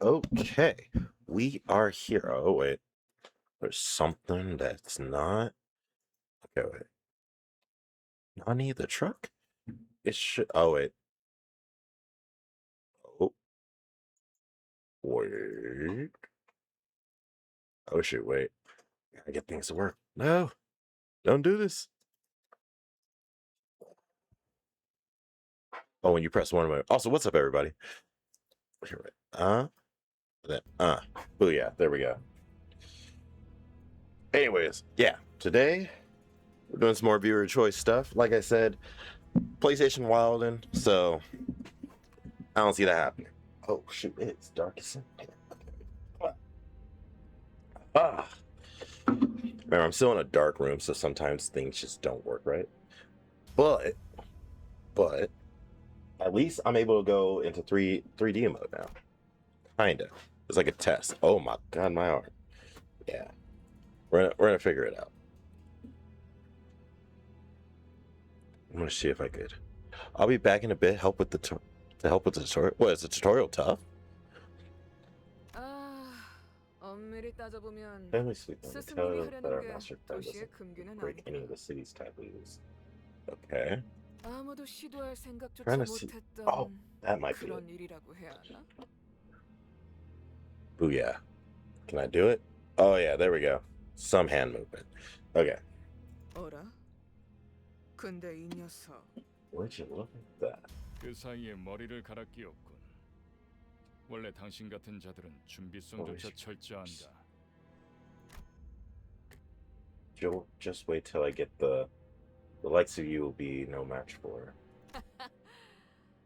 Okay. We are here. Oh, wait. There's something that's not. Okay, wait. Nani the truck? It should. Oh, wait. Oh, wait. Oh, shoot, wait. Gotta get things to work. No, don't do this. Oh, when you press one way. Also, what's up, everybody? Here, wait. Then, Booyah. There we go. Anyways, yeah. Today, we're doing some more viewer choice stuff. Like I said, PlayStation Wildin', so I don't see that happening. Oh, shoot. It's dark as sin. Ah. Remember, I'm still in a dark room, so sometimes things just don't work right. But at least I'm able to go into 3D mode now. Kinda. It's like a test. Oh my god, my arm. Yeah. We're gonna figure it out. I'm gonna see if I could. I'll be back in a bit. Help with the tutorial. What is the tutorial tough? 엄밀히 따져보면 Family sleep on the 스승님이 toilet, but 하려는 our 게 master plan 도시의 doesn't 금기는 break any of 아니더라. the city's taboos. Okay. 아무도 시도할 생각조차 Trying to see. 못했던 Oh, that might be it. 그런 일이라고 해야 하나? Booyah. Can I do it? Oh yeah, there we go. Some hand movement. Okay. 어라? 근데 이 녀석 Would you look at that? 그 사이에 머리를 갈아 끼웠군. 원래 당신 같은 자들은 준비성조차 철저한다. Just wait till I get the likes of you will be no match for her.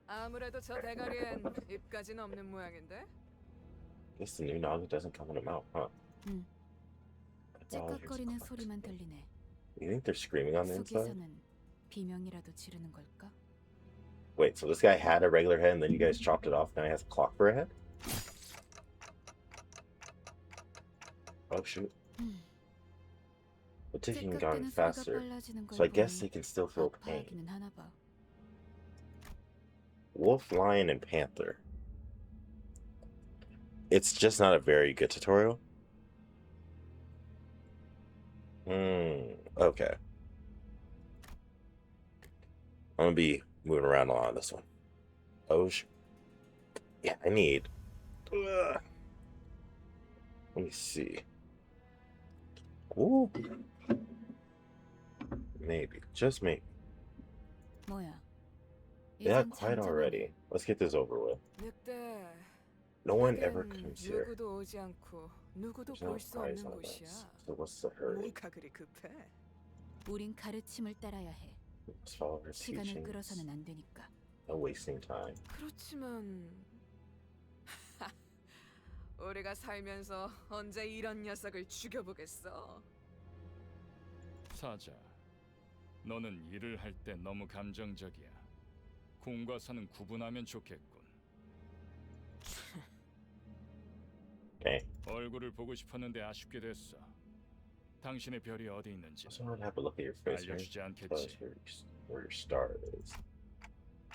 아무래도 저 대가리엔 입까지는 없는 모양인데? Guess the new novel doesn't come in a mouth, huh? 찌깍거리는 소리만 들리네. You think they're screaming on the inside? 속에서는 비명이라도 지르는 걸까? Wait, so this guy had a regular head and then you guys chopped it off, now he has a clock for a head? Oh shoot. The ticking gone faster, so I guess they can still feel pain. Wolf, Lion, and Panther. It's just not a very good tutorial. Okay. I'm gonna be moving around a lot on this one. Oh, yeah, I need. Let me see. Ooh. Maybe, just maybe. Yeah, quite already. Let's get this over with. No one ever comes here. There's no prize on us. So what's the hurry? 우린 가르침을 따라야 해. Let's follow her 시간을 teachings. 끌어서는 안 되니까. No wasting time. 그렇지만 우리가 살면서 언제 이런 녀석을 죽여보겠어? 사자, 너는 일을 할 때 너무 감정적이야. 공과 사는 구분하면 좋겠군. Okay. 얼굴을 보고 싶었는데 아쉽게 됐어. 당신의 별이 어디 있는지 I just want to have a look at your face, right? 알려주지 않겠지. Where your star is.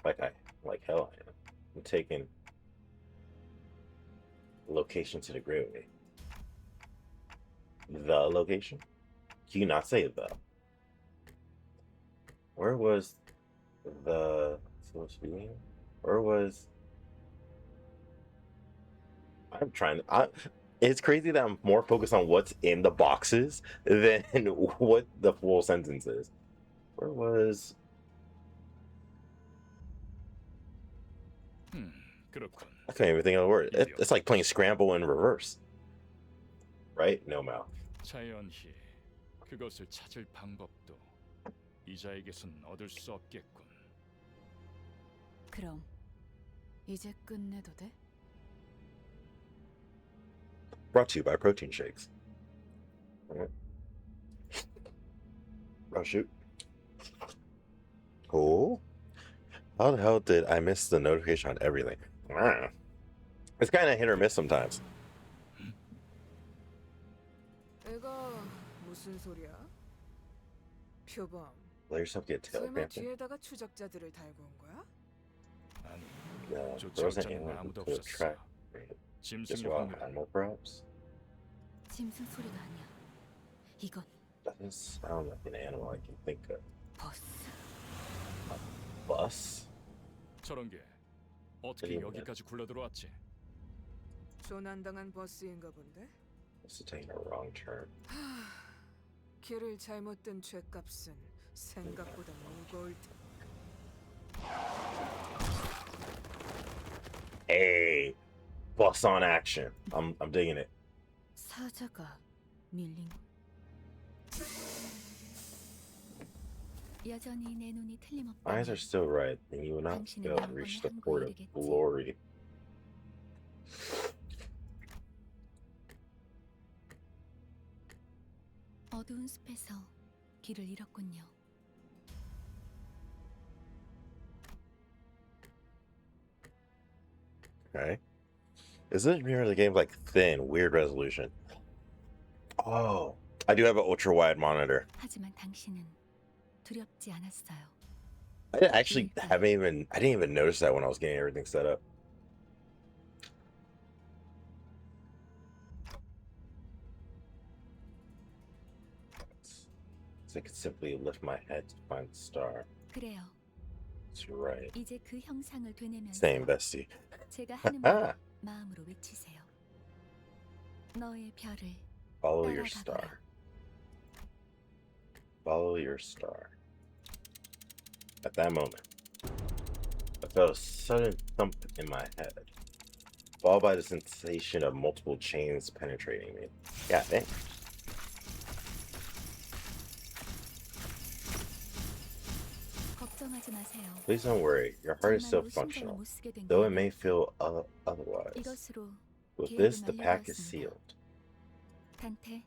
Like hell I am. I'm taking location to the grave. The location? Can you not say the? Where was the supposed to be? Where was? I'm trying to. It's crazy that I'm more focused on what's in the boxes than what the full sentence is. Where was? 그렇군. I can't even think of the word. It's like playing Scramble in reverse. right? No mouth. 자연히 그것을 찾을 방법도 이자에게선 얻을 수 없겠군. 그럼 이제 끝내도 돼? Brought to you by Protein Shakes. Alright. Oh shoot. Cool. How the hell did I miss the notification on everything? It's kind of hit or miss sometimes. 애가 무슨 소리야? 표범, Let yourself get tail 설마 cramping. 뒤에다가 추적자들을 달고 온 거야? 아니, No, there wasn't anyone who could have tracked me. Just 짐승의 wild 확률은 animal, perhaps? 짐승 소리가 아니야. 이건 That sounds like an animal I can think of. 버스. Bus? 저런 게 어떻게 그림이네. 여기까지 굴러들어왔지? 조난당한 버스인가 본데? Must have taken a wrong turn. 길을 잘못 든 죗값은 생각보다 무거울 테. Hey, bus on action. I'm digging it. 사자가 밀린. 여전히 내 눈이 틀림없다. Eyes are still right, and you will not fail to reach the port of glory. 어두운 숲에서 길을 잃었군요. Okay. Isn't mirror the game like thin, weird resolution? Oh, I do have an ultra wide monitor. 하지만 당신은 두렵지 않았어요. I didn't even notice that when I was getting everything set up. So I could simply lift my head to find the star. 그래요. That's right. 이제 그 형상을 되뇌면서 Same bestie. 제가 하는 말 마음으로 외치세요. 너의 별을 Follow your 따라가거라. star. Follow your star. At that moment, I felt a sudden thump in my head, followed by the sensation of multiple chains penetrating me. God dang. 걱정하지 마세요. Please don't worry, your heart is still 정말로 신경을 functional, 못 쓰게 된 though it 거예요. may feel otherwise. 이것으로 With 계약을 this, the pack is 만료되었습니다. sealed. 단테,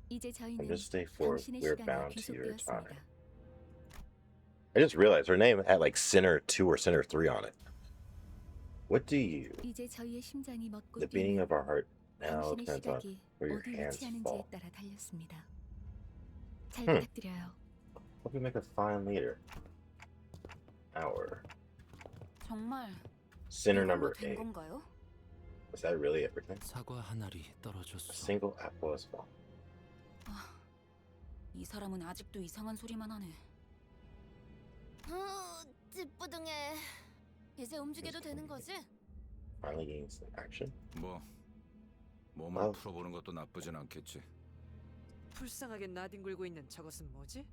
이제 From 저희는 this day forward, 당신의 we're 시간에 bound to your time. 귀속되었습니다. I just realized her name had like Center 2 or Center 3 on it. What do you? 이제 저희의 심장이 멎고 The beating 뛰는 of our heart now 당신의 depends on 시각이 where your 어디 hands 위치하는지에 fall. 따라 달렸습니다. 잘 Hmm. 부탁드려요. Hope you make a fine leader. Hour. 정말 Center 이걸로 number 된 8. 건가요? Is that really everything? 사과 한 알이 A 떨어졌어. single apple has fallen. 이 사람은 아직도 이상한 소리만 하네. 찌뿌둥해. 이제 움직여도 되는 거지? Finally getting some action. 몸을 아우. 풀어보는 것도 나쁘진 않겠지. 불쌍하게 나뒹굴고 있는 저것은 뭐지?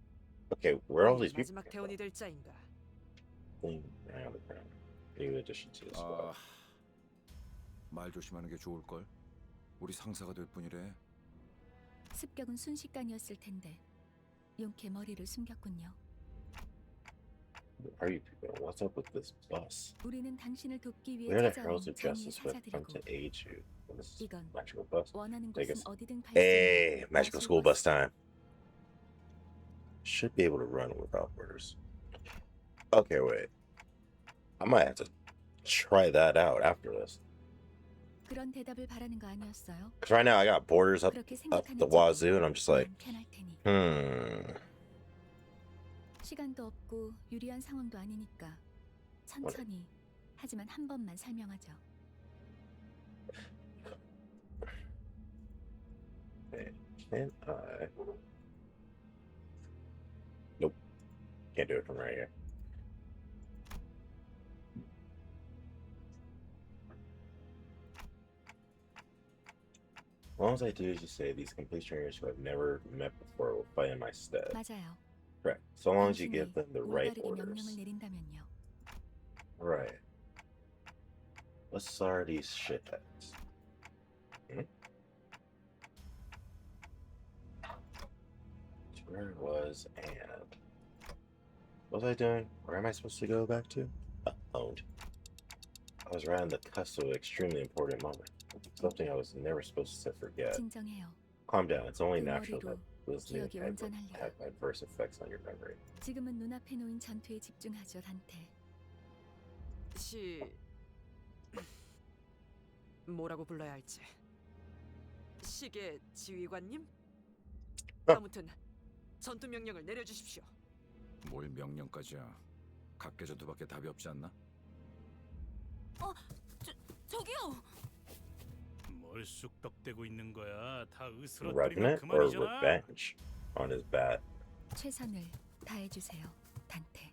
Okay, where are all these people? 마지막 대원이 될 자인가? Clean around the ground. New addition to the squad. 말 조심하는 게 좋을 걸. 우리 상사가 될 뿐이래. 습격은 순식간이었을 텐데 용케 머리를 숨겼군요. Who are you people? What's up with this bus? 우리는 당신을 돕기 위해 Where the 찾아온 heralds of 정의의 justice have come 사자들이고 to aid you? This is 이건 magical bus. 원하는 I 곳은 guess- 어디든 갈 수 Hey, 있는 magical school bus time. Should be able to run without orders. Okay, wait. I might have to try that out after this. 그런 대답을 바라는 거 아니었어요? Cause right now I got borders up 그렇게 the 생각하는 wazoo, and I'm just like, 편할 테니. 시간도 없고 유리한 상황도 아니니까 천천히 하지만 한 번만 설명하죠. Can I? Nope. Can't do it from right here. As long as I do as you say, these complete strangers who I've never met before will fight in my stead. 맞아요. Correct. So long as you give 당신이 them the right 올바르게 orders. 명령을 내린다면요. Right. Let's start these shitheads. Where was and what was I doing? Where am I supposed to go back to? Owned. I was right on the cusp of an extremely important moment. Something I was never supposed to forget. 진정해요. Calm down. It's only 그 natural that 머리로 listening 기억이 have 온전할 리가. adverse effects on your memory. 지금은 눈앞에 놓인 전투에 집중하죠, 단테. 뭐라고 불러야 할지. 시계 지휘관님? 어. 아무튼 전투 명령을 내려주십시오. 뭘 명령까지야. 각계전투밖에 답이 없지 않나? 저기요. 뭘 쑥덕대고 있는 거야? 다 으스러뜨리면 Revenant or 그만이잖아. revenge on his bat. 최선을 다해 주세요, 단테.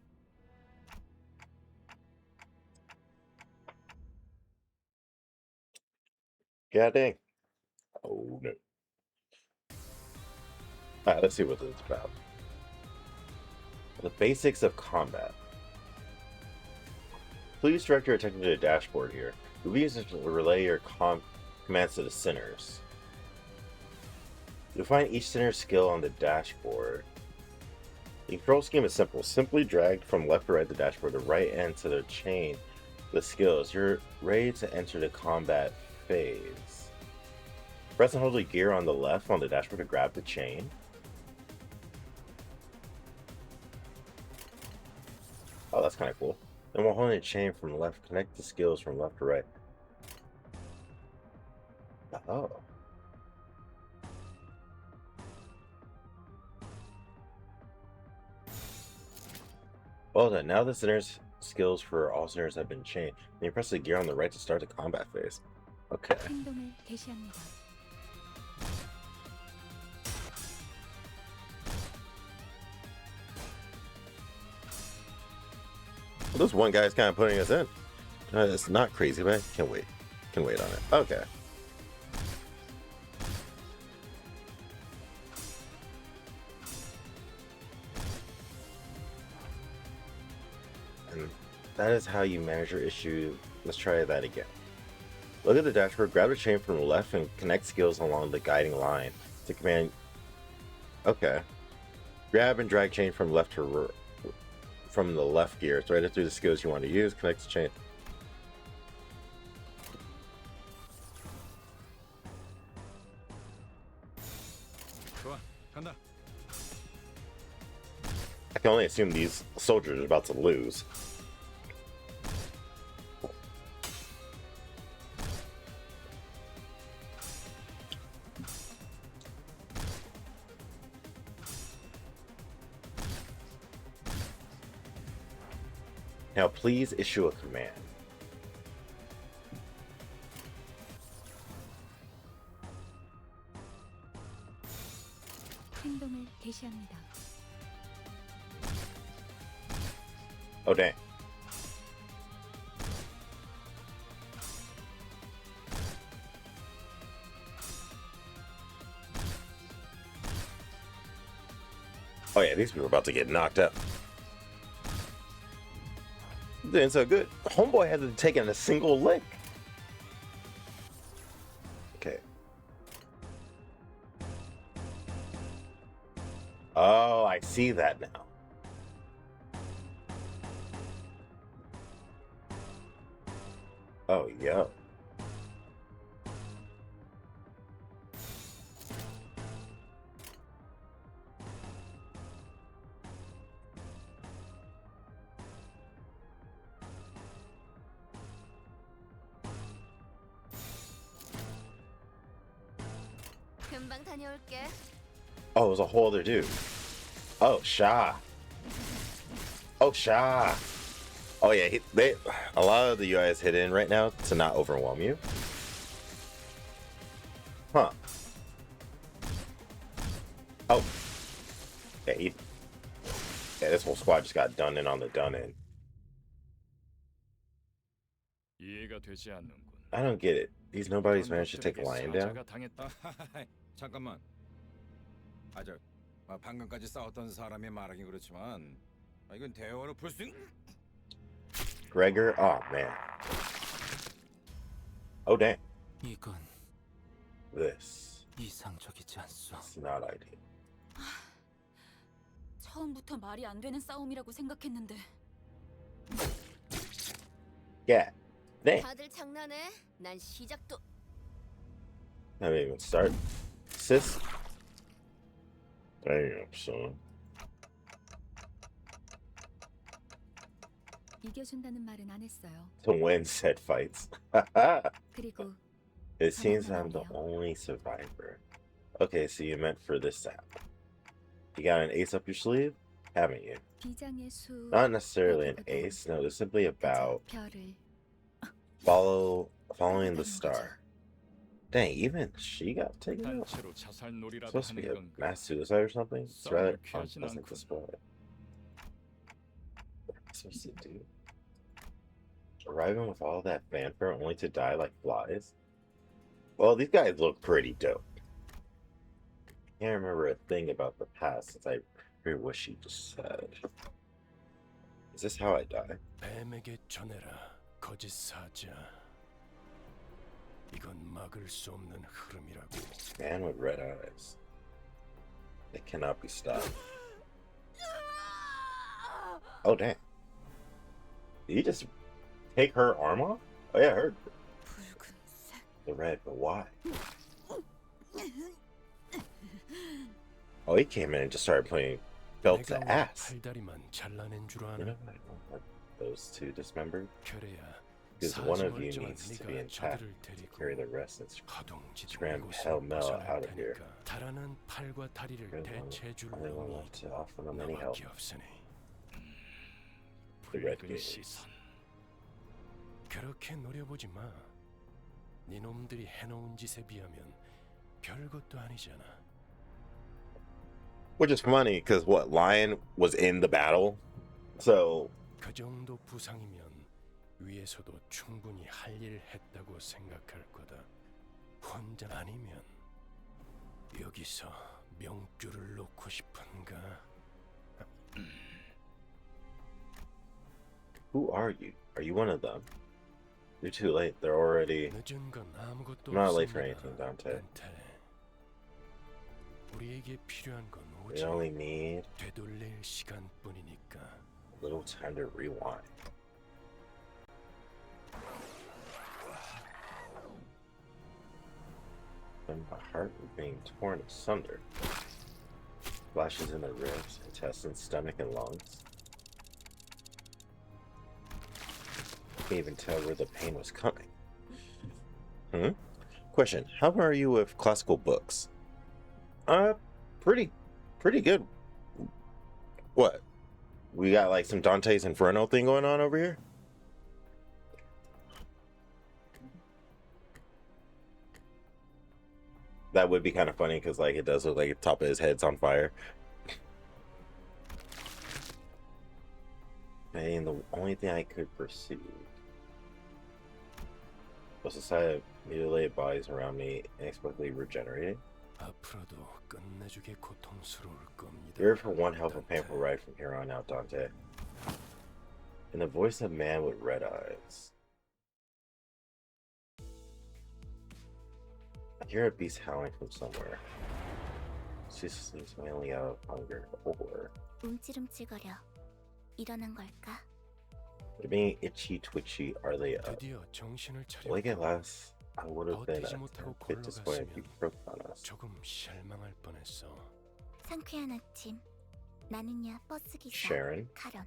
God dang. Oh no. Alright, let's see what this is about. The basics of combat. Please direct your attention to the dashboard here. You'll be used to relay your commands to the centers. You'll find each center skill on the dashboard. The control scheme is simple. Simply drag from left to right the dashboard, the right end to the chain the skills. You're ready to enter the combat phase. Press and hold the gear on the left on the dashboard to grab the chain. Oh, that's kind of cool. Then while holding the chain from left, connect the skills from left to right. Oh. Well then, now the center's skills for all centers have been changed. Then you press the gear on the right to start the combat phase. Okay. 행동을 개시합니다. Well, this one guy's kind of putting us in. It's not crazy, but I can wait. Can wait on it. Okay. And that is how you manage your issue. Let's try that again. Look at the dashboard, grab a chain from the left and connect skills along the guiding line to command. Okay. Grab and drag chain from left to from the left gear. Thread through the skills you want to use. Connect the chain. 좋아, 간다. I can only assume these soldiers are about to lose. Now, please issue a command. 행동을 개시합니다. Oh, dang. Oh, yeah, these people are about to get knocked up. Doing so good. Homeboy hasn't taken a single lick. Okay. Oh, I see that now. Oh, yo. 금방 다녀올게. Oh, it was a whole other dude. Oh, Sha. Oh, Sha. Oh, yeah. A lot of the UI is hidden right now to not overwhelm you. Huh. Oh. Yeah, this whole squad just got done in on the done in. 이해가 되지 않는군. I don't get it. These nobodies managed to take a lion down? 사자가 당했다. 잠깐만. 방금까지 싸웠던 사람이 말하긴 그렇지만 이건 대화로 풀 수 있는. Gregor? Oh, man. Oh, damn. 이건 This 이상적이지 않소. is not ideal. 처음부터 말이 안 되는 싸움이라고 생각했는데. Yeah. Dang. 다들 장난해? 난 시작도 Haven't even start. Sis. Damn, son. 이겨준다는 말은 안 했어요. To win said fights. 그리고 It seems I'm the only survivor. Okay, so you meant for this app. You got an ace up your sleeve? Haven't you? 비장의 수. Not necessarily an ace. No, it's simply about 별을 following the star. Dang, even she got taken out? 단체로 자살놀이라도 Supposed to be 하는 a 건가? mass suicide or something? It's rather 싸움을 피하진 unpleasant 않고. display. What am I supposed to do? Arriving with all that fanfare only to die like flies? Well, these guys look pretty dope. Can't remember a thing about the past since I heard what she just said. Is this how I die? 뱀에게 전해라, 거짓 사자. 이건 막을 수 없는 흐름이라고. Man with red eyes. It cannot be stopped. Oh, damn. Did he just take her arm off? Oh, yeah, I heard. 붉은색. The red, but why? Oh, he came in and just started playing belt to 내가 ass. 팔다리만 잘라낸 줄 You 아나? know, I don't want those two dismembered. 그래야 Because one of you 사지멀쩡한 needs to be 네가 intact 저들을 to 데리고 carry the rest and 가동지대 scram 이곳을 hell Mel 벗어날 out of here. 테니까 달아난 팔과 다리를 You're the 대체해 줄 only one 놈이 left to offer them any help. 너밖에 없으니 The red 붉은 gaze. 시선. 그렇게 노려보지 마. 네 놈들이 해놓은 짓에 비하면 별것도 아니잖아. Which is funny because what, Lion was in the battle? So, 그 정도 부상이면 위에서도 충분히 할 일 했다고 생각할 거다. 혼자 아니면 여기서 명줄을 놓고 싶은가? who are you? Are you one of them? You're too late. They're already... 늦은 건 아무것도 I'm not late for 없습니다, anything, Dante. 우리에게 필요한 건 We 오직 only need 되돌릴 시간뿐이니까. a little time to rewind. Then my heart is being torn asunder. Flashes in the ribs, intestines, stomach, and lungs. Can't even tell where the pain was coming. Question: how are you with classical books? Pretty good. What? We got like some Dante's Inferno thing going on over here? That would be kind of funny because like it does look like the top of his head's on fire. And the only thing I could perceive was the sight of mutilated bodies around me inexplicably regenerating. 앞으로도 끝내주게 고통스러울 겁니다. You're for one hell of a painful ride from here on out, Dante. In the voice of a man with red eyes. I hear a beast howling from somewhere. Ceaselessly wailing out of hunger or 움찔움찔거려. 일어난 걸까? they're being itchy twitchy. Are they up? 드디어 정신을 Like it 차렸고 last, I would have been 버티지 a 못하고 bit disappointed if you 골러갔으면 broke on us. 조금 실망할 뻔했어. 상쾌한 아침. 나는야 버스 기사. Sharon. 카런.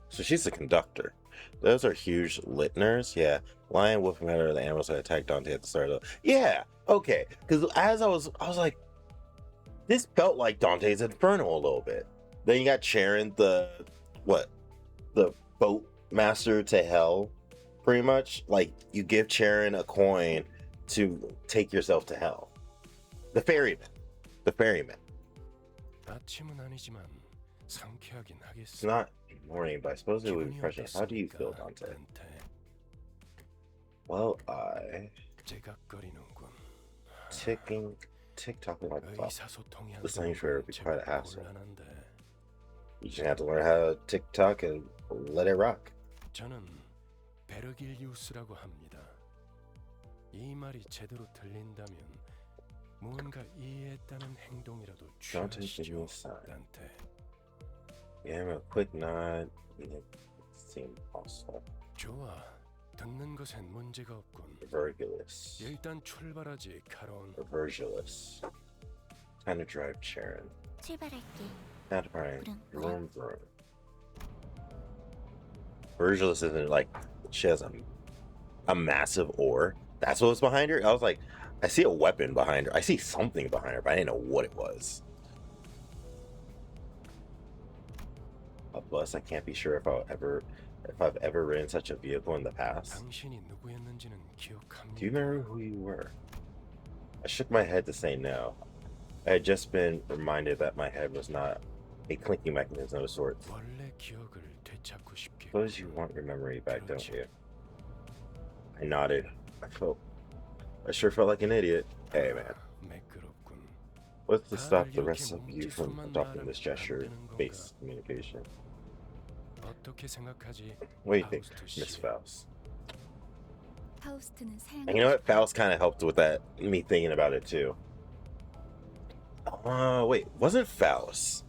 So she's the conductor. Those are huge listeners. Yeah. Lion, wolf, and the animals that attacked Dante at the start of the... Yeah. Okay. Because as I was like, this felt like Dante's Inferno a little bit. Then you got Sharon, the boat master to hell, pretty much. Like, you give Sharon a coin to take yourself to hell. The ferryman. 아침은 아니지만 상쾌하긴 It's 하겠어. not morning, but I suppose it would be 기분이 refreshing. How do you feel, 어떻습니까, Dante? 벤테? Well, I... 제각거리는군. tick-tocking like a clock. 의사소통이 안 The sanctuary would be quite a 되면 hassle. 곤란한데. You just have to learn how to tick-tock and let it rock. 저는 베르길리우스라고 합니다. 이 말이 제대로 들린다면 무언가 이해했다는 행동이라도 Don't take 취하시죠, any sign. 단테. Give him a quick nod. It seemed hostile. 좋아, 듣는 것엔 문제가 없군. Virgulus. 일단 출발하지, 카론. Virgulus. Time to drive Sharon. 출발할게. Time to find vroom. vroom vroom. Virgilus isn't like she has a massive oar. That's what's behind her. I was like, I see a weapon behind her. I see something behind her, but I didn't know what it was. A bus. I can't be sure if I've ever ridden such a vehicle in the past. 당신이 누구였는지는 Do you 기억합니까? remember who you were? I shook my head to say no. I had just been reminded that my head was not a clinking mechanism of sorts. 원래 기억을 되찾고 싶게. Suppose you want your memory back, don't you? I nodded. I sure felt like an idiot. Hey, man. 매끄럽군. What's to stop the rest of you from adopting this gesture-based communication? 어떻게 생각하지? What do you think, 파우스트 Miss 씨? Faust? 파우스트는 사양. And you know what? Faust kind of helped with that, me thinking about it too. Wait, wasn't Faust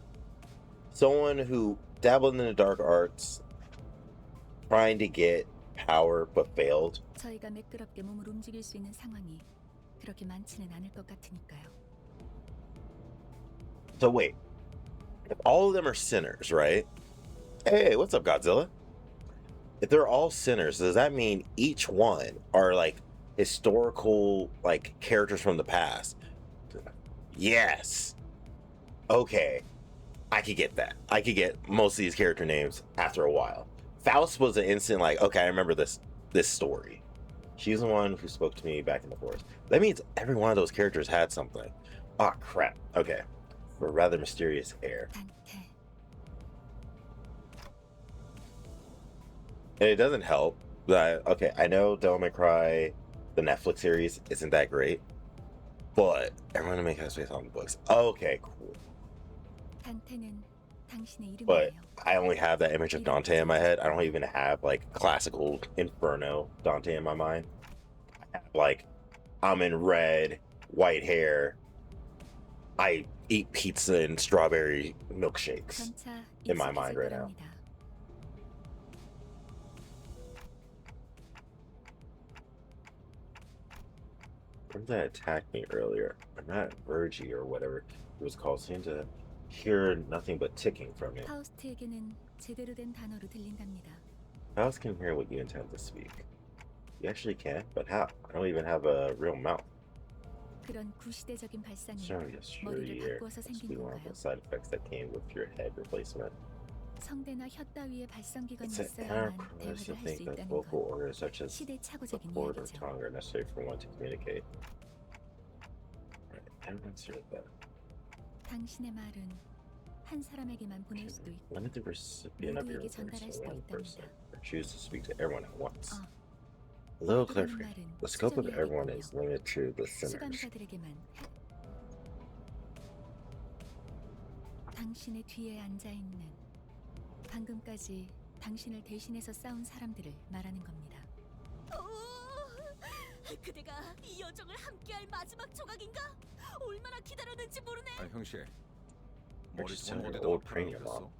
someone who dabbled in the dark arts, trying to get power but failed? 저희가 매끄럽게 몸을 움직일 수 있는 상황이 그렇게 많지는 않을 것 같으니까요. So wait, if all of them are sinners, right? Hey, what's up, Godzilla? If they're all sinners, does that mean each one are like historical like characters from the past? Yes. Okay. I could get that. I could get most of these character names after a while. Faust was an instant like, okay, I remember this story. She's the one who spoke to me back in the forest. That means every one of those characters had something. Oh crap. Okay. For a rather mysterious air. 단테. And it doesn't help that, okay, I know Devil May Cry, the Netflix series, isn't that great, but everyone make us based on the books. Okay, cool. 단테는 당신의 But 이름이에요. I only have that image of Dante in my head. I don't even have like classical Inferno Dante in my mind. I have like, I'm in red, white hair. I eat pizza and strawberry milkshakes. 점차 in my 익숙해질 mind right now. 거랍니다. When that attacked me earlier, I'm not Virgie or whatever it was called, seemed to hear nothing but ticking from it. 파우스트에게는 제대로 된 단어로 들린답니다. Faust can hear what you intend to speak. You actually can, but how? I don't even have a real mouth. 그런 구시대적인 발상이 Sorry, yes, sure, 머리를 yeah. 바꾸어서 Must 생긴 be one of 건가요? the side effects that came with your head replacement. 성대나 혀 따위의 발성기관이 It's an 있어야만 anachronism to 대화를 할 수 think that 있다는 vocal 건 organs such as the 시대착오적인 cord or 이야기죠. tongue are necessary for one to communicate. Right, everyone's heard that. 당신의 말은 한 사람에게만 보낼 수도 있고 Limit the recipient of your 모두에게 전달할 words to 수도 one person, 있답니다. or choose to speak to everyone at once. 아, A little 그런 clarification. 말은 The scope of everyone 수정해야겠군요. is limited to the sinners. 수감자들에게만 당신의 뒤에 앉아 있는 방금까지 당신을 대신해서 싸운 사람들을 말하는 겁니다. 그대가 이 여정을 함께할 마지막 조각인가? 얼마나 기다렸는지 모르네. 아 형씨, Or 머리 just 돈 an 어디다 old cranium 팔아놓겠어? mom.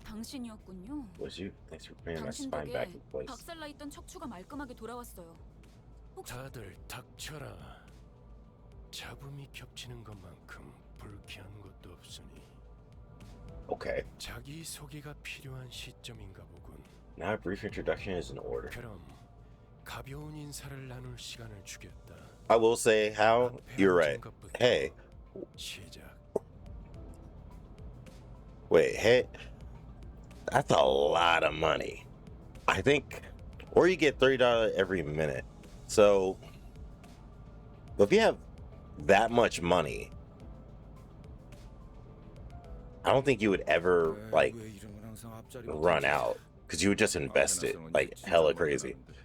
당신이었군요. Was you? Thanks for bringing my 당신 spine back 덕에 in place. 박살나 있던 척추가 말끔하게 돌아왔어요. 다들 닥쳐라. 잡음이 겹치는 것만큼 불쾌한 것도 없으니 Okay. 자기 소개가 필요한 시점인가 보군. Now a brief introduction is in order. 그럼 가벼운 인사를 나눌 시간을 주겠다. I will say how you're right. Hey, 시작. wait, hey, that's a lot of money. I think, or you get $30 every minute. So, if you have that much money, I don't think you would ever like 왜 이름은 항상 앞자리 run 못하지? out because you would just invest it 해놨으면 like 진짜 hella 머리 crazy. 나는데.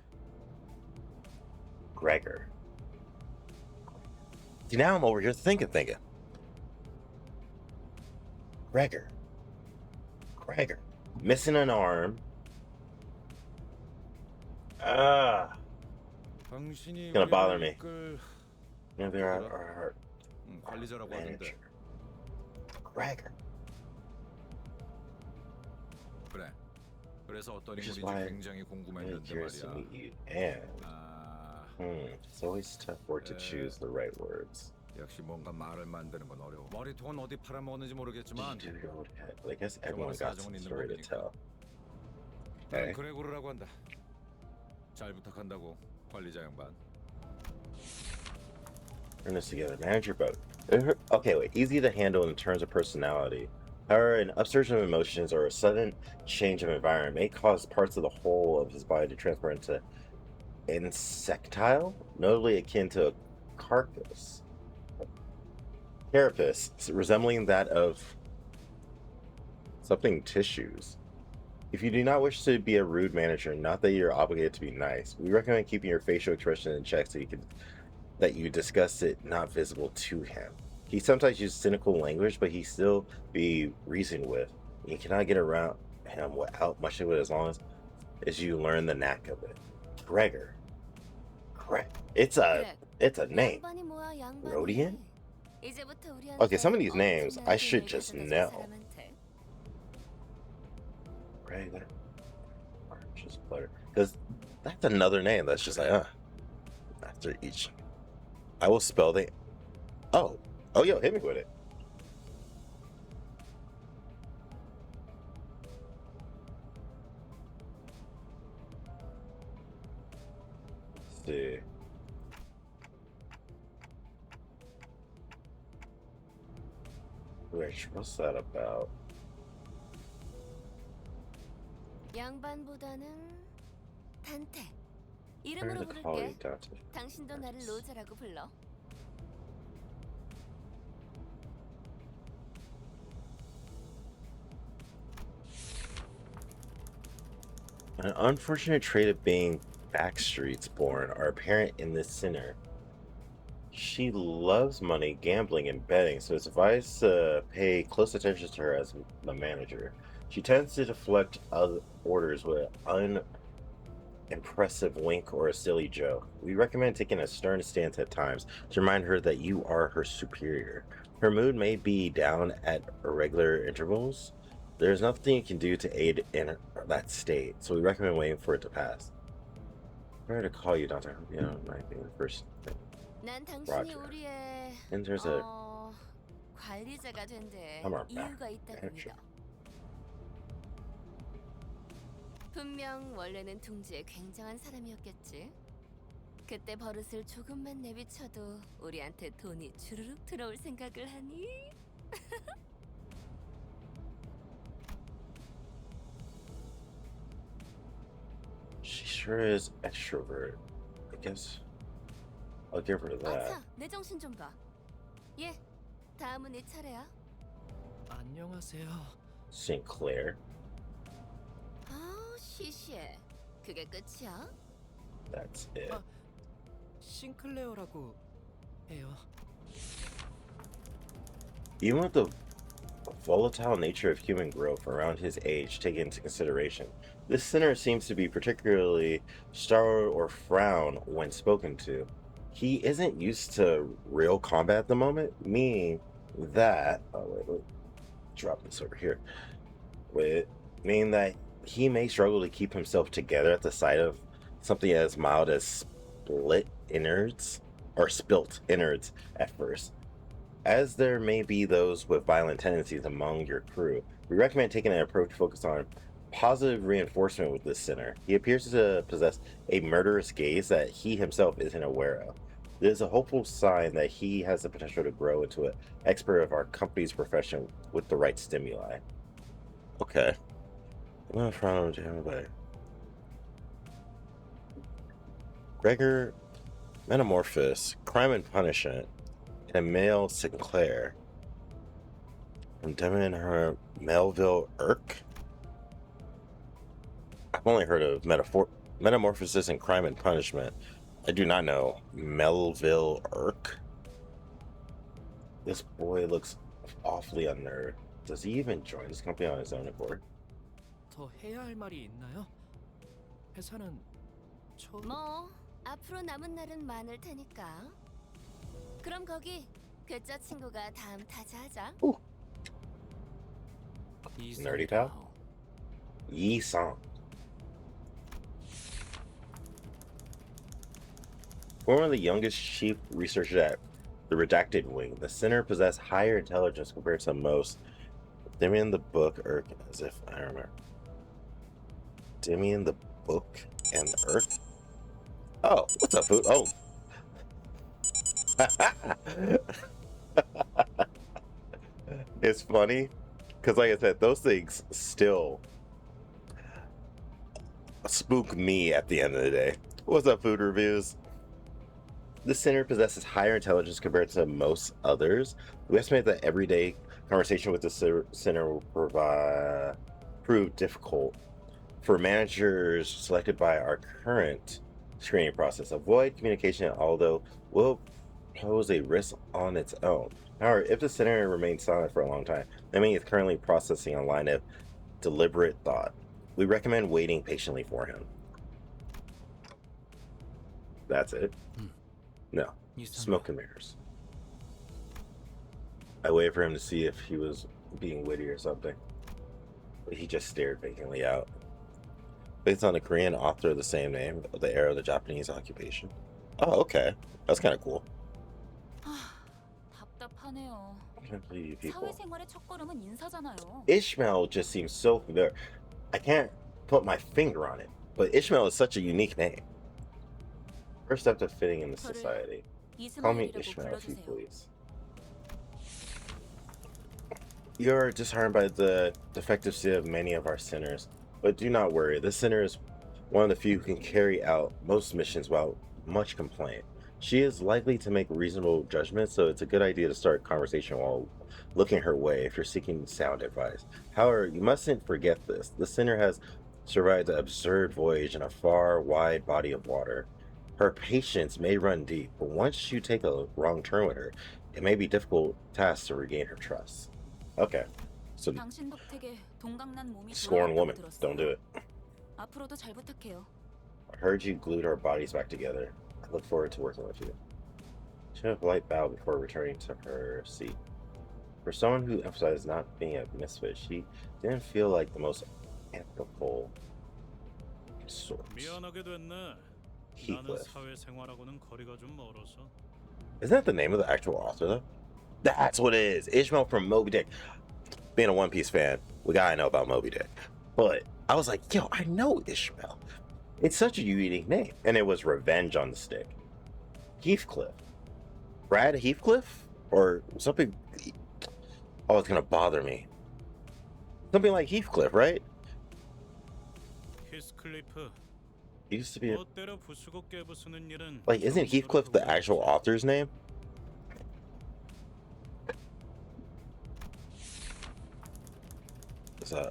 Gregor. See, now I'm over here thinking. Gregor. Missing an arm. 당신이 Gonna bother 우리를 me. 이끌- Yeah, there are. 관리자라고 하던데. Manager. Gregor. 그래. 그래서 어떤 Which is 인물인지 why 굉장히 I'm really 궁금했는데 curious to 말이야. meet you. And 아, it's always tough work to choose the right words. 역시 뭔가 말을 만드는 건 어려워. 머리통은 어디 팔아먹었는지 모르겠지만 Did you do your old head? But I guess 저만의 everyone got 사정은 some 있는 story to 법이니까. tell. 나는 Okay. 그레고르라고 한다. 잘 부탁한다고 관리자 양반. We're in this together. Manager boat. Okay, wait. Easy to handle in terms of personality. However, an upsurge of emotions or a sudden change of environment may cause parts of the whole of his body to transform into insectile, notably akin to a carapace, resembling that of something tissues. If you do not wish to be a rude manager, not that you're obligated to be nice, we recommend keeping your facial expression in check so that you discuss it not visible to him. He sometimes uses cynical language, but he still be reasoned with. You cannot get around him without much of it as long as you learn the knack of it. Gregor. It's a name. 양반이 뭐야, 양반이. Rhodian? 이제부터 우리한테 Okay, some of these names I 엄청난 should 힘을 just 가져다 줄 know. 사람한테. Gregor. Just Butter. Because that's another name that's just like, after each. I will spell the. Oh, yo, hit me with it. Let's see. Wait, what's that about? 양반보다는 단테. Where 이름으로 to call you 부를게. Dante? 당신도 나를 로자라고 불러. An unfortunate trait of being Backstreet's born are apparent in this sinner. She loves money, gambling, and betting, so it's advised to pay close attention to her as the manager. She tends to deflect other orders with an unimpressive wink or a silly joke. We recommend taking a stern stance at times to remind her that you are her superior. Her mood may be down at irregular intervals. There's nothing you can do to aid in that state, so we recommend waiting for it to pass. Where to call you, Doctor? You know, might be the first thing. 난 당신이 Roger. 우리의 And there's a 관리자가 된 데 I'm our 이유가 있다고 manager. 믿어. 분명 원래는 둥지에 굉장한 사람이었겠지. 그때 버릇을 조금만 내비쳐도 우리한테 돈이 주르륵 들어올 생각을 하니? She sure is extrovert. I guess I'll give her that. 아차, 내 정신 좀 봐. 예, 다음은 네 차례야. 안녕하세요. Sinclair. 아, 시시해. 그게 끝이야? That's it. 싱클레어라고 해요. Even with the volatile nature of human growth around his age taken into consideration, this sinner seems to be particularly startled or frown when spoken to. He isn't used to real combat at the moment, meaning that wait, drop this over here. Meaning that he may struggle to keep himself together at the sight of something as mild as spilt innards at first. As there may be those with violent tendencies among your crew, we recommend taking an approach focused on positive reinforcement with this sinner. He appears to possess a murderous gaze that he himself isn't aware of. It is a hopeful sign that he has the potential to grow into an expert of our company's profession with the right stimuli. Okay. I'm gonna frown him away. Gregor Metamorphosis, Crime and Punishment, and Male Sinclair. From Demon and her Melville Irk. I've only heard of Metamorphosis and Crime and Punishment. I do not know Melville Irk. This boy looks awfully unnerved. Does he even join this company on his own accord? 더 해야 할 말이 있나요? 회사는 뭐 앞으로 남은 날은 많을 테니까. 그럼 거기 괴짜 친구가 다음 타자하자. Nerdy pal? Yi Song. One of the youngest chief researchers at the Redacted Wing, the center possessed higher intelligence compared to most. Demian the Book, Earth, as if I remember. Demian the Book and the Earth? Oh, what's up, food? Oh. It's funny, because like I said, those things still spook me at the end of the day. What's up, food reviews? This center possesses higher intelligence compared to most others. We estimate that everyday conversation with the center will prove difficult for managers selected by our current screening process. Avoid communication, although will pose a risk on its own. However, if the center remains silent for a long time, that means it's currently processing a line of deliberate thought. We recommend waiting patiently for him. That's it. No. Smoke and mirrors. I waited for him to see if he was being witty or something. But he just stared vacantly out. Based on the Korean author of the same name, the era of the Japanese occupation. Oh, okay. That's kind of cool. 답답하네요. I can't believe you people. 사회생활의 첫걸음은 인사잖아요. Ishmael just seems so familiar. I can't put my finger on it, but Ishmael is such a unique name. First step to fitting in the society. Call me Ishmael if you please. You're disheartened by the defective state of many of our centers, but do not worry. This center is one of the few who can carry out most missions without much complaint. She is likely to make reasonable judgments, so it's a good idea to start a conversation while looking her way if you're seeking sound advice. However, you mustn't forget this. The center has survived an absurd voyage in a far, wide body of water. Her patience may run deep, but once you take a wrong turn with her, it may be a difficult task to regain her trust. Okay, so 당신 덕택에 동강난 몸이 scorn woman, 돌아왔다고 don't do it. 앞으로도 잘 부탁해요. I heard you glued our bodies back together. I look forward to working with you. She had a polite bow before returning to her seat. For someone who emphasized not being a misfit, she didn't feel like the most ethical source. 미안하게 됐네. 나는 Heathcliff. 사회생활하고는 거리가 좀 멀어서. Isn't that the name of the actual author, though? That's what it is. Ishmael from Moby Dick. Being a One Piece fan, we gotta know about Moby Dick. But I was like, yo, I know Ishmael. It's such a unique name. And it was Revenge on the Stick. Heathcliff. Brad Heathcliff? Or something. Oh, it's gonna bother me. Something like Heathcliff, right? 히스클리프. He used to be a... 멋대로 부수고 깨부수는 일은 Like, isn't Heathcliff the actual author's name?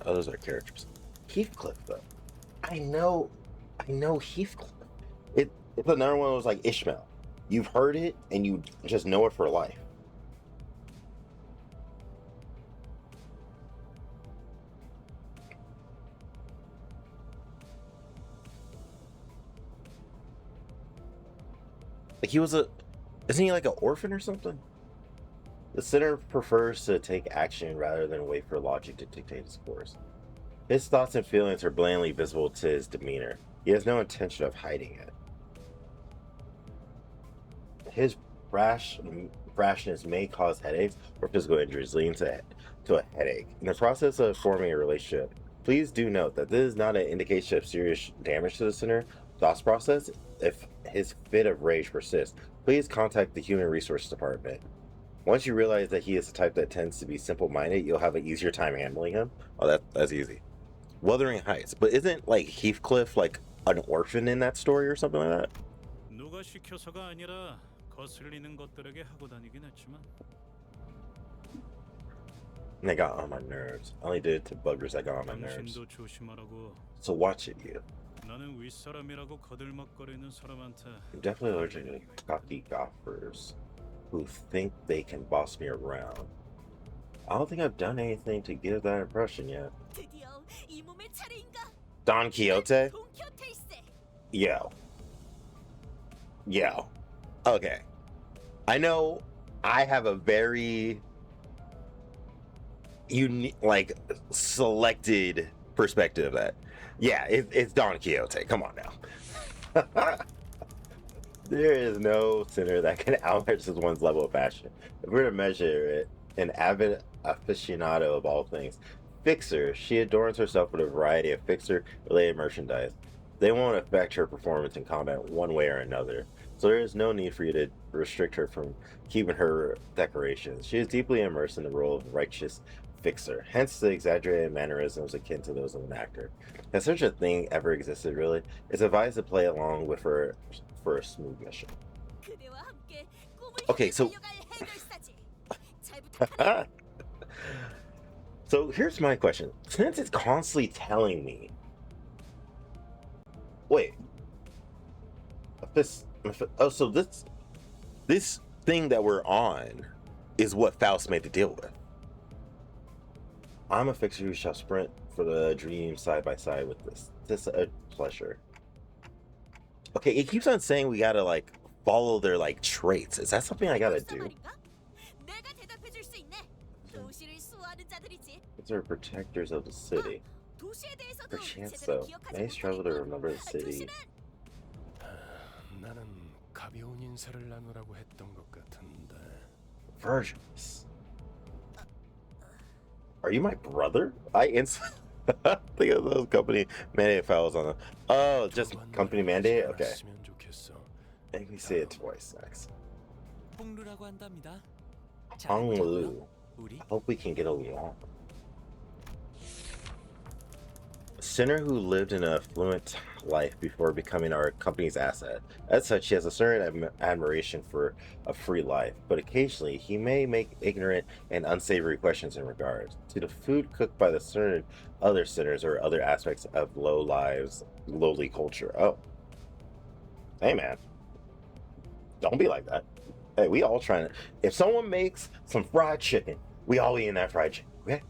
Others are characters. Heathcliff, though. I know Heathcliff. If another one was like Ishmael, you've heard it and you just know it for life. Like isn't he like an orphan or something? The center prefers to take action rather than wait for logic to dictate his course. His thoughts and feelings are blatantly visible to his demeanor. He has no intention of hiding it. His brashness may cause headaches or physical injuries, leading to a headache. In the process of forming a relationship, please do note that this is not an indication of serious damage to the center thought process. If his fit of rage persists, please contact the Human Resource Department. Once you realize that he is the type that tends to be simple-minded, you'll have an easier time handling him. Oh, that's easy. Wuthering Heights. But isn't, like, Heathcliff, like, an orphan in that story or something like that? 누가 시켜서가 아니라 거슬리는 것들에게 하고 다니긴 했지만. And they got on my nerves. I only did it to buggers that got on my nerves. 당신도 조심하라고. So watch it, you. 나는 윗사람이라고 거들먹거리는 사람한테. I'm definitely allergic to cocky golfers who think they can boss me around. I don't think I've done anything to give that impression yet. 드디어 이 몸의 차례인가? Don Quixote? 동키호테일세. Yo. Okay. I know I have a very unique, like, selected perspective of that. Yeah, it's Don Quixote. Come on now. There is no sinner that can outmatch this one's level of passion. If we're to measure it, an avid aficionado of all things, Fixer, she adorns herself with a variety of Fixer-related merchandise. They won't affect her performance in combat one way or another, so there is no need for you to restrict her from keeping her decorations. She is deeply immersed in the role of righteous Fixer, hence the exaggerated mannerisms akin to those of an actor. Has such a thing ever existed, really? It's advised to play along with her for a smooth mission. 그대와 함께 꿈을 Okay, 향해 so- 달려갈 해결사지. 잘 부탁하네. So here's my question. Since it's constantly telling me, wait, so this thing that we're on is what Faust made the deal with. I'm a fixer who shall sprint for the dream side by side with this. This a pleasure. Okay, it keeps on saying we gotta like follow their like traits. Is that something I gotta 벌써 do? 말인가? 내가 대답해줄 수 있네. 도시를 수호하는 자들이지. These are protectors of the city. 도시에 대해서도 Perchance 제대로 though, 기억하지 may struggle to 못하겠고. remember the city. 도시는 나는 가벼운 인사를 나누라고 했던 것 같은데. Versions. Are you my brother? I instantly think of those company mandate files on the. Oh, just company mandate? Okay. 않았으면 좋겠어. Make me say it twice next. 홍루라고 한답니다. Honglu. 우리 I hope we can get along. A sinner who lived an affluent life before becoming our company's asset. As such, he has a certain admiration for a free life, but occasionally he may make ignorant and unsavory questions in regards to the food cooked by the certain other sinners or other aspects of lowly culture. Oh. Hey, man. Don't be like that. Hey, we all trying to. If someone makes some fried chicken, we all eating that fried chicken, okay?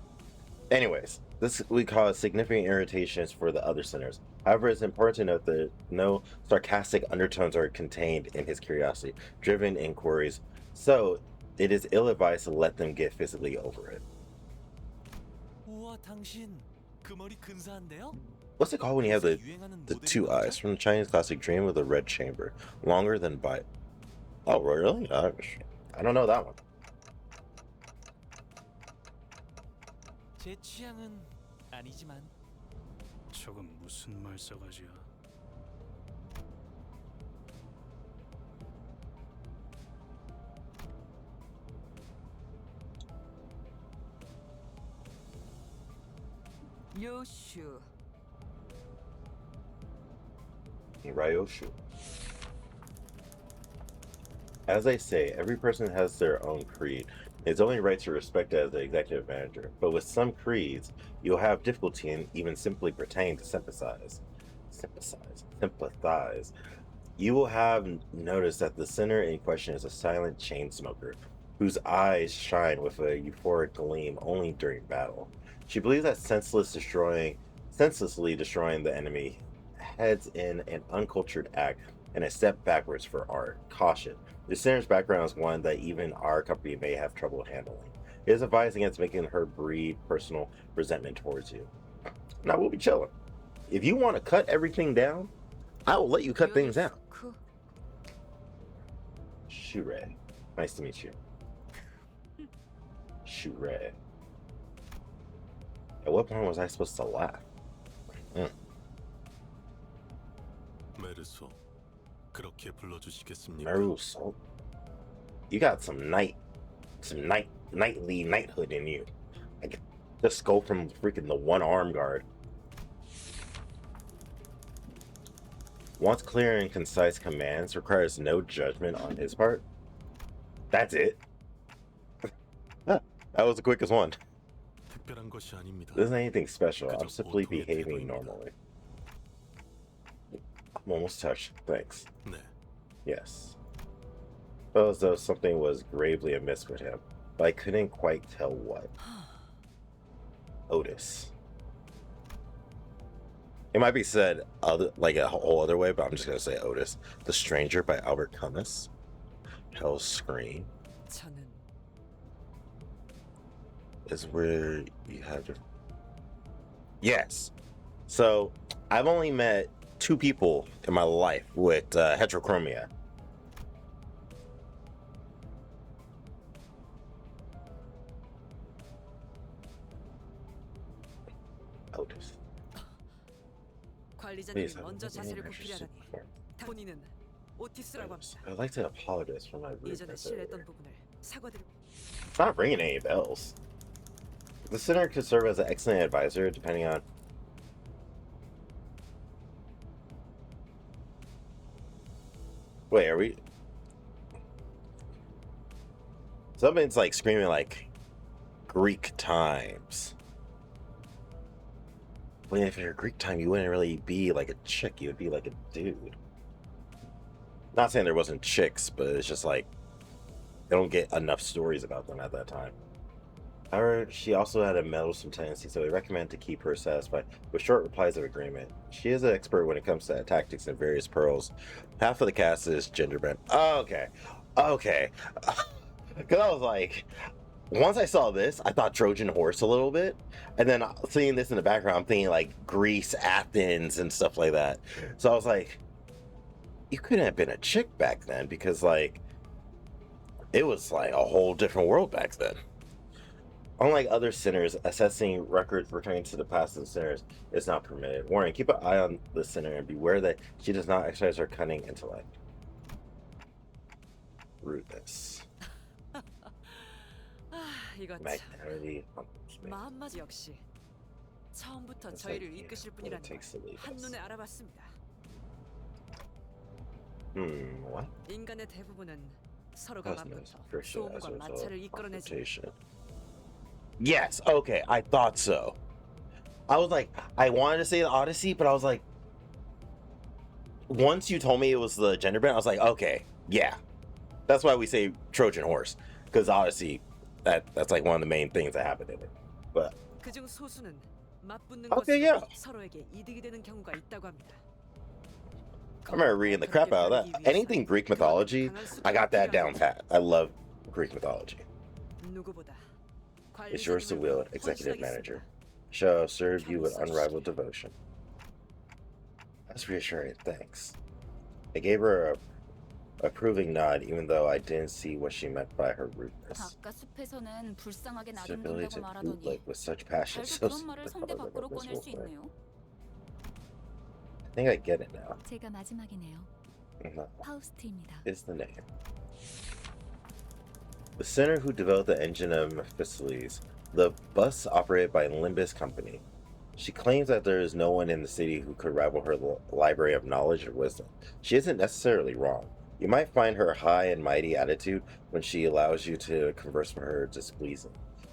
Anyways, this would cause significant irritations for the other sinners. However, it's important to note that no sarcastic undertones are contained in his curiosity-driven inquiries, so it is ill-advised to let them get physically over it. 우와 당신 그 머리 근사한데요? What's it called when you have the 유행하는 two eyes from the Chinese classic Dream of the Red Chamber? Longer than bite. Oh, really? I don't know that one. 제 취향은 아니지만 저건 무슨 말싸가지야? 요슈 Ryoshu. As I say, every person has their own creed. It's only right to respect it as the executive manager. But with some creeds, you'll have difficulty in even simply pretending to sympathize. You will have noticed that the sinner in question is a silent chain smoker, whose eyes shine with a euphoric gleam only during battle. She believes that senselessly destroying the enemy heads in an uncultured act and a step backwards for art. Caution. The sinner's background is one that even our company may have trouble handling. It is advised against making her breed personal resentment towards you. Now we'll be chilling. If you want to cut everything down, I will let you cut things down. 그 Shure. Nice to meet you. Shure. At what point was I supposed to laugh? 메르소, 그렇게 불러주시겠습니까? Meruso. You got some knightly knighthood in you. I could just go from freaking the one arm guard. Wants clear and concise commands, requires no judgment on his part. That's it. That was the quickest one. 특별한 것이 아닙니다. This isn't anything special. I'm simply behaving normally. I'm almost touched. Thanks. 네, Yes. Felt as though something was gravely amiss with him, but I couldn't quite tell what. Otis. It might be said like a whole other way, but I'm just gonna say Otis. The Stranger by Albert Camus. Hell's Scream. 저는 is where you have to. Yes. So I've only met 2 people in my life with heterochromia. Otis. 관리자님이 Please, 먼저 I've 자세를 never interested 구피하다니. before. 본인은 오티스라고 합니다. I'd like to apologize for my 예전에 rudeness 실례했던 earlier. 부분을 사과드리고. It's not ringing any bells. The center could serve as an excellent advisor, depending on. Wait, are we? Something's like screaming like Greek times. Well, if you're Greek time, you wouldn't really be like a chick. You would be like a dude. Not saying there wasn't chicks, but it's just like they don't get enough stories about them at that time. However, she also had a meddlesome tendency, so we recommend to keep her satisfied with short replies of agreement. She is an expert when it comes to tactics and various pearls. Half of the cast is gender bent. Oh, okay. Okay. Because I was like, once I saw this, I thought Trojan horse a little bit. And then seeing this in the background, I'm thinking like Greece, Athens, and stuff like that. So I was like, you couldn't have been a chick back then because, like, it was like a whole different world back then. Unlike other sinners, assessing records returning to the past of sinners is not permitted. Warning, keep an eye on the sinner and beware that she does not exercise her cunning intellect. Rudeness. 이거 참 Magnanimity. 마음맞이 역시 처음부터 It's 저희를 like, 이끄실 what it 분이라는 takes to 걸 lead us. 한눈에 알아봤습니다. What? 인간의 대부분은 서로가 Pleasantness, 맞붙어 friction as a 소음과 result 마찰을 of 이끌어내지. confrontation. Yes, okay, I thought so. I was like, I wanted to say the Odyssey, but I was like, once you told me it was the gender bent, I was like, okay, yeah. That's why we say Trojan horse, because Odyssey, that's like one of the main things that happened in it. But 그중 소수는 맞붙는 Okay, 것으로 yeah. 서로에게 이득이 되는 경우가 있다고 합니다. I remember reading the crap out of that. Anything Greek mythology, I got that down pat. I love Greek mythology. 누구보다 It's yours to 관리자님을 wield, 위해 executive 헌신하겠습니다. manager. Shall serve you with unrivaled devotion. That's reassuring, thanks. I gave her a approving nod, even though I didn't see what she meant by her rudeness. 아까 숲에서는 불쌍하게 His ability 나뒹군다고 to 말하더니 bootleg with such passion 잘도 so 그런 말을 the 성대 color of 밖으로 this 꺼낼 수 will play. 있네요. I think I get it now. 제가 마지막이네요. No, 파우스트입니다. it's the name. The center who developed the engine of Mephistopheles, the bus operated by Limbus Company. She claims that there is no one in the city who could rival her library of knowledge and wisdom. She isn't necessarily wrong. You might find her high and mighty attitude when she allows you to converse with her displeasing.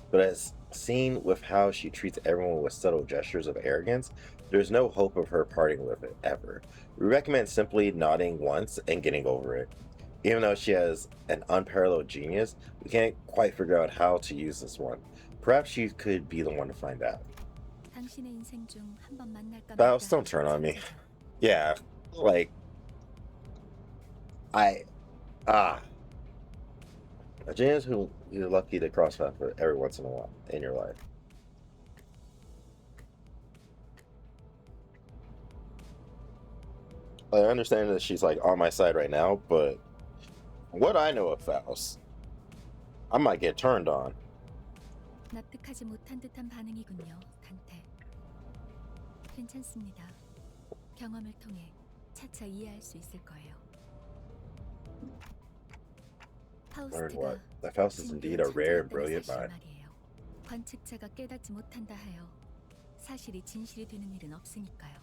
But as seen with how she treats everyone with subtle gestures of arrogance, there's no hope of her parting with it, ever. We recommend simply nodding once and getting over it. Even though she has an unparalleled genius, we can't quite figure out how to use this one. Perhaps she could be the one to find out. 당신의 인생 중 한 번 만날까 Faust, 말까 don't turn on me. 존재죠. Yeah, like a genius who you're lucky to cross paths with every once in a while in your life. I understand that she's like on my side right now, but what I know of Faust, I might get turned on. 납득하지 못한 듯한 반응이군요, 단테. 괜찮습니다. 경험을 통해 차차 이해할 수 있을 거예요. Learn 파우스트가 what? That Faust is indeed a rare and brilliant 사실 mind. 말이에요. 관측자가 깨닫지 못한다 하여 사실이 진실이 되는 일은 없으니까요.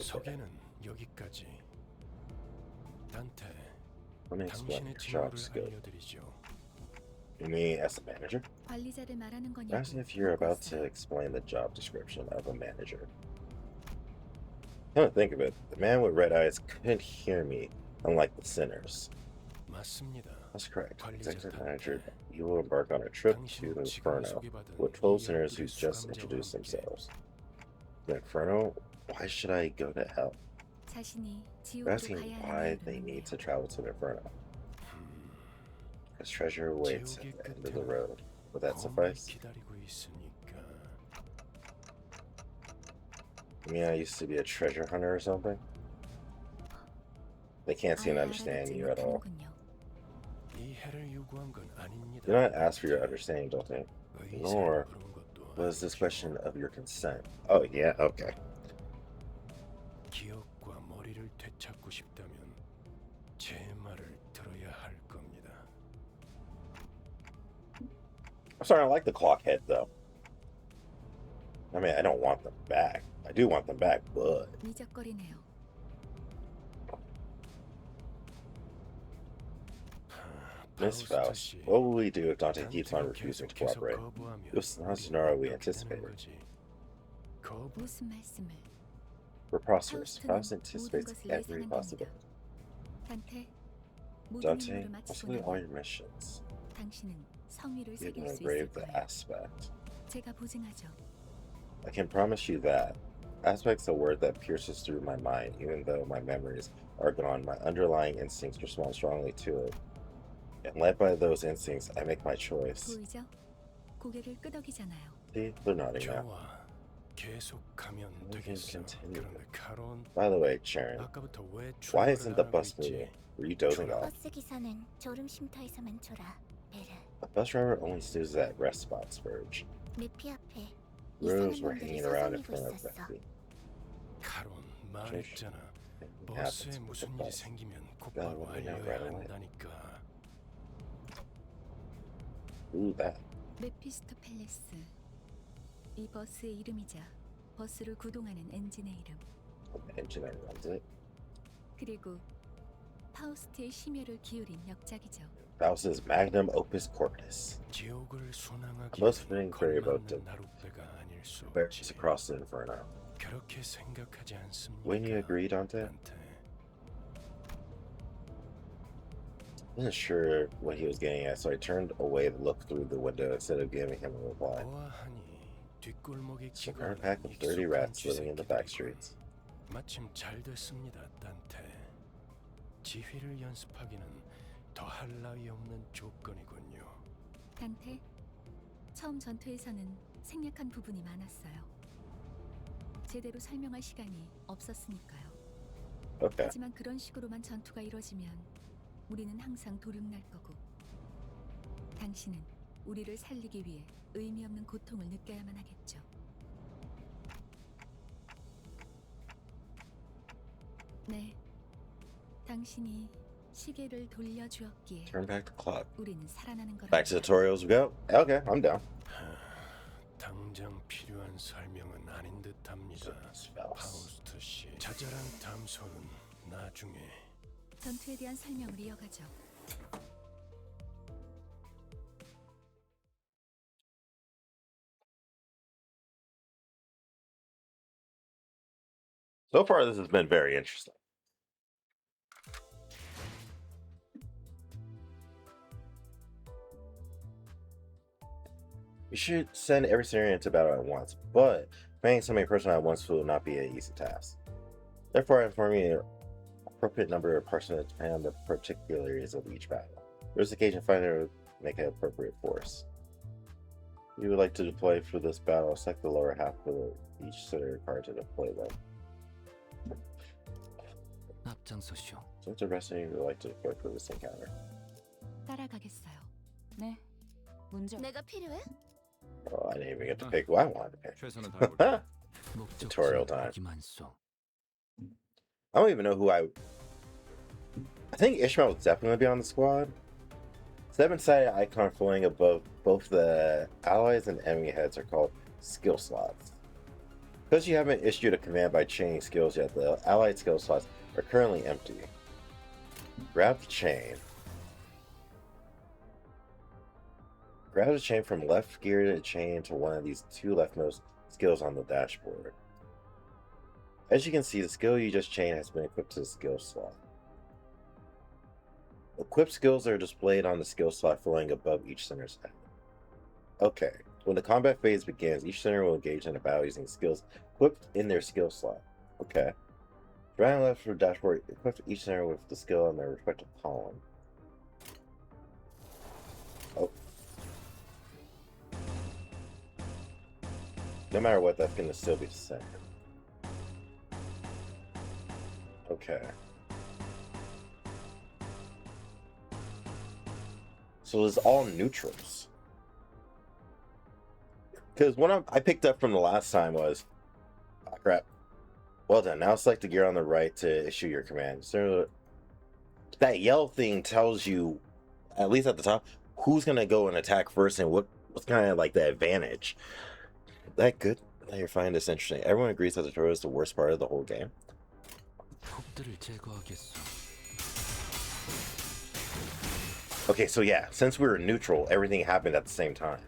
소개는 여기까지. 단테, Let me explain 당신의 your job 직무를 skill. 알려드리죠. You mean as a manager? 관리자를 말하는 거냐고. As if you're 묻고 about to 있어요. explain the job description of a manager. Come to think of it, the man with red eyes couldn't hear me, unlike the sinners. 맞습니다. That's correct. 관리자 Executive 단테. manager, you will embark on a trip to 당신은 the 지금 Inferno 소개받은 with 이 12 sinners 이야기를 who's just 수감자와 introduced 함께 themselves. Inferno? Why should I go to hell? 자신이 They're 지옥으로 asking 가야 하는 why 이유를 they need to 묻네요. travel to the Inferno. Because treasure awaits at the end of the road. Would that suffice? 기다리고 있으니까. I mean, I used to be a treasure hunter or something. They can't seem to 아예 understand 알아듣지 you at all. 못하는군요. 이해를 요구한 건 아닙니다. Do not ask for your understanding, don't they? 의사를 Nor 물은 것도 was this 아니죠. question of your consent. Oh, yeah? Okay. 기억과 머리를 되찾고 싶다면 제 말을 들어야 할 겁니다. I'm starting to like the clock head, though. I mean, I don't want them back. I do want them back, but... 미적거리네요. Miss Faust, what will we do if Dante keeps on refusing to cooperate? It was not the scenario we anticipated. 무슨 말씀을? Preposterous. 파우스트는 Faust 모든 anticipates 것을 every 예상한답니다. possibility. 단테, 모든 Dante, 임무를 마치고 possibly all your 나면 missions. 당신은 성위를 You 새길 can 수 있을 engrave the 거예요. aspect. 제가 보증하죠. I can promise you that. Aspect's a word that pierces through my mind, even though my memories are gone. My underlying instincts respond strongly to it. And led by those instincts, I make my choice. 보이죠? 고개를 끄덕이잖아요. See, they're nodding now. 좋아. 계속하면 We can 되겠어. continue. 그런데 카론, By the way, Sharon, 아까부터 왜 why 출발을 isn't the 안 하고 bus 있지? moving? Were you dozing off? 버스 기사는 졸음 쉼터에서만 졸아. 베르. The bus driver only snoozes at rest spots, Verge. 내피 앞에 Rooms 이상한 were 놈들이 hanging around in 서성이고 front of 있었어. Becky. 카론 말했잖아. Anything 버스에 happens with 무슨 the 일이 bus. 생기면 gotta 곧바로 let me know 알려야 right away. 한다니까. Ooh, that. 메피스토 팰리스. 이 버스의 이름이자 버스를 구동하는 엔진의 이름. The engineer runs it. 그리고 파우스트의 심혈을 기울인 역작이죠. Faust's magnum opus corpus. 지옥을 순항하기 Most fitting for your boat to 나룻배가 아닐 수 bears 없지. across the inferno. 그렇게 생각하지 않습니까? Wouldn't you agree, Dante? 단테. I wasn't sure what he was getting at, so I turned away to look through the window instead of giving him a reply. 보아하니 뒷골목에 It's a 기거하는 pack of dirty 익숙한 rats living in the back 쥐새끼들이군. streets. 마침 잘 됐습니다, 단테. 지휘를 연습하기는 더할 나위 없는 조건이군요. 단테, 처음 전투에서는 생략한 부분이 많았어요. 제대로 설명할 시간이 없었으니까요. Okay. 하지만 그런 식으로만 전투가 이뤄지면 우리는 항상 도륙날 거고 당신은 우리를 살리기 위해 의미 없는 고통을 느껴야만 하겠죠. 네, 당신이 시계를 돌려주었기에 Turn back the clock. 우리는 살아나는 거랍니다. Back to tutorials we go. Okay, I'm down. 당장 필요한 설명은 아닌 듯합니다. Faust. 파우스트 씨, 자잘한 담소는 나중에. 전투에 대한 설명을 이어가죠. So far, this has been very interesting. We should send every scenario into battle at once, but commanding so many personnel at once will not be an easy task. Therefore, informing an appropriate number of personnel depending on the particularities of each battle. There's occasion finder would make an appropriate force. We would like to deploy for this battle. Select the lower half of each scenario card to deploy them. 앞장서시오. Since the rest of you would like to deploy for this encounter. 따라가겠어요. 네. 문제 없. 내가 필요해? Oh, I didn't even get to pick who I wanted to pick. 최선을 다해볼게. Tutorial time. 기만소. I don't even know who I think Ishmael is definitely going to be on the squad. Seven-sided icon floating above both the allies and enemy heads are called skill slots. Because you haven't issued a command by chaining skills yet, the allied skill slots are currently empty. Grab the chain. Grab the chain from left gear to chain to one of these two leftmost skills on the dashboard. As you can see, the skill you just chained has been equipped to the skill slot. Equipped skills are displayed on the skill slot floating above each center's head. Okay, When the combat phase begins, each center will engage in a battle using skills equipped in their skill slot. Okay. Right and left for dashboard, equip each center with the skill on their respective column. Oh. No matter what, that's gonna still be the same. Okay. So it's all neutrals. Because what I picked up from the last time was, oh crap. Well done. Now select the gear on the right to issue your command. So that yellow thing tells you, at least at the top, who's gonna go and attack first and what's kind of like the advantage. That good? You're finding this interesting. Everyone agrees that the tutorial is the worst part of the whole game. Okay, so yeah, since we were neutral, everything happened at the same time.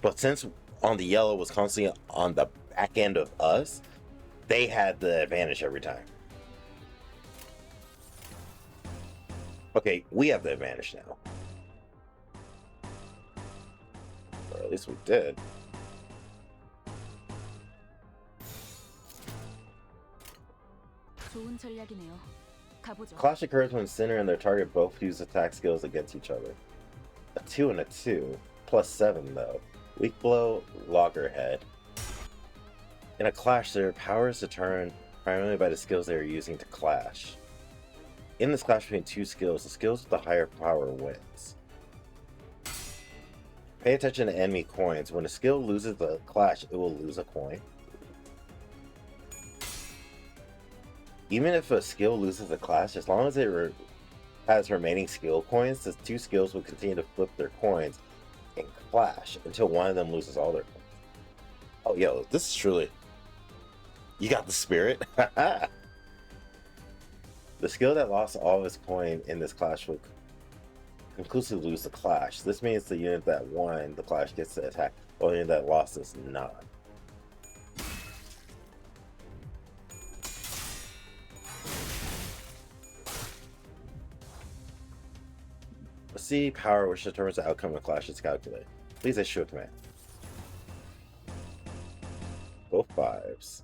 But since on the yellow was constantly on the back end of us, they had the advantage every time. Okay, we have the advantage now. Or at least we did. 좋은 전략이네요. 가보죠. Clash occurs when center and their target both use attack skills against each other. A 2 and a 2, plus 7 though. Weak blow, loggerhead. In a clash, their power is determined primarily by the skills they are using to clash. In this clash between two skills, the skills with the higher power wins. Pay attention to enemy coins. When a skill loses the clash, it will lose a coin. Even if a skill loses a clash, as long as it has remaining skill coins, the two skills will continue to flip their coins and clash until one of them loses all their coins. Oh, yo, this is truly... You got the spirit? The skill that lost all of its coin in this clash will conclusively lose the clash. This means the unit that won the clash gets to attack, while the unit that lost is not. The C power, which determines the outcome of the clash, is calculated. Please issue a command. Both 5s.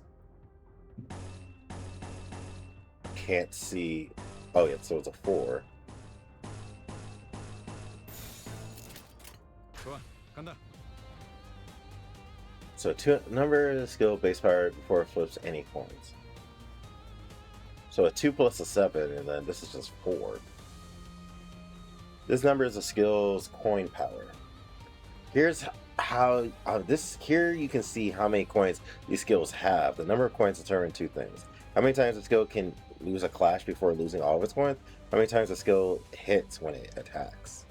Can't see. Oh yeah, so it's a 4. 좋아, 간다. So number the skill base power before it flips any coins. So a 2 plus a 7, and then this is just 4. This number is a skill's coin power. Here's how here you can see how many coins these skills have. The number of coins determine two things: how many times a skill can lose a clash before losing all of its coins, how many times a skill hits when it attacks.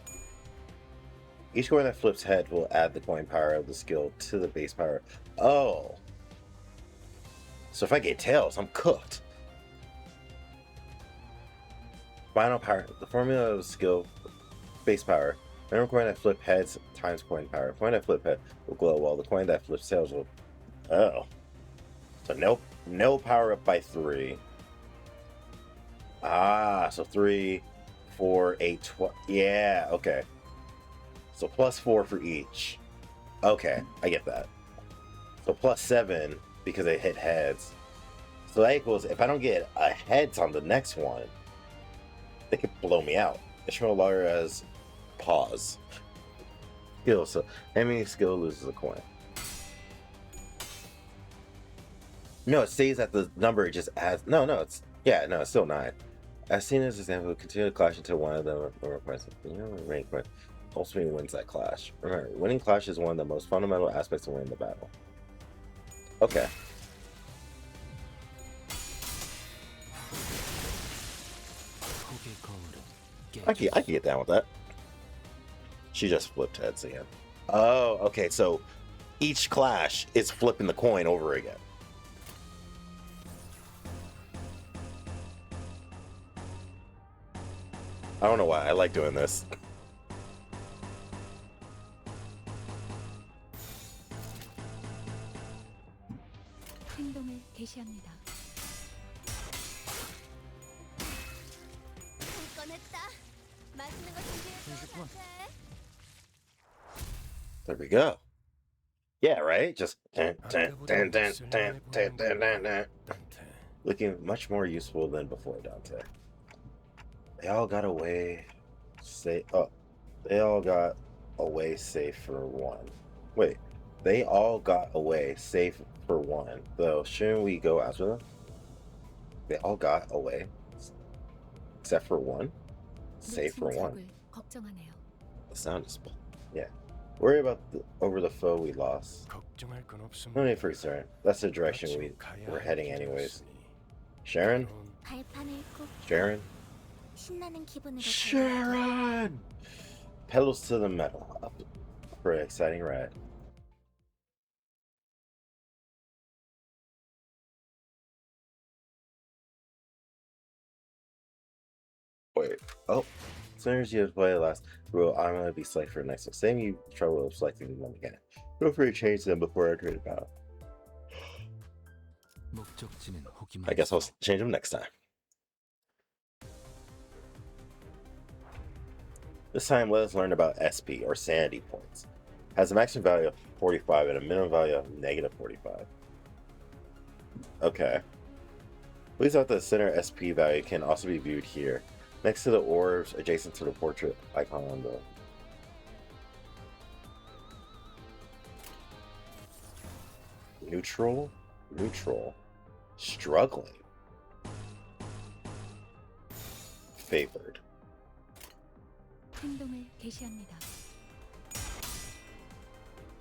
Each coin that flips head will add the coin power of the skill to the base power. Oh, so if I get tails, I'm cooked. Final power. The formula of skill base power. Remember, coin that flip heads times coin power. Coin that flip head will glow, while the coin that flips tails will... Oh. So no power up by 3. Ah, so 3, 4, 8, 12. Yeah, okay. So plus 4 for each. Okay, I get that. So plus 7 because they hit heads. So that equals, if I don't get a heads on the next one, they could blow me out. Ishmael Lawyer has pause. Skill, so enemy skill loses a coin. No, it stays at the number, it just adds. No, it's still 9. As seen as example, continue to clash until one of them requires rank point ultimately wins that clash. Remember, winning clash is one of the most fundamental aspects of winning the battle. Okay. I can get down with that. She just flipped heads again. Oh, okay, so each clash is flipping the coin over again. I don't know why, I like doing this. 행동을 개시합니다. 꺼냈다. 맛있는 거 준비해줘. There we go. Yeah, right? Just 아까보다 쓸모해 보이는 것 같아. looking much more useful than before, Dante. They all got away. They all got away safe for one. Wait, they all got away safe for one. Though, shouldn't we go after them? They all got away, except for one. Safe for 놓친 one. 적을 걱정하네요. The sound is, yeah. Worry about over the foe we lost. 걱정할 건 No 없습니다. need for concern. That's the direction 마침 가야 we're 할 heading 길이었으니. anyways. Sharon? 그럼 발판을 꼭 Sharon? 신나는 기분으로 Sharon! Pedals to the metal. Up for an exciting ride. Wait. Oh. As soon as you have played the last rule, I'm going to be selected for the next one. Same you trouble of selecting them again. Feel free to change them before entering the battle. I guess I'll change them next time. This time, let us learn about SP, or sanity points. Has a maximum value of 45 and a minimum value of negative 45. Okay. Please note that the center SP value can also be viewed here, next to the orbs adjacent to the portrait icon on the... Neutral? Neutral. Struggling. Favored. 행동을 개시합니다.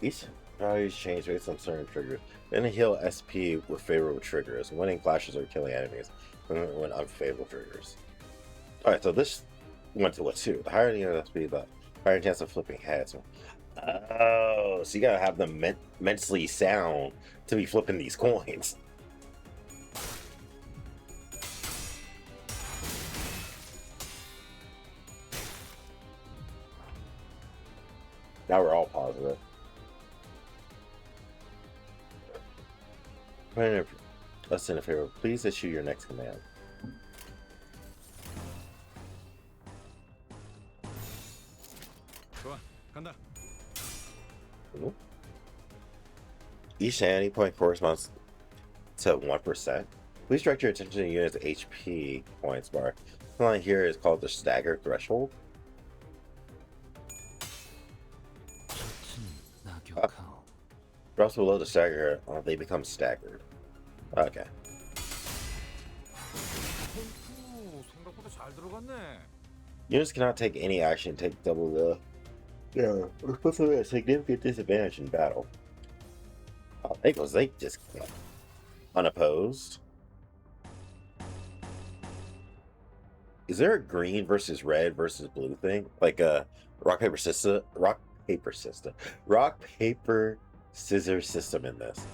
Each values change based on certain triggers. Then heal SP with favorable triggers, winning clashes or killing enemies when unfavorable triggers. Alright, so this went to a 2. The higher the SP, the higher chance of flipping heads. Oh, so you gotta have them mentally sound to be flipping these coins. Now we're all positive. Putting us in a favor, please issue your next command. 좋아, 간다. Each sanity point corresponds to 1%. Please direct your attention to the unit's HP points bar. The line here is called the stagger threshold. Drops below the stagger, they become staggered. Okay. 생각보다 잘 들어갔네. Units cannot take any action, take double the... Yeah, we're supposed to be at a significant disadvantage in battle. Oh, they just unopposed. Is there a green versus red versus blue thing? Like a rock, paper, scissors system in this?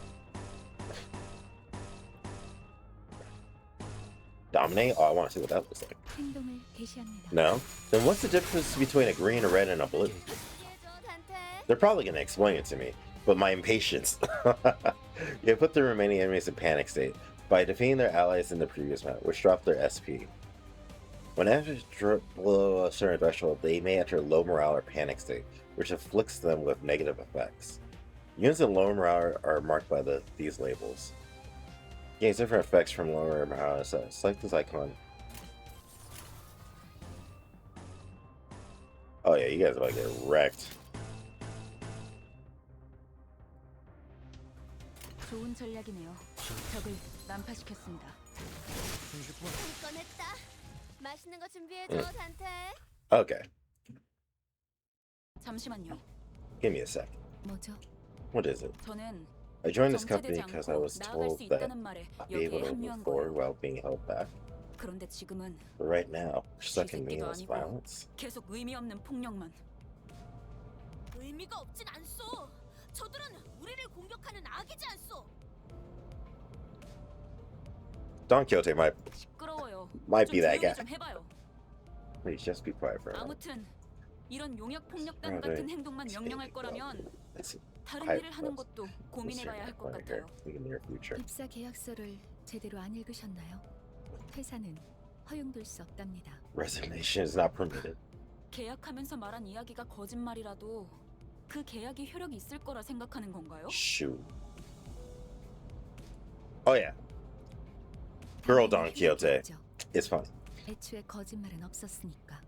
Dominate? Oh, I want to see what that looks like. 행동을 개시합니다. No? Then what's the difference between a green, a red, and a blue? They're probably going to explain it to me, but my impatience. You put the remaining enemies in panic state by defeating their allies in the previous map, which dropped their SP. When enemies drop below a certain threshold, they may enter low morale or panic state, which afflicts them with negative effects. Units in low morale are marked by these labels. Gains different effects from lower morale. Select this icon. Oh yeah, you guys are about to get wrecked. 좋은 전략이네요. 적을 난파시켰습니다. 꺼냈다. 맛있는 거 준비해줘, 단테. Okay, 잠시만요. give me a sec. 뭐죠? What is it? 저는 I joined this 정체되지 company because I 않고 was 나아갈 told 수 that 있다는 말에 I'll be able 여기에 to move 합류한 forward 거예요. while being held back. 그런데 지금은 But right now, we're stuck in 쥐새끼도 meaningless 아니고 violence. 계속 의미 없는 폭력만. 의미가 없진 않소. 저들은 우리를 공격하는 악이지 않소. Don Quixote might 시끄러워요. be 좀 that 조용히 guy. 좀 해봐요. Please just be quiet for a moment. 아무튼 이런 용역 폭력단 네. 같은 행동만 명령할 거라면 Let's 다른 quiet 일을 하는 for 것도 a 고민해봐야 할 것 second here 같아요. in the near future. 입사 계약서를 제대로 안 읽으셨나요? 퇴사는 허용될 수 없답니다. Resignation is not permitted. 계약하면서 말한 이야기가 거짓말이라도 그 계약이 효력이 있을 거라 생각하는 건가요? Shoot. Oh yeah. Girl Don Quixote. It's fine. 애초에 거짓말은 없었으니까.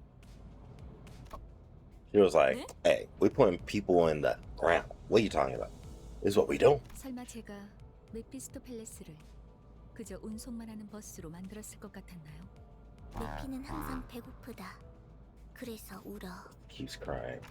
He was like, 네? hey, we putting people in the ground. What are you talking about? This is what we do. 설마 제가 메피스토 팰레스를 그저 운송만 하는 버스로 만들었을 것 같았나요? 메피는 항상 배고프다. 그래서 울어. Keeps crying.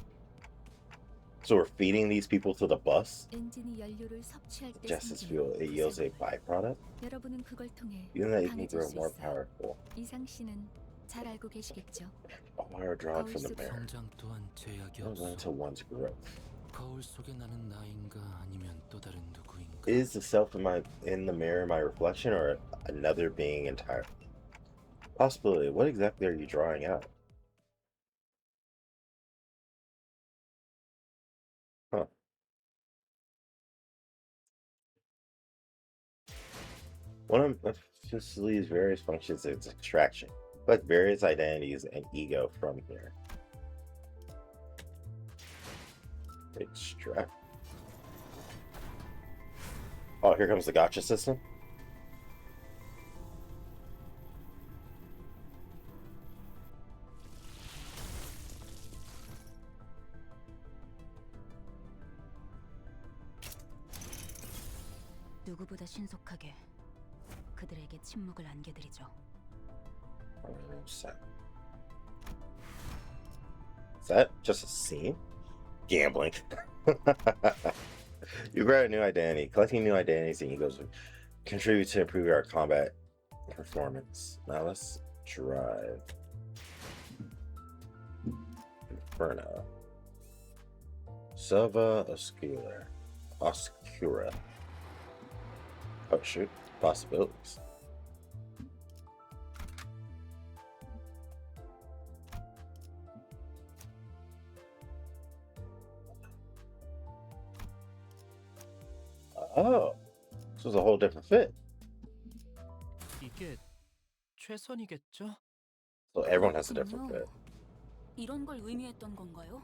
So we're feeding these people to the bus? 엔진이 연료를 섭취할 때 Justice 생기는 fuel, it yields a 부산물. byproduct? 여러분은 그걸 통해 Even that you can 강해질 grow 수 more 있어요. powerful. 이상 씨는 잘 알고 계시겠죠? A wire drawn from the mirror. 성장 또한 제약이 Hold on to 없어. one's growth. 거울 속에 나는 나인가 아니면 또 다른 누구인가. Is the self in the mirror my reflection or another being entirely? Possibility. What exactly are you drawing out? Huh. One of Sicily's various functions is extraction. Collect various identities and ego from here. Extract. Oh, here comes the gotcha system. 누구보다 신속하게 그들에게 침묵을 안겨드리죠. Set. Is that just a scene? Gambling. You grab a new identity. Collecting new identities and egos contribute to improve our combat performance. Now let's drive Inferno. Silva Oscura. Oh shoot. Possibilities. Oh, this was a whole different fit. 이게 최선이겠죠? So everyone has a different fit. 이런 걸 의미했던 건가요?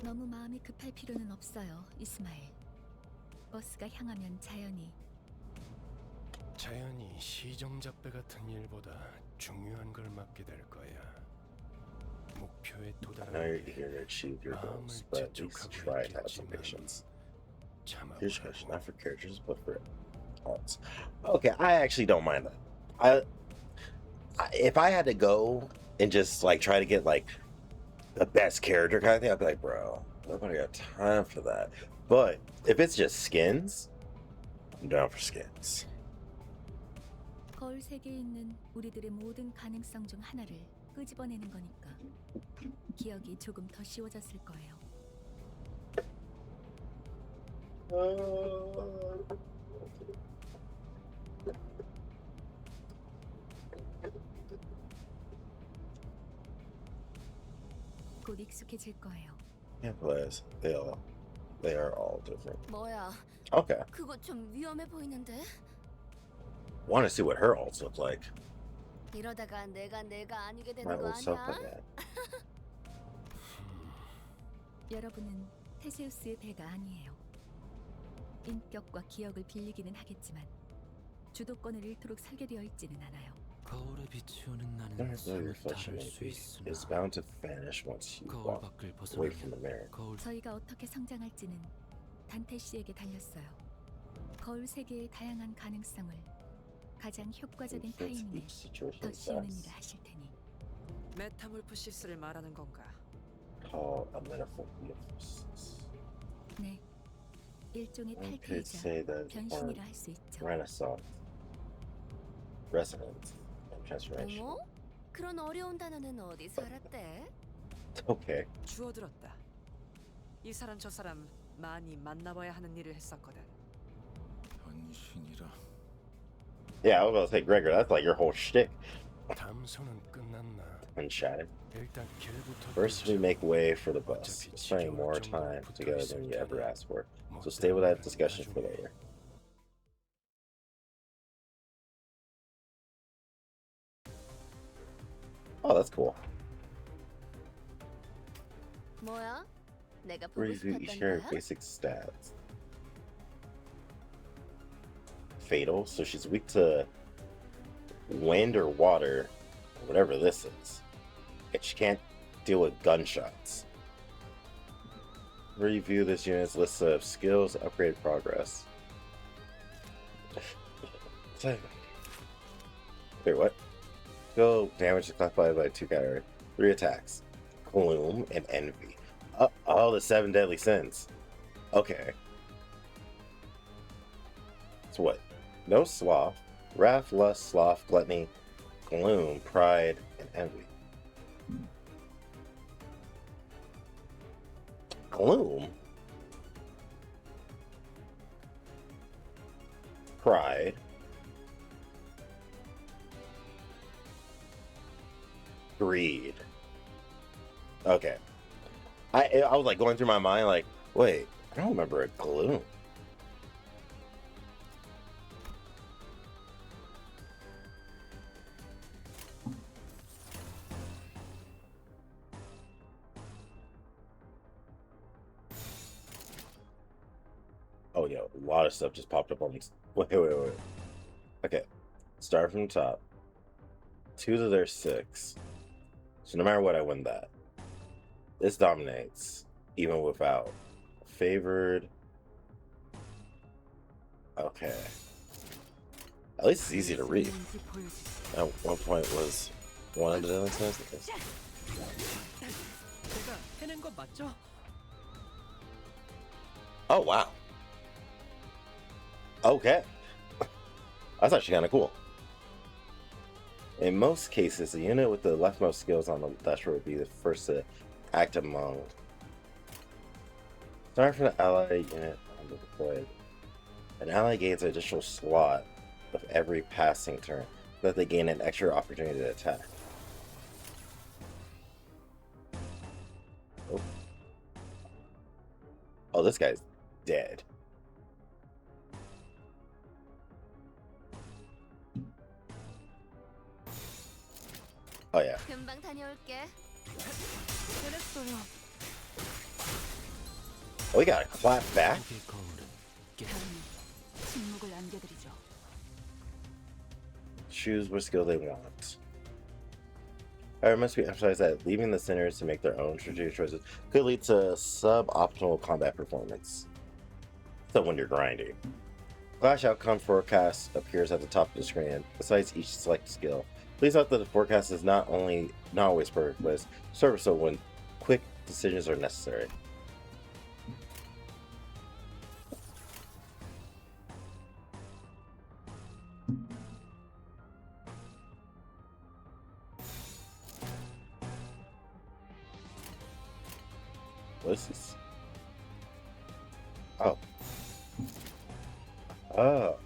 너무 마음이 급할 필요는 없어요, 이스마엘. 버스가 향하면 자연히 시정잡배 같은 일보다 중요한 걸 맡게 될 거야. 목표에 I know 도달하는 you're 게 eager to achieve your 마음을 goals, but at least 재촉하고 try to have some 있겠지만 patience. 참아보라고. Here's a question, not for characters, but for arts. Okay, I actually don't mind that. I if I had to go and just like try to get like the best character kind of thing, I'd be like, bro, nobody got time for that. But if it's just skins, I'm down for skins. 거울 세계에 있는 우리들의 모든 가능성 중 하나를 끄집어내는 거니까 기억이 조금 더 쉬워졌을 거예요. 곧 익숙해질 거예요. Yeah, players, they are all different. 뭐야? Okay, 그거 좀 위험해 보이는데? want to see what her alts look like. 이러다가 내가 아니게 My 되는 거 old self 아니야? like that. 여러분은 테세우스의 배가 아니에요. 인격과 기억을 빌리기는 하겠지만 주도권을 잃도록 설계되어 있지는 않아요. 거울에 비치오는 나는 There's no 숨을 reflection 다할 수 maybe. 있으나 It's bound to vanish once you 거울 walk 밖을 away from the 벗어나면 mirror. 거울 저희가 어떻게 성장할지는 단테 씨에게 달렸어요. 거울 세계의 다양한 가능성을 가장 효과적인 Fits 타이밍에 each situation 더 씌우는 best. 일을 하실 테니. 메타몰프시스를 말하는 건가? Call a metamorphosis. 네, 일종의 One could 탈퇴이자 say that 변신이라 할 수 있죠. Renaissance, resonance, and transformation. 어머? 그런 어려운 단어는 어디서 알았대? Okay. 주워들었다. 이 사람 저 사람 많이 만나봐야 하는 일을 했었거든. 변신이라. Yeah, I was gonna say, Gregor, that's like your whole shtick. 담소는 끝났나? Unchatted. 일단 길부터 First, we 뚫자. make way for the bus, 어차피 spending more 지겨울 time 정도로 together 붙어 than you 있을 ever 테니 asked for. 뭐 So stay with that 때문에 discussion for 나중에. later. Oh, that's cool. 뭐야? 내가 보고 Review each character 싶었던 거야? basic stats. Fatal, so she's weak to wind or water, whatever this is. And she can't deal with gunshots. Review this unit's list of skills, upgrade progress. Wait, what? Skill damage is classified by 2 categories. 3 attacks. Gloom and Envy. Oh, the 7 deadly sins. Okay. So what? No sloth, wrath, lust, sloth, gluttony, gloom, pride, and envy. Gloom? Pride. Greed. Okay. I was like going through my mind like, wait, I don't remember a gloom. Oh yeah, a lot of stuff just popped up on these. Wait. Okay. Start from the top. 2 to their 6. So no matter what, I win that. This dominates, even without. Favored. Okay. At least it's easy to read. At one point was one of the deadly sins. 내가 해낸 거 맞죠? Oh wow. Okay. That's actually kind of cool. In most cases, the unit with the leftmost skills on the dash would be the first to act among. Starting from the ally unit on the deployed. An ally gains an additional slot of every passing turn so that they gain an extra opportunity to attack. Oh, this guy's dead. Oh yeah. 금방 다녀올게. 해냈어요. Oh, we got a clap back. 폭의 거울은 깨. 다음은 침묵을 안겨드리죠. Choose what skill they want. However, it must be emphasized that leaving the sinners to make their own strategic choices could lead to suboptimal combat performance. So when you're grinding. Flash outcome forecast appears at the top of the screen. Besides each select skill, please note that the forecast is not always perfect, but it's serviceable when quick decisions are necessary. What is this? Oh. Oh.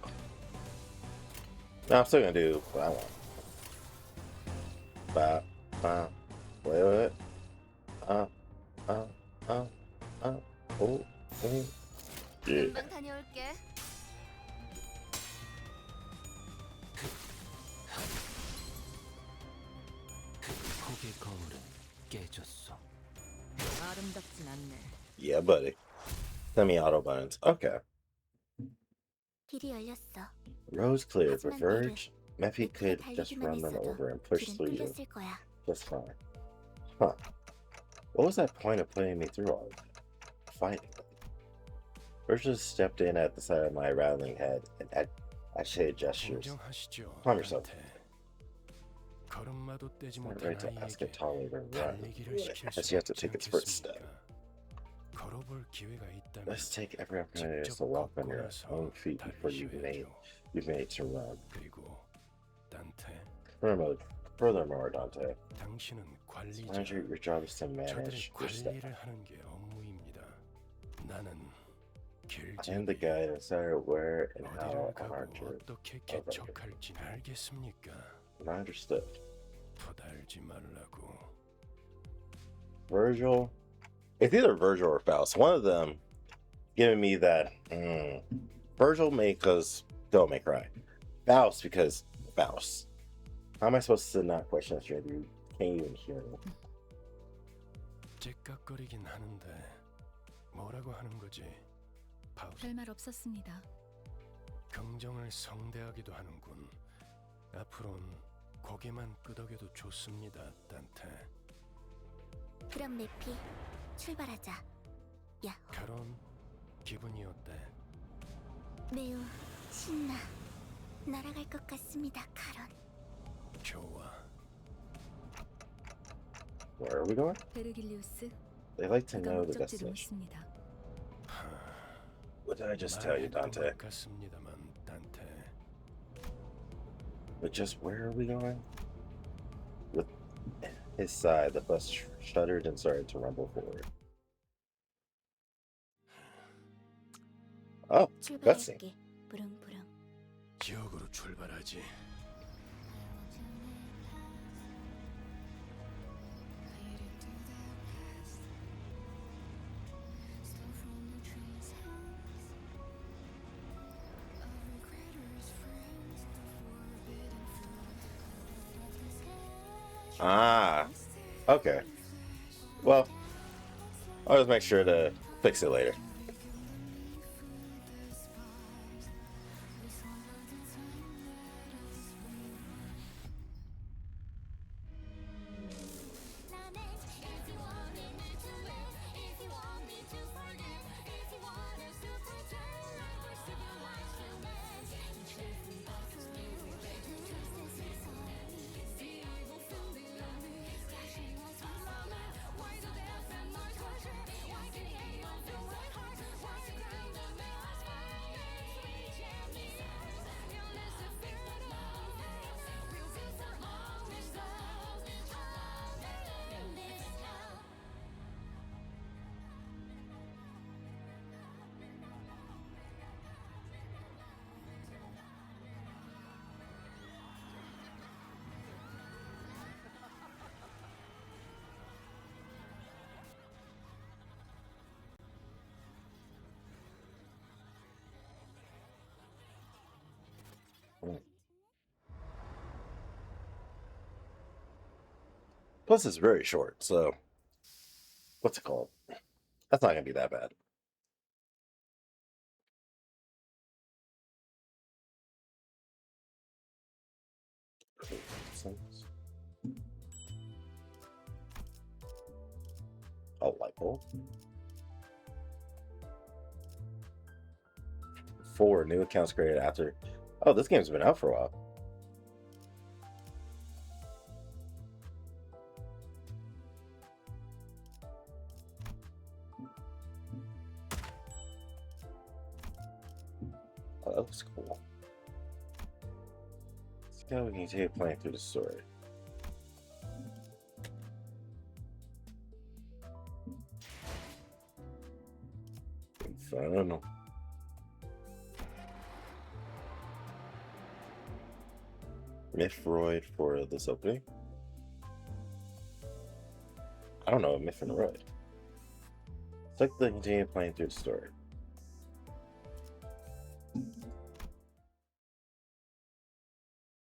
No, I'm still gonna do what I want. Wait. Oh. Yeah. 금방 다녀올게. 폭의 거울은 깨졌어. 아름답진 않네. Yeah, buddy. Semi-auto buttons. Okay. 길이 열렸어. Roads cleared. 하지만 Verge. Mephie could 달리기만 just run them 했어도 over and push 길은 through you 뚫렸을 거야. just fine. Huh. What was that point of putting me through all of that? Fighting. Verge just stepped in at the side of my rattling head and agitated gestures. 인정하시죠. Calm yourself. 단테. 걸음마도 떼지 Not 못한 right to ask a 아이에게 toddler to run. 달리기를 시킬 As 수 you have to 없지 take its first step. 않겠습니까? 걸어볼 기회가 있다면 Let's take every opportunity to 직접 walk on your 걸어서 own feet before you've made to run. 그리고 단테, Furthermore, Dante, 당신은 관리자. your job is to 저들의 manage your staff. 관리를 하는 게 업무입니다. 나는 I am the guide and decide where and how 어디를 on our 가고 journey. 어떻게 개척할지 알겠습니까? Not understood. 부달지 말라고. Virgil? It's either Virgil or Faust. One of them giving me that. Virgil because Devil May Cry. Faust because Faust. How am I supposed to not question that straight? You can't even hear me. 째깍거리긴 하는데 뭐라고 하는 거지? 파우스. 별말 없었습니다. 긍정을 성대하기도 하는군. 앞으론 고개만 끄덕여도 좋습니다, 딴테. 그럼 매피 출발하자. 야, 카론, 기분이 어때? 매우 신나. 날아갈 것 같습니다, 카론. 좋아. Where are we going? 베르길리우스, They like to 그가 know the 목적지를 destination. 묻습니다. What did I just tell you, Dante? 같습니다만, 딴테. But just where are we going? With his side, the bus shuddered and started to rumble forward. Oh, cutscene. 출발할게. 부릉부릉. 지옥으로 출발하지. Ah, okay. Well, I'll just make sure to fix it later. Plus, it's very short, so what's it called? That's not gonna be that bad. Oh, light bulb. 4 new accounts created after. Oh, this game's been out for a while. Oh, that looks cool. Let's see how we can continue playing through the story. Infernal. Mythroid for this opening? I don't know a Mythroid. Let's like to continue playing through the story.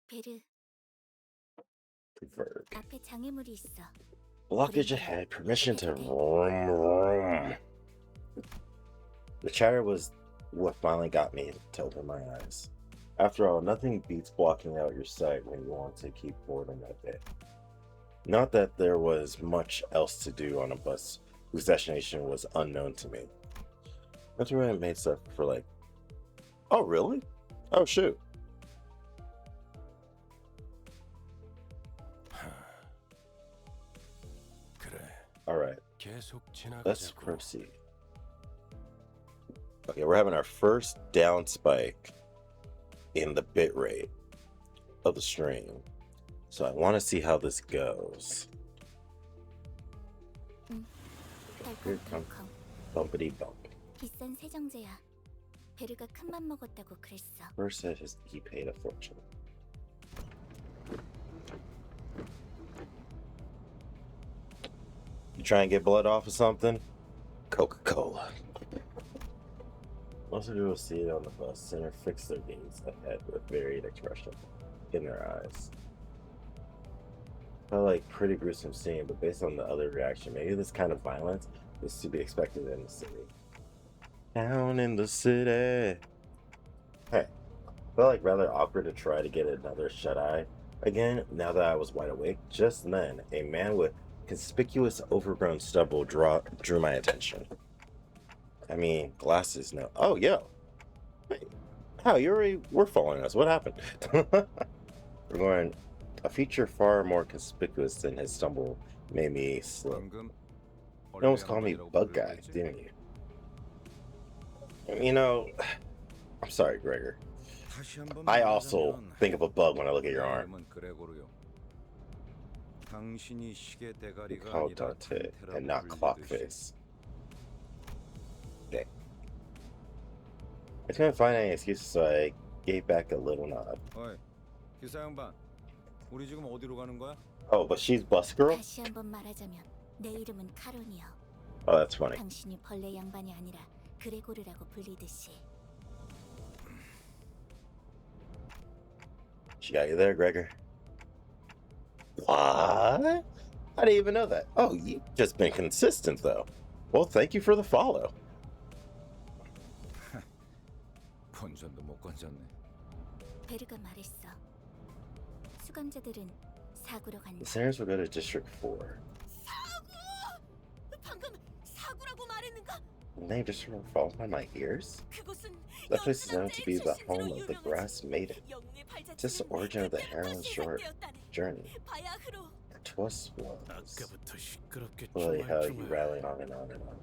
베르, Preferred. 앞에 장애물이 있어. Blockage ahead. Permission to roam. The chatter was what finally got me to open my eyes. After all, nothing beats blocking out your sight when you want to keep boredom at bay. Not that there was much else to do on a bus whose destination was unknown to me. That's where I made stuff for like, oh really? Oh shoot. Alright, let's proceed. Okay, we're having our first down spike in the bit rate of the stream. So I want to see how this goes. Here comes bumpity bump. 비싼 세정제야. 베르가 큰맘 먹었다고 그랬어. First said he paid a fortune. You try and get blood off of something? Coca-Cola. Most of you will see it on the bus and fix their gaze ahead with varied expression in their eyes. Felt like pretty gruesome scene, but based on the other reaction, maybe this kind of violence is to be expected in the city. Down in the city. Hey, felt like rather awkward to try to get another shut eye again now that I was wide awake. Just then, a man with conspicuous overgrown stubble drew my attention. I mean, glasses, no. Oh, yo. Wait. How, you already were following us. What happened? We're going. A feature far more conspicuous than his stumble made me slow. 방금 You almost called me Bug Guy, didn't you? You know, I'm sorry, Gregor. 다시 한번 I also 말하자면 think of a bug when I look at your 내 arm. 이름은 그레고르요. 당신이 시계 We 대가리가 call 아니라 Dante 단테라고 and not 불리듯이. Clockface. Dang. I couldn't find any excuses, so I gave back a little nod. 어이, 기사 양반. 우리 지금 어디로 가는 거야? Oh, but she's Bus Girl? 다시 한번 말하자면 내 이름은 카론이요. Oh, that's funny. 당신이 벌레 양반이 아니라 그레고르라고 불리듯이. She got you there, Gregor. What? I didn't even know that. Oh, you've just been consistent, though. Well, thank you for the follow. 본전도 못 건졌네. 베르가 말했어. 수감자들은 사구로 The 간다. sinners will go to District 4. 사구! 방금 사구라고 말했는가? The name just sort of falls by my ears? 그곳은 That place is known to be the 연수단자의 home of the 출신지로 grass maiden. 영웅의 Just the 발자취는 origin of the 그때부터 heroine's short 시작되었다네. journey. 바야흐로 Twas was. 아까부터 시끄럽게 Really, how you 쭈말쭈말. rattling on and on and on.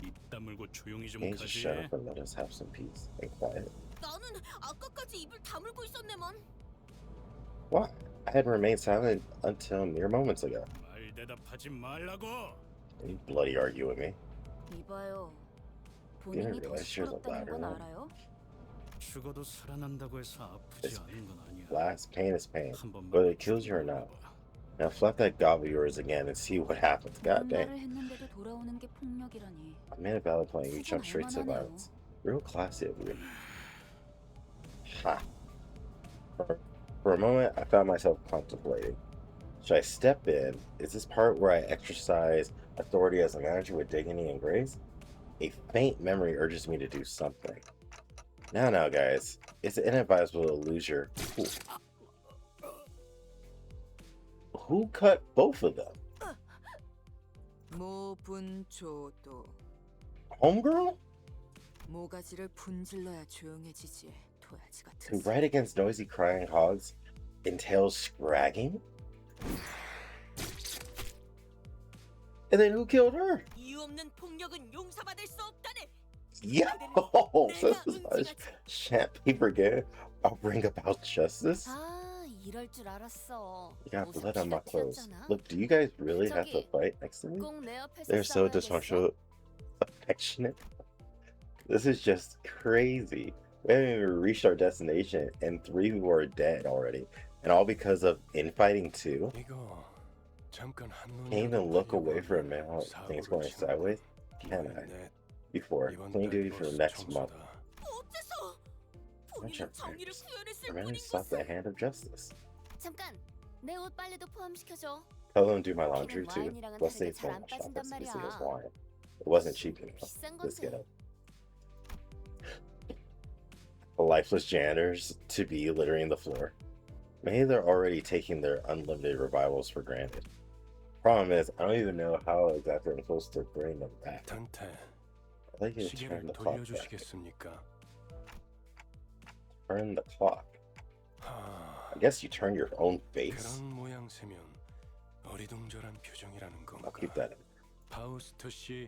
입 다물고 조용히 좀 Can you just shut 가지. up and let us have some peace and quiet? 나는 아까까지 입을 다물고 있었네만. What? I had remained silent until mere moments ago. 말 대답하지 말라고. You bloody argue with me. 이봐요. didn't 본인이 더 realize she was a 시끄럽다는 건 ladder. 알아요? 죽어도 살아난다고 해서 아프지 It's 않은 건 아니야. Last pain is pain, 한 번만 whether it kills you or not. 물어봐. Now flap that gob of yours again and see what happens. God 그런 dang. 말을 했는데도 돌아오는 게 폭력이라니. I made a valid point. You jump straight to 수준 알만하네요. violence. Real classy of you. Ha. For a moment, I found myself contemplating. Should I step in? Is this part where I exercise authority as a manager with dignity and grace? A faint memory urges me to do something. Now, guys, it's inadvisable to lose your. Ooh. Who cut both of them? 모분조도 Homegirl? 모가지를 분질러야 조용해지지. 도야지 To 같은. fight against noisy crying hogs entails scragging? And then who killed her? 이유 없는 폭력은 용서받을 수 없다네. Yo, this is a sandpaper game. I'll bring about justice. 아, 이럴 줄 알았어. You got 무슨 blood on my 피가 clothes. 튀었잖아. Look, do you guys really have to 저기, fight next to me? 꼭 내 옆에서 They're so 싸워야겠어? dysfunctional, affectionate. This is just crazy. We haven't even reached our destination, and 3 people are dead already, and all because of infighting too. 이거 잠깐 한눈 Can't even look away for a minute while things going sideways. Can I? Before clean duty for the next month. 어째서? Watch your 본인은 정의를 prayers. 구현했을 Remain 뿐인 sought the 것을. hand of justice. 잠깐, 내 옷 빨래도 포함시켜줘. Tell them to do my laundry 걔는 too. 와인이랑은 Let's say 다르게 잘안 it's shop 빠진단 as basic as 말이야. wine. It wasn't cheap enough. 비싼 Let's get 건데. it. Lifeless janitors to be littering the floor. Maybe they're already taking their unlimited revivals for granted. Problem is, I don't even know how exactly I'm supposed to bring them back. 단테 I'd like you to turn 시계를 the clock back. 돌려주시겠습니까? Turn the clock. 하, I guess you turn your own face. 그런 모양새면 어리둥절한 표정이라는 I'll 건가? keep that in. 파우스트 씨,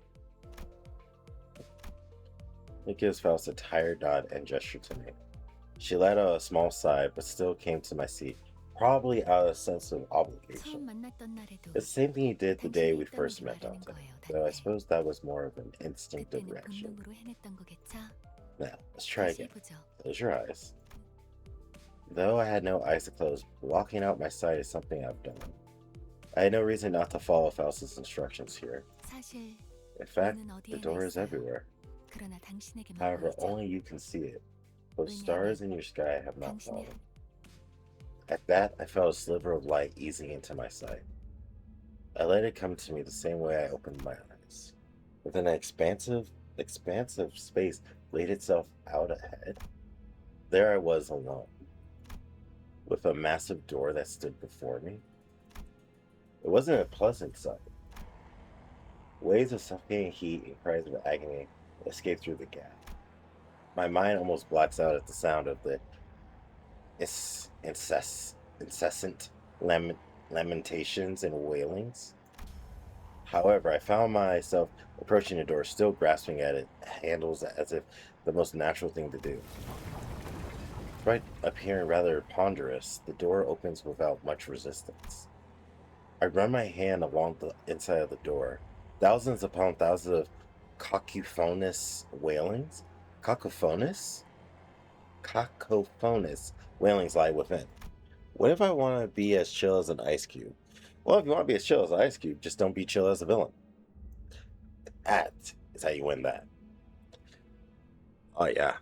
It gives Faust a tired nod and gesture to me. She let out a small sigh, but still came to my seat, probably out of a sense of 처음 obligation. 만났던 날에도 It's the same thing he did the day we 당신이 first 있다는 met 말하는 Dante, 거예요, though I 단테. suppose that was more of an instinctive 그때는 reaction. 본능으로 해냈던 거겠죠? Now, let's try 다시 again. 해보죠. Close your eyes. Though I had no eyes to close, blocking out my sight is something I've done. I had no reason not to follow Faust's instructions here. 사실 In fact, 문은 the 어디에나 door is 있어요. everywhere. 그러나 당신에게만 However, 보이죠. only you can see it. Those 왜냐하면 stars in your sky have not 당신의 fallen. At that, I felt a sliver of light easing into my sight. I let it come to me the same way I opened my eyes. With an expansive, expansive space laid itself out ahead. There I was alone, with a massive door that stood before me. It wasn't a pleasant sight. Waves of suffocating heat and cries of agony escaped through the gap. My mind almost blacks out at the sound of the incessant lamentations and wailings. However, I found myself approaching the door, still grasping at its handles as if the most natural thing to do. Despite appearing rather ponderous, the door opens without much resistance. I run my hand along the inside of the door. Thousands upon thousands of cacophonous wailings. Cacophonous? Cacophonous wailings lie within. What if I want to be as chill as an ice cube? Well, if you want to be as chill as an ice cube, just don't be chill as a villain. That is how you win that. Oh, yeah.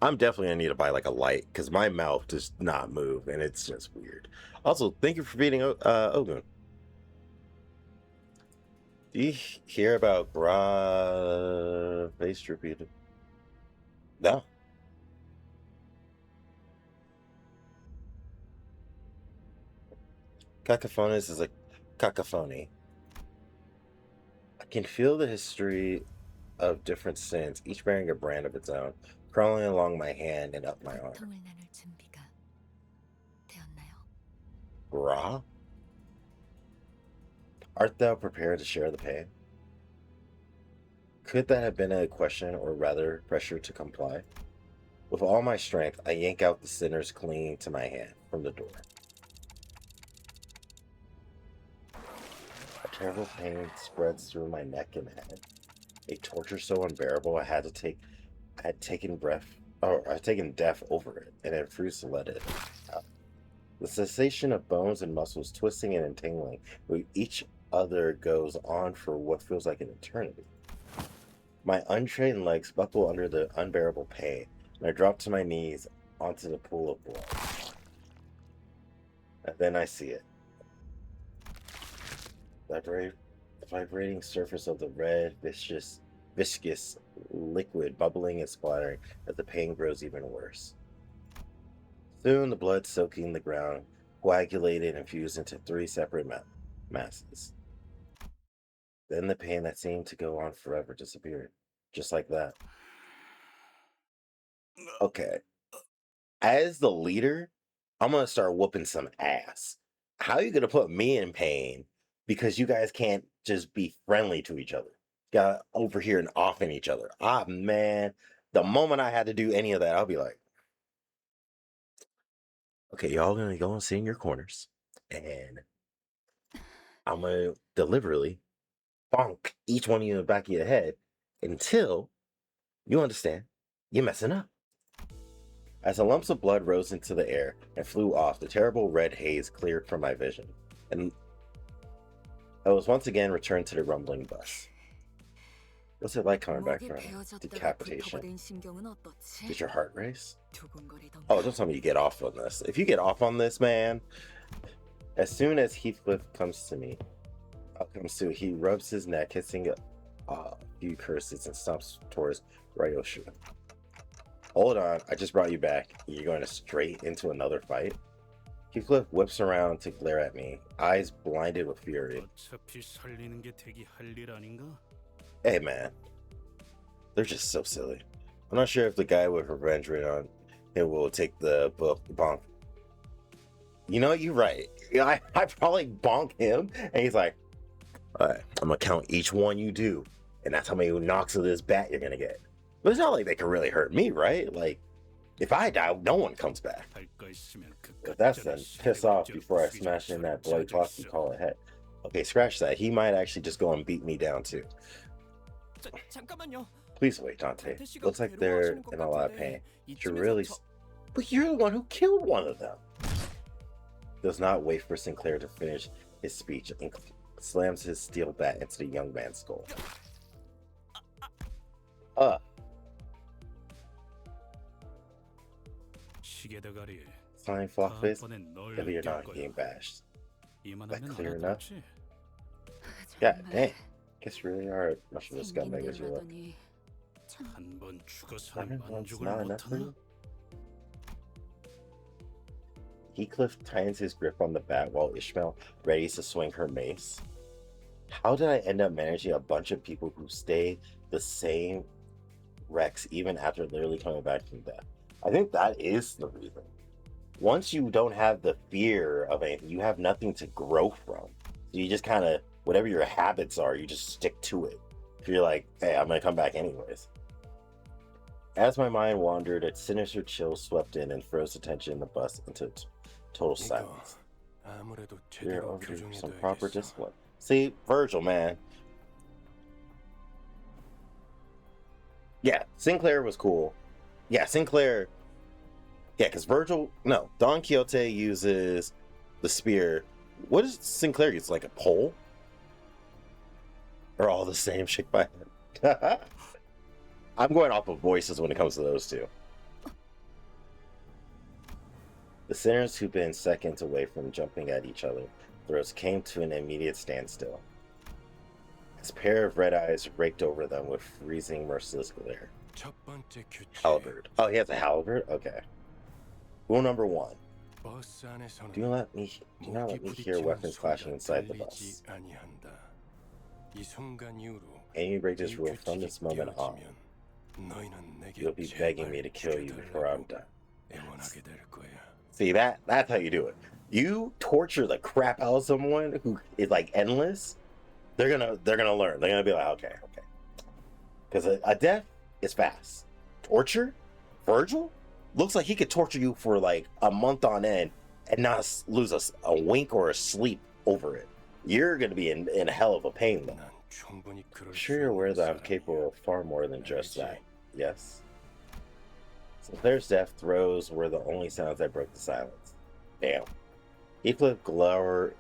I'm definitely going to need to buy like a light because my mouth does not move and it's just weird. Also, thank you for feeding Ogun. Do you hear about face repeated? No. Cacophonous is a cacophony. I can feel the history of different sins, each bearing a brand of its own, crawling along my hand and up my arm. 고통을 나눌 준비가 되었나요? Ra? Art thou prepared to share the pain? Could that have been a question, or rather pressure to comply? With all my strength, I yank out the sinners clinging to my hand from the door. A terrible pain spreads through my neck and head. A torture so unbearable I had taken death over it, and it refused to let it out. The sensation of bones and muscles twisting and entangling with each other goes on for what feels like an eternity. My untrained legs buckle under the unbearable pain, and I drop to my knees onto the pool of blood. And then I see it. The vibrating surface of the red, viscous liquid bubbling and splattering as the pain grows even worse. Soon the blood soaking the ground coagulated and fused into 3 separate masses. Then the pain that seemed to go on forever disappeared, just like that. Okay. As the leader, I'm going to start whooping some ass. How are you going to put me in pain because you guys can't just be friendly to each other? Got over here and off in each other. Ah, man. The moment I had to do any of that, I'll be like, okay, y'all going to go and sit in your corners. And I'm going to deliberately bonk each one of you in the back of your head until you understand you're messing up. As the lumps of blood rose into the air and flew off, the terrible red haze cleared from my vision, and I was once again returned to the rumbling bus. What's it like coming back from decapitation? Did your heart race? Oh, don't tell me you get off on this. If you get off on this, man, as soon as Heathcliff comes to, he rubs his neck, hissing a few curses and stomps towards Ryoshu. Hold on, I just brought you back. You're going straight into another fight? Heathcliff whips around to glare at me, eyes blinded with fury. Hey man, they're just so silly. I'm not sure if the guy with revenge written on him will take the bonk. You know, you're right. I probably bonk him, and he's like, alright, I'm gonna count each one you do, and that's how many knocks of this bat you're gonna get. But it's not like they can really hurt me, right? Like, if I die, no one comes back. If that's then piss off before I smash in that bloody box and call it head. Okay, scratch that. He might actually just go and beat me down too. Please wait, Dante. Looks like they're in a lot of pain. You're really... But you're the one who killed one of them. Does not wait for Sinclair to finish his speech and slams his steel bat into the young man's skull. Fine flock face, maybe you're not getting bashed. That clear enough? Yeah, dang. Guess you really are much of a scumbag as you look. 참. 한 번 죽어서는 That's 만족을 not enough for 못하나? you? Heathcliff tightens his grip on the bat while Ishmael readies to swing her mace. How did I end up managing a bunch of people who stay the same Rex even after literally coming back from death? I think that is the reason. Once you don't have the fear of anything, you have nothing to grow from. So you just kind of, whatever your habits are, you just stick to it. If you're like, hey, I'm going to come back anyways. As my mind wandered, a sinister chill swept in and froze the tension in the bus into total 이거 silence. 아무래도 We're 제대로 overdue for some 교정해둬야겠어. proper discipline. See, Virgil, man. Yeah, Sinclair was cool. Yeah, Sinclair. Yeah, because Virgil, no, Don Quixote uses the spear. What does Sinclair use? Like a pole? Or all the same? Shake my head. I'm going off of voices when it comes to those two. The sinners who'd been seconds away from jumping at each other throats came to an immediate standstill. His pair of red eyes raked over them with freezing, merciless glare. 첫 번째 규칙. Halberd. Oh, he has a halberd? Okay. Rule number 1. 버스 안에서는 Do not let me hear weapons clashing inside the bus. 아니한다. 이 순간 이후로 Aim you break this rule from this moment on. 너희는 내게 You'll be begging me to kill you before I'm done. 애원하게 될 거야. See, that's how you do it. You torture the crap out of someone who is like endless, they're gonna learn. They're gonna be like, okay. Because a death is fast. Torture? Virgil? Looks like he could torture you for like a month on end and not lose a wink or a sleep over it. You're gonna be in a hell of a pain though. I'm sure you're aware that I'm capable of far more than just that. Yes? Sinclair's death throes were the only sounds that broke the silence. Damn. Heathcliff glowered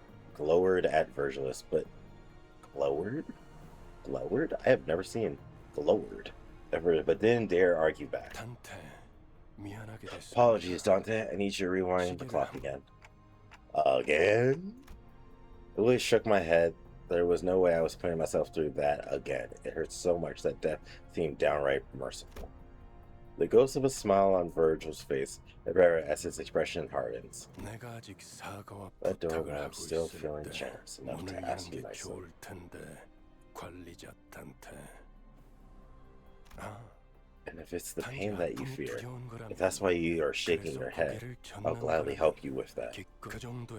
at Virgilus, but glowered? Glowered? I have never seen glowered ever, but didn't dare argue back. Apologies, Dante. I need you to rewind the clock again. Again? I really shook my head. There was no way I was putting myself through that again. It hurt so much that death seemed downright merciful. The ghost of a smile on Virgil's face, as his expression hardens. That door, but I'm still feeling generous enough to ask you nicely. And if it's the pain that you fear, if that's why you are shaking your head, I'll gladly help you with that. Rewinding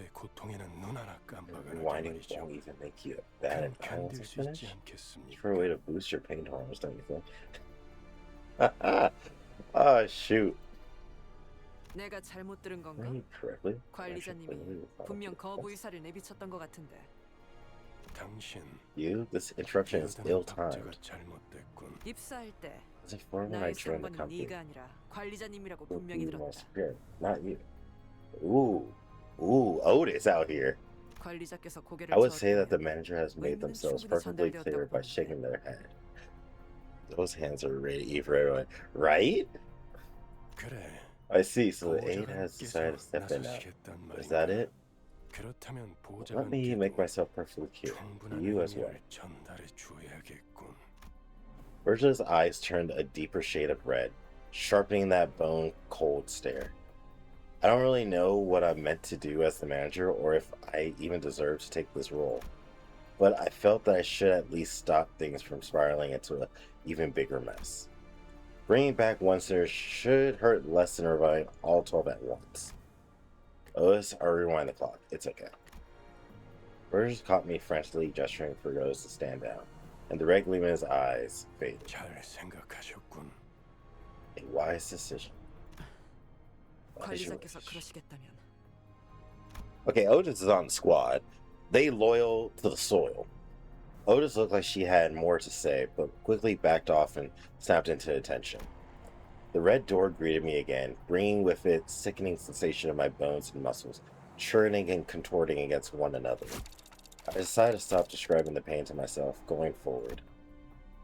won't even make you bad at violence and finish. It's for a way to boost your pain hormones, don't you think? Oh, shoot. 내가 잘못 들은 건가? Read correctly? 관리자님이 분명 거부 의사를 내비쳤던 것 같은데. You? This interruption is ill-timed. 입사할 때 As a former when I 나의 joined the 상관은 company, 네가 아니라 관리자님이라고 who 분명히 be my 들었다. spirit, not you. Ooh, Otis out here. 관리자께서 고개를 I would say that the 저었다면 manager has made 의문은 themselves 충분히 perfectly 전달되었다고 clear by 보는데. shaking their head. Those hands are ready for everyone, right? I see, so the aide has decided to step in now. Is that it? Let me make myself perfectly clear. You as well. Virgil's eyes turned a deeper shade of red, sharpening that bone-cold stare. I don't really know what I'm meant to do as the manager or if I even deserve to take this role, but I felt that I should at least stop things from spiraling into an even bigger mess. Bringing back one sinner should hurt less than reviving all 12 at once. Otis, I'll rewind the clock. It's okay. Virgil caught me frantically gesturing for Otis to stand down, and the red gleam in his eyes faded. A wise decision. 관리자께서 그러시겠다면. Okay, Otis is on the squad. They loyal to the soil. Otis looked like she had more to say, but quickly backed off and snapped into attention. The red door greeted me again, bringing with it sickening sensation of my bones and muscles, churning and contorting against one another. I decided to stop describing the pain to myself, going forward.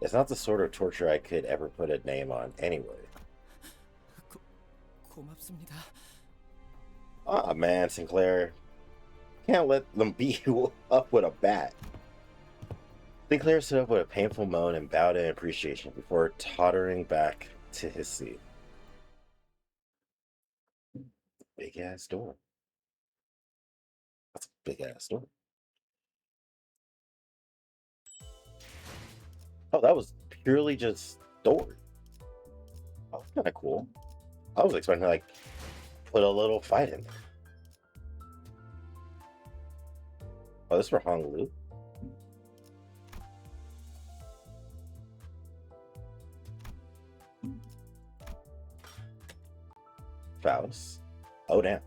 It's not the sort of torture I could ever put a name on, anyway. 고맙습니다. Ah, man, Sinclair. Can't let them beat you up with a bat. Sinclair stood up with a painful moan and bowed in appreciation before tottering back to his seat. Big ass door. That's a big ass door. Oh, that was purely just story. Oh, that's kind of cool. I was expecting to like put a little fight in there. Oh, this is for Honolulu. Faust. Oh, damn.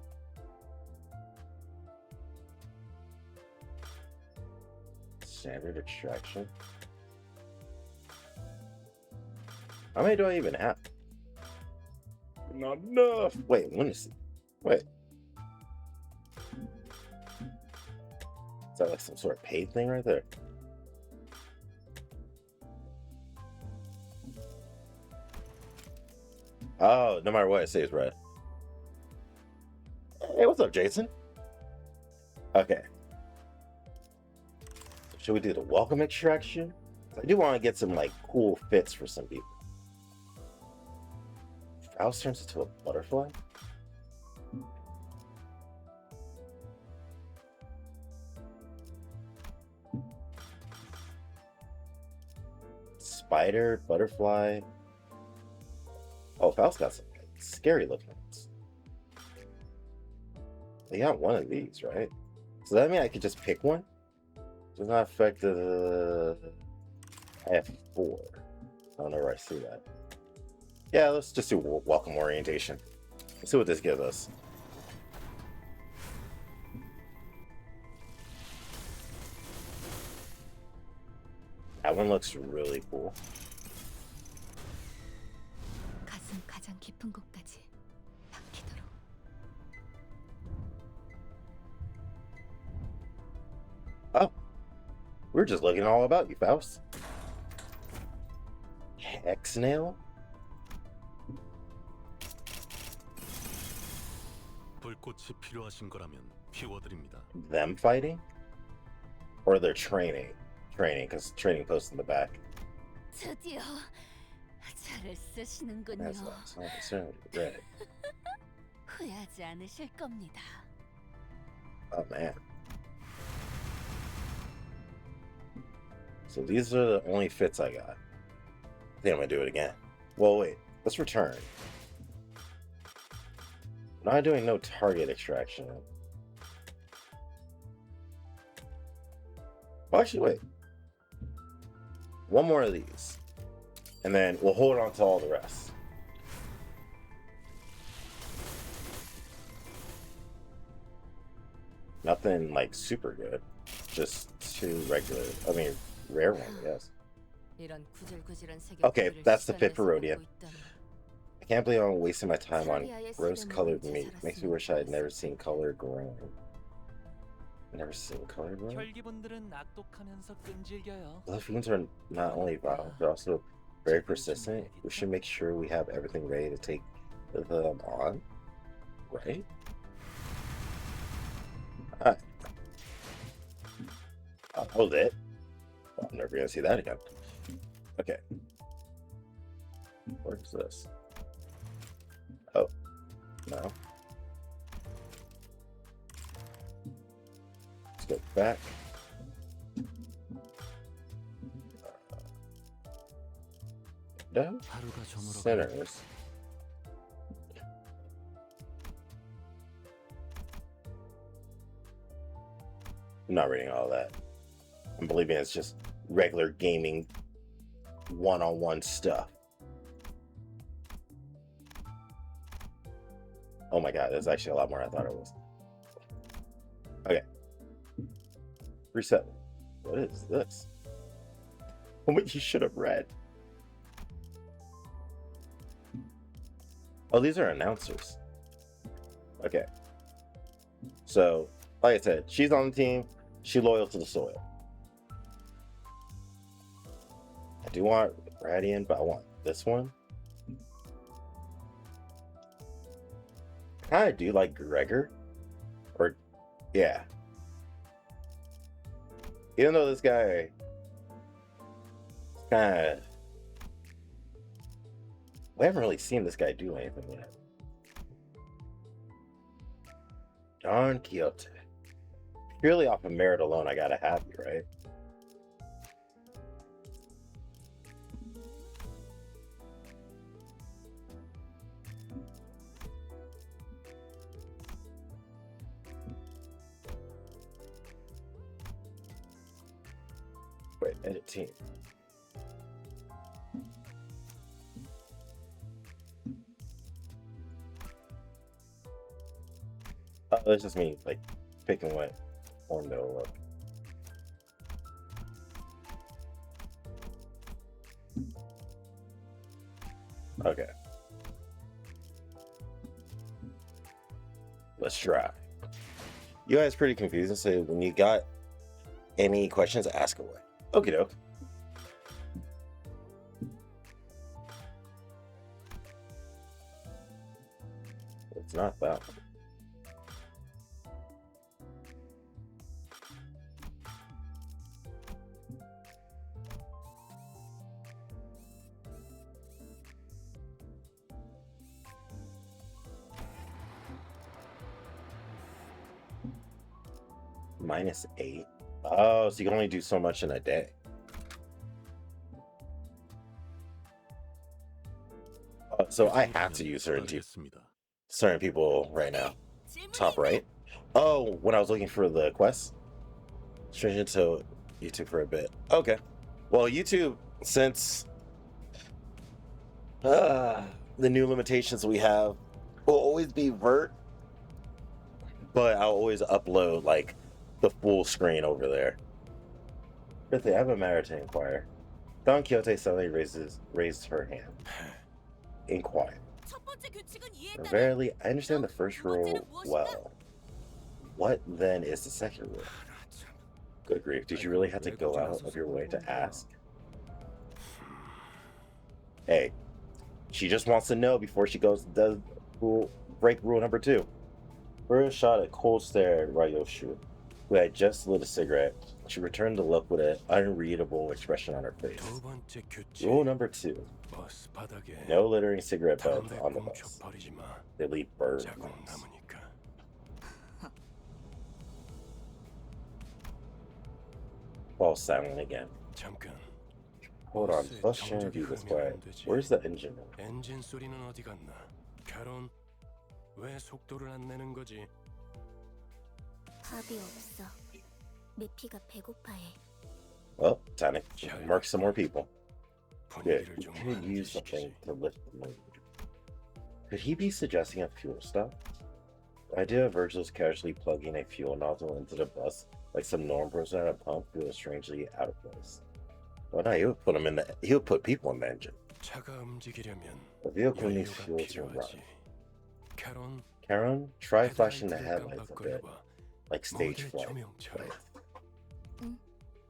Standard extraction. How many do I even have? Not enough. Wait, let me see. Wait. Is that like some sort of paid thing right there? Oh, no matter what, it stays red. Hey, what's up, Jason? Okay. Should we do the welcome extraction? I do want to get some like cool fits for some people. Faust turns into a butterfly? Spider, butterfly. Oh, Faust got some scary looking ones. They got one of these, right? So that means I could just pick one? Does not affect the F4. I don't know where I see that. Yeah, let's just do welcome orientation. Let's see what this gives us. That one looks really cool. 가슴 가장 깊은 곳까지 박히도록. Oh, we're just looking all about you, Faust. Hex nail? 불꽃이 필요하신 거라면 피워드립니다. Them fighting? Or they're training? Training, because training posts in the back. 드디어 잘을 쓰시는군요. That's not necessarily red. 후회하지 않으실 겁니다. Oh man. So these are the only fits I got. I think I'm gonna do it again. Well, wait. Let's return. I'm not doing no target extraction. Well, actually, wait. One more of these. And then we'll hold on to all the rest. Nothing like super good. Just two regular, I mean, rare ones, yes. Okay, that's the fit for Rhodium. I can't believe I'm wasting my time on rose-colored meat. Makes me wish I had never seen color growing. Never seen color growing? The fiends are not only vile, they're also very persistent. We should make sure we have everything ready to take them on. Right? Alright. I'll hold it. I'm never gonna see that again. Okay. What is this? Oh. No. Let's go back. No. Sinners. I'm not reading all that. I'm believing it's just regular gaming one-on-one stuff. Oh my god, there's actually a lot more than I thought it was. Okay. Reset. What is this? Oh, wait, you should have read. Oh, these are announcers. Okay. So, like I said, she's on the team. She's loyal to the soil. I do want Radiant, but I want this one. I do like Gregor. Or, yeah. Even though this guy Kinda... We haven't really seen this guy do anything yet. Don Quixote. Purely off of merit alone, I gotta have you, right? Wait, edit team. Oh, that's just me, like, picking what form they'll look. Okay. Let's try. You guys pretty confusing, so when you got any questions, ask away. Okie doke. It's not that one. -8. Oh, so you can only do so much in a day. So I have to use certain people right now. Top right. Oh, when I was looking for the quest. Strange into YouTube for a bit. Okay. Well, YouTube, since the new limitations we have, will always be vert, but I'll always upload like the full screen over there. Good thing I have a matter to inquire. Don Quixote suddenly raised her hand. Inquire. Verily, I understand the first rule well. What then is the second rule? Good grief, did you really have to go out of your way to ask? Hey, she just wants to know before she goes and does break rule number 2. Burrow shot a cold stare at Ryoshu, who had just lit a cigarette. She returned the look with an unreadable expression on her face. Rule number 2. No littering cigarette butts on the bus. They leave bird marks. Fall silent again. Hold on, bus shouldn't be this quiet. Where's the engine room? 엔진 소리는 어디 갔나? 캐론, 왜 속도를 안 내는 거지? 답이 없어. 메피가 배고파해. Well, time to mark some more people. Yeah, we could use something to lift the mood. Could he be suggesting a fuel stop? The idea of Virgil's casually plugging a fuel nozzle into the bus like some normal person at a pump feels strangely out of place. Well, no, he would put people in the engine. The vehicle needs fuel to run. Karen, try flashing the headlights a bit, like stage flight.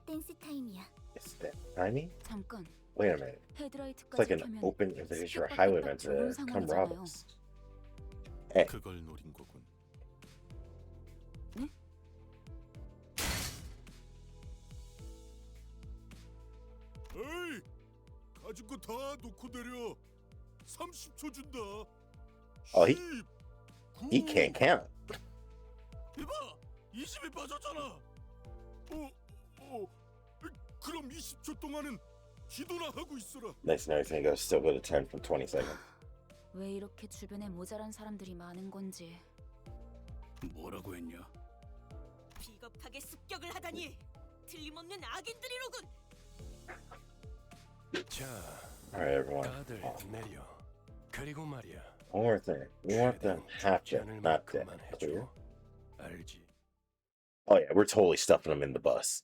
댄스 타임이야. Is that timing? 잠깐. Wait a minute. It's like an open invitation or highway event to come rob us. Hey. 그걸 노린 거군. 네? 에이! 가진 거 다 놓고 내려. 30초 준다. Oh, he can't count. 이봐! 20이 빠졌잖아. 그럼 20초 동안은 기도나 하고 있어라. Next and everything goes still go to 10 from 20 seconds. 왜 이렇게 주변에 모자란 사람들이 많은 건지. 뭐라고 했냐? 비겁하게 습격을 하다니. 틀림없는 악인들이로군. 자, Alright, everyone. 다들 내려. 그리고 말이야. One more thing. We want them half dead, not dead. Clear? 알지. Oh yeah, we're totally stuffing them in the bus.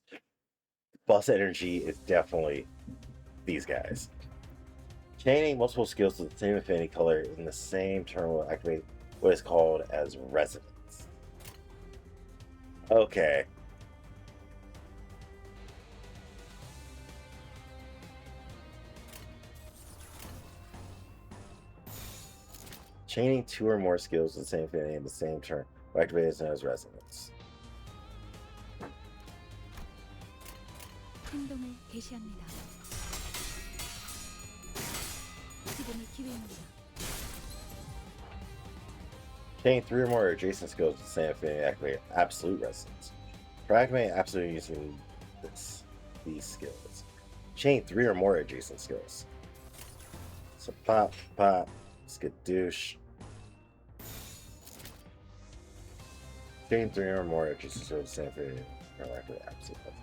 Bus energy is definitely these guys. Chaining multiple skills to the same affinity color in the same turn will activate what is called as resonance. Okay. Chaining 2 or more skills to the same affinity in the same turn will activate as resonance. 행동을 개시합니다. 성공의 기회입니다. Chain 3 or more adjacent skills to the same thing, activate absolute resonance. For activating absolute using these skills. Chain 3 or more adjacent skills. So pop, pop, skadoosh. Chain 3 or more adjacent skills to the same thing, activate absolute resonance.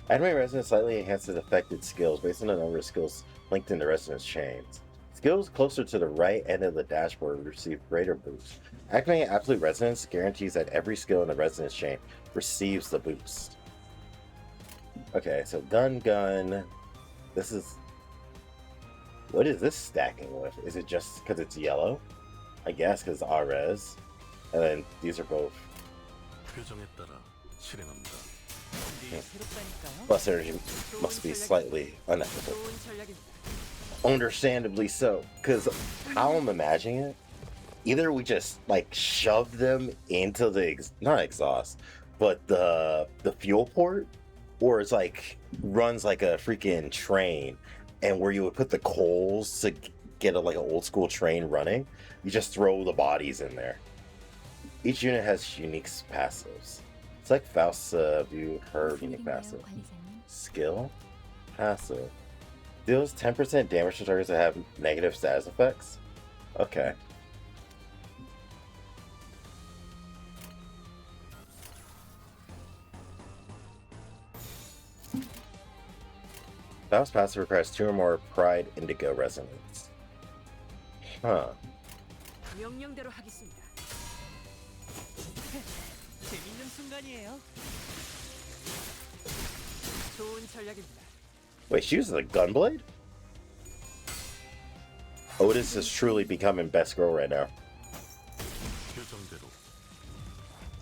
Activate resonance slightly enhances affected skills based on the number of skills linked in the resonance chains. Skills closer to the right end of the dashboard receive greater boost. Activating absolute resonance guarantees that every skill in the resonance chain receives the boost. Okay, so gun. This is... What is this stacking with? Is it just because it's yellow? I guess because it's Ares. And then these are both. Plus energy must be slightly unethical. Understandably so, because how I'm imagining it, either we just like shove them into the not exhaust, but the fuel port, or it's like runs like a freaking train, and where you would put the coals to get like an old school train running, you just throw the bodies in there. Each unit has unique passives. It's like Faust's view, her unique passive. Skill? Passive. Deals 10% damage to targets that have negative status effects? Okay. Faust's passive requires 2 or more Pride Indigo resonance. Huh. 명령대로 하겠습니다. 재밌는 순간이에요. 좋은 전략입니다. Wait, she uses a gunblade? Otis is truly becoming best girl right now.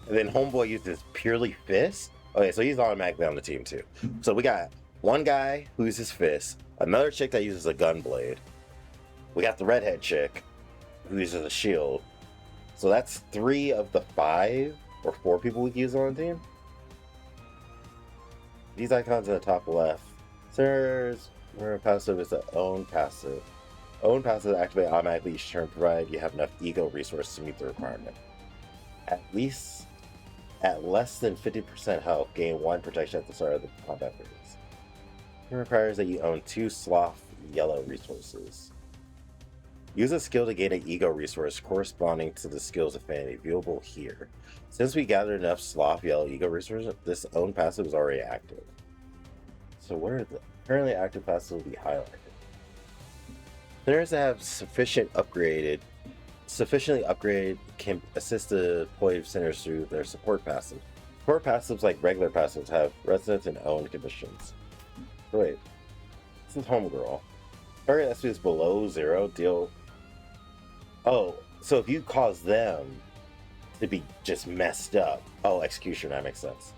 And then Homeboy uses purely fist? Okay, so he's automatically on the team too. So we got one guy who uses fist, another chick that uses a gunblade. We got the redhead chick who uses a shield. So that's 3 of the 5 or 4 people we can use on the team. These icons in the top left. Sirs, passive is the own passive. Own passive activate automatically each turn, provided you have enough ego resources to meet the requirement. At less than 50% health, gain 1 protection at the start of the combat phase. It requires that you own 2 sloth yellow resources. Use a skill to gain an ego resource corresponding to the skill's affinity, viewable here. Since we gathered enough sloth yellow ego resources, this own passive is already active. So where are the currently active passives will be highlighted? Players that have sufficiently upgraded can assist the deployed centers through their support passive. Support passives like regular passives have resonance and own conditions. Wait, this is Homegirl. Target SP is below 0, deal... Oh, so if you cause them to be just messed up... Oh, Execution, that makes sense.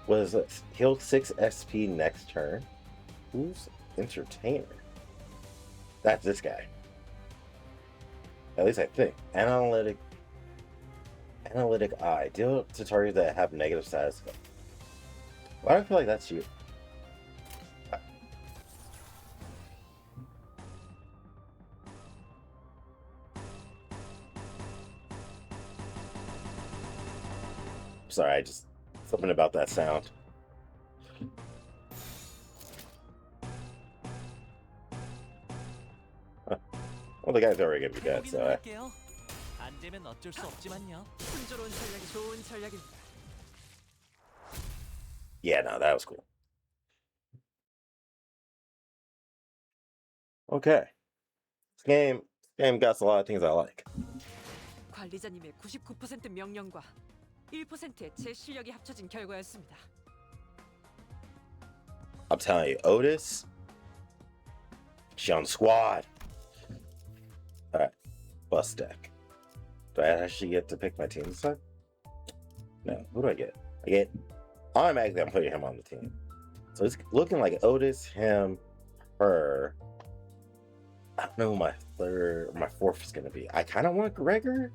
What is this? Heal 6 SP next turn? Who's Entertainer? That's this guy. At least I think. Analytic Eye. Deal to targets that have negative status. Why do I feel like that's you? Sorry, I just... Something about that sound. Well, the guy's already gonna be dead, so... 안 되면 어쩔 수 없지만요. 순조로운 전략이 좋은 전략입니다. Yeah, no, that was cool. Okay. This game got a lot of things I like. 관리자님의 99% 명령과 1%의 제 실력이 합쳐진 결과였습니다. I'm telling you, Otis, she on the squad. Alright, bus deck. Do I actually get to pick my team this time? No, who do I get? Automatically I'm putting him on the team. So it's looking like Otis, him, her. I don't know who my third or my fourth is gonna be. I kinda want Gregor.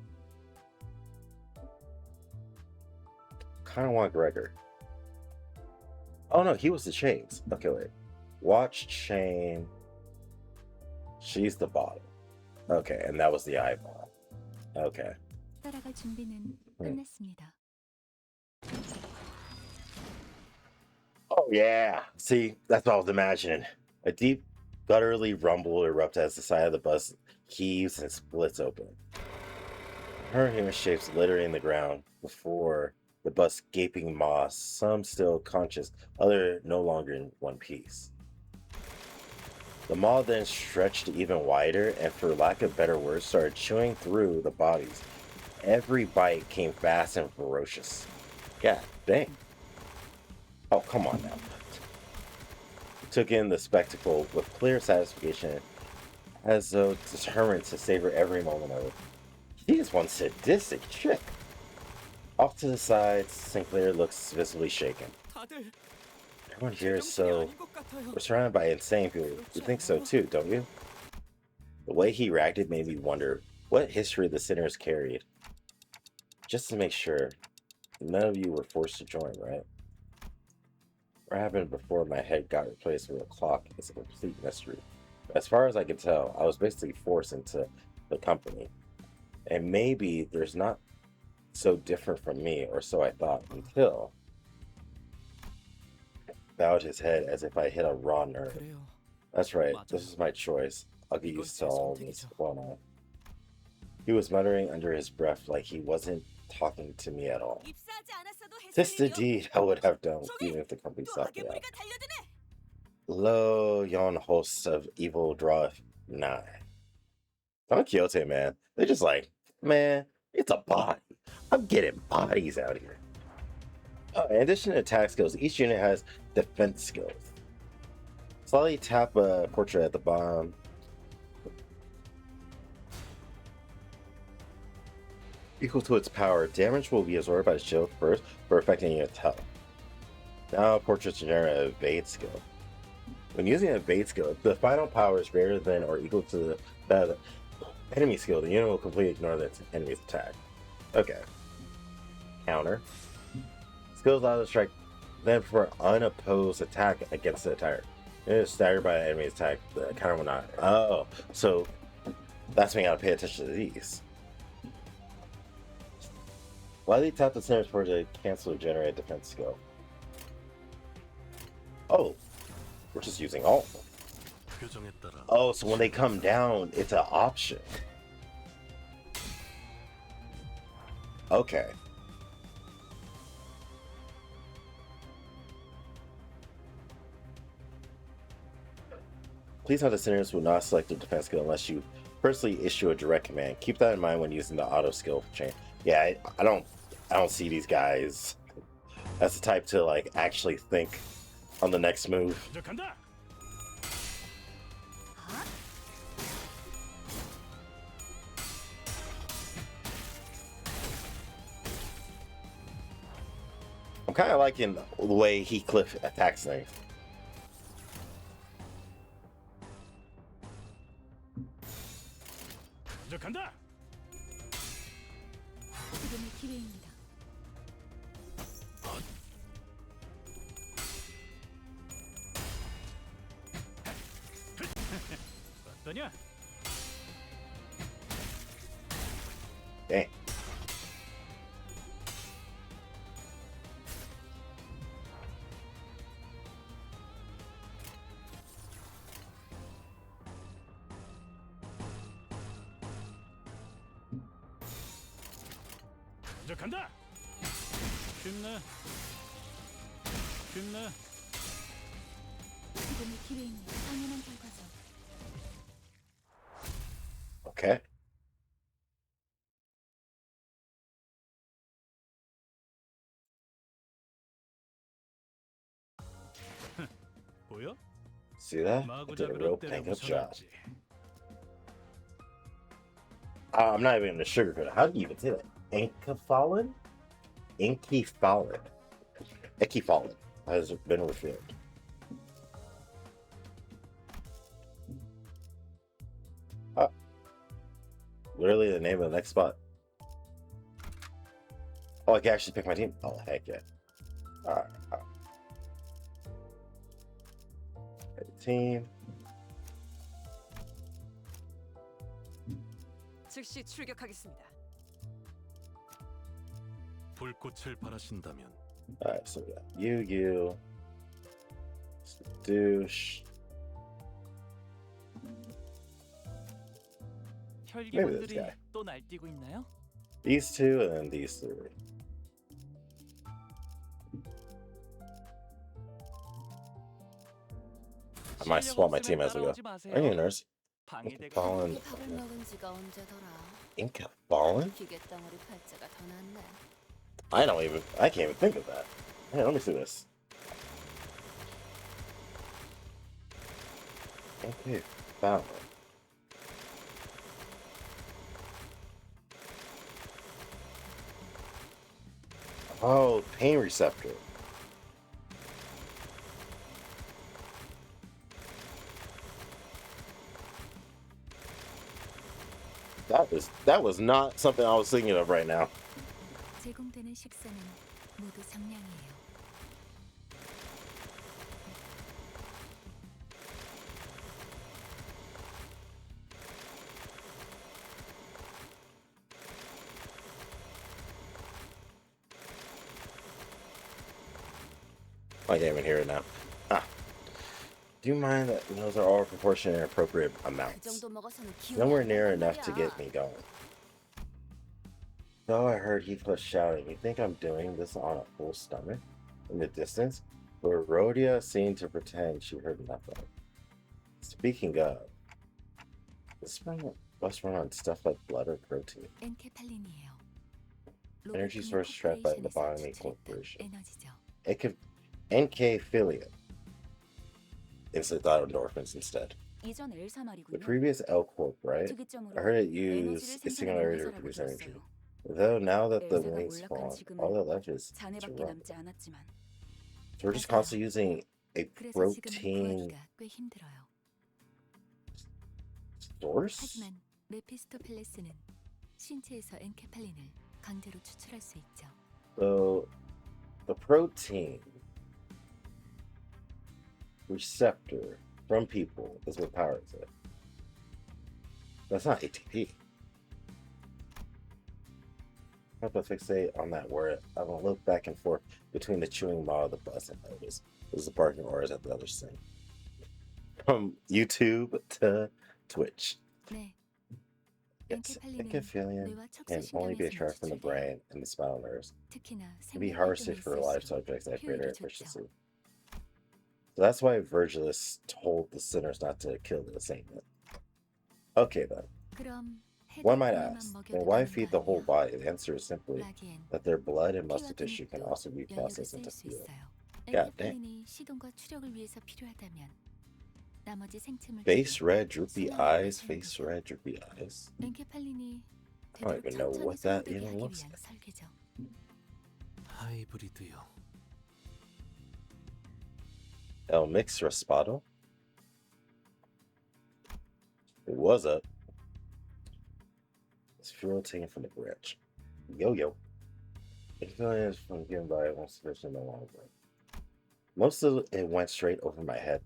Oh no, he was the chains. Okay, wait. Watch chain. She's the bottom. Okay, and that was the eyeball. Okay. 따라갈 준비는 끝났습니다. Oh yeah. See, that's what I was imagining. A deep, gutturally rumble erupts as the side of the bus heaves and splits open. Her human shapes littering the ground before the bus gaping maws, some still conscious, other no longer in one piece. The maw then stretched even wider and, for lack of better words, started chewing through the bodies. Every bite came fast and ferocious. God dang. Oh, come on now. Took in the spectacle with clear satisfaction, as though determined to savor every moment of it. She is one sadistic chick. Off to the side, Sinclair looks visibly shaken. Everyone here is so... We're surrounded by insane people. You think so too, don't you? The way he reacted made me wonder what history the sinners carried. Just to make sure, none of you were forced to join, right? What happened before my head got replaced with a clock is a complete mystery. As far as I can tell, I was basically forced into the company. And maybe there's not so different from me, or so I thought, until... Bowed his head as if I hit a raw nerve. That's right, this is my choice. I'll get used to all this, won't I? He was muttering under his breath like he wasn't talking to me at all. This the deed I would have done even if the company stopped me out. Lo, yon hosts of evil draweth nigh. Don Quixote, man, they're just like, man, it's a body. I'm getting bodies out here. In addition to attack skills, each unit has defense skills. Slightly tap a portrait at the bottom. Equal to its power, damage will be absorbed by the shield first for affecting unit's health. Now, portraits generate an evade skill. When using an evade skill, if the final power is greater than or equal to the enemy skill, the unit will completely ignore the enemy's attack. Okay. Counter. Skills allow the strike then for unopposed attack against the attacker. It is staggered by an enemy's attack. The counter will not. Oh, so that's when you gotta pay attention to these. Lightly tap the center's for to cancel or generate defense skill. Oh, we're just using all. Oh, so when they come down, it's an option. Okay. Please note the sinners will not select a defense skill unless you personally issue a direct command. Keep that in mind when using the auto skill chain. Yeah, I don't see these guys as the type to like actually think on the next move. I'm kind of liking the way Heathcliff attacks things. 지금의 기회입니다. 어떠냐? Dang. 간다. 쉽네. 쉽네. 지금의 기회입니다. 당연한 결과죠. Okay. 보여? See that? I did a real 마구잡이로 bang up job. 때려부숴놨지. I'm not even gonna sugarcoat it. How do you even say that? Encephalon? Encephalon. Encephalon has been revealed. Literally the name of the next spot. Oh, I can actually pick my team. Oh, heck yeah. Alright. Team. 즉시 출격하겠습니다. 불꽃을 바라신다면 Alright, so we got Yu-Gi-Oh, douche. Maybe this guy. 또 날뛰고 있나요? These two and then these three. I might swap my team as we go. Are you a nurse? Inca Fallen. 밥을 먹은 지가 언제더라. Inca Fallen? 기계 덩어리 팔자가 더 낫네. I can't even think of that. Hey, let me see this. Okay, Fallen. Oh, pain receptor. That was not something I was thinking of right now. 제공되는 식사는 모두 정량이에요. I can't even hear it now. Ah. Do you mind that those are all proportionate and appropriate 그 amounts? 정도 먹어서는 기운이 Nowhere 안 near 난단 enough to 말이야. get me going. Though I heard Heathcliff shouting, you think I'm doing this on a full stomach? In the distance, but Rhodia seemed to pretend she heard nothing. Speaking of, this must run on stuff like blood or protein. 엔케팔린이에요. Energy source trapped by the Biomy 추출했던 Corporation. 에너지죠. It could NK affiliate. Instantly thought of endorphins instead. 이전 엘사 The 말이군요. previous L Corp, right? 특이점으로 I heard it 에너지를 used its 생산하는 singularity to 회사라고 produce energy. 들었어요. Though now that the 엘사가 wings 몰락한 spawn, 지금은 all that left is to 잔해밖에 run. 남지 않았지만 So we're just constantly using a 그래서 지금은 protein 구하기가 꽤 힘들어요. source? 하지만 메피스토펠레스는 신체에서 엔케팔린을 강제로 추출할 수 있죠. So the protein receptor from people is what powers it. That's not ATP. I have to fixate on that word. I'm gonna look back and forth between the chewing model of the bus and notice. Is the barking orders at the other side. From YouTube to Twitch. 네, Yes, 엔케팔린은 encephalon 뇌와 can only be 척수신경에서만 extracted from the 추출돼요. brain and the spinal nerves. 특히나 It can be 생명 harvested 활동이 for live 있을수록 subjects at greater 효율이 좋죠. efficiency. So that's why Virgilus told the sinners not to kill the saint. Okay then. 그럼 One might 해독 ask, 고기만 then 먹여도 why 되는 feed 거 the whole 아니야? body? The answer is simply 라기엔 that their blood and muscle 피와 tissue can 근육도 also be 연료로 processed 쓰일 into 수 fuel. 있어요. God damn. 엔케팔린이 시동과 추력을 위해서 필요하다면 나머지 생체물들이 Face red, droopy 순환을 eyes, 거쳐야 face 되죠. red, droopy eyes. 엔케팔린이 I don't 되도록 even know 천천히 what that 소모되게 even 하기 looks 위한 like. 설계죠. 하이브리드요. El Mix Raspado? It was up. It's fuel taken from the bridge. Yo. Experience from given by one sufficient no longer. Most of it went straight over my head.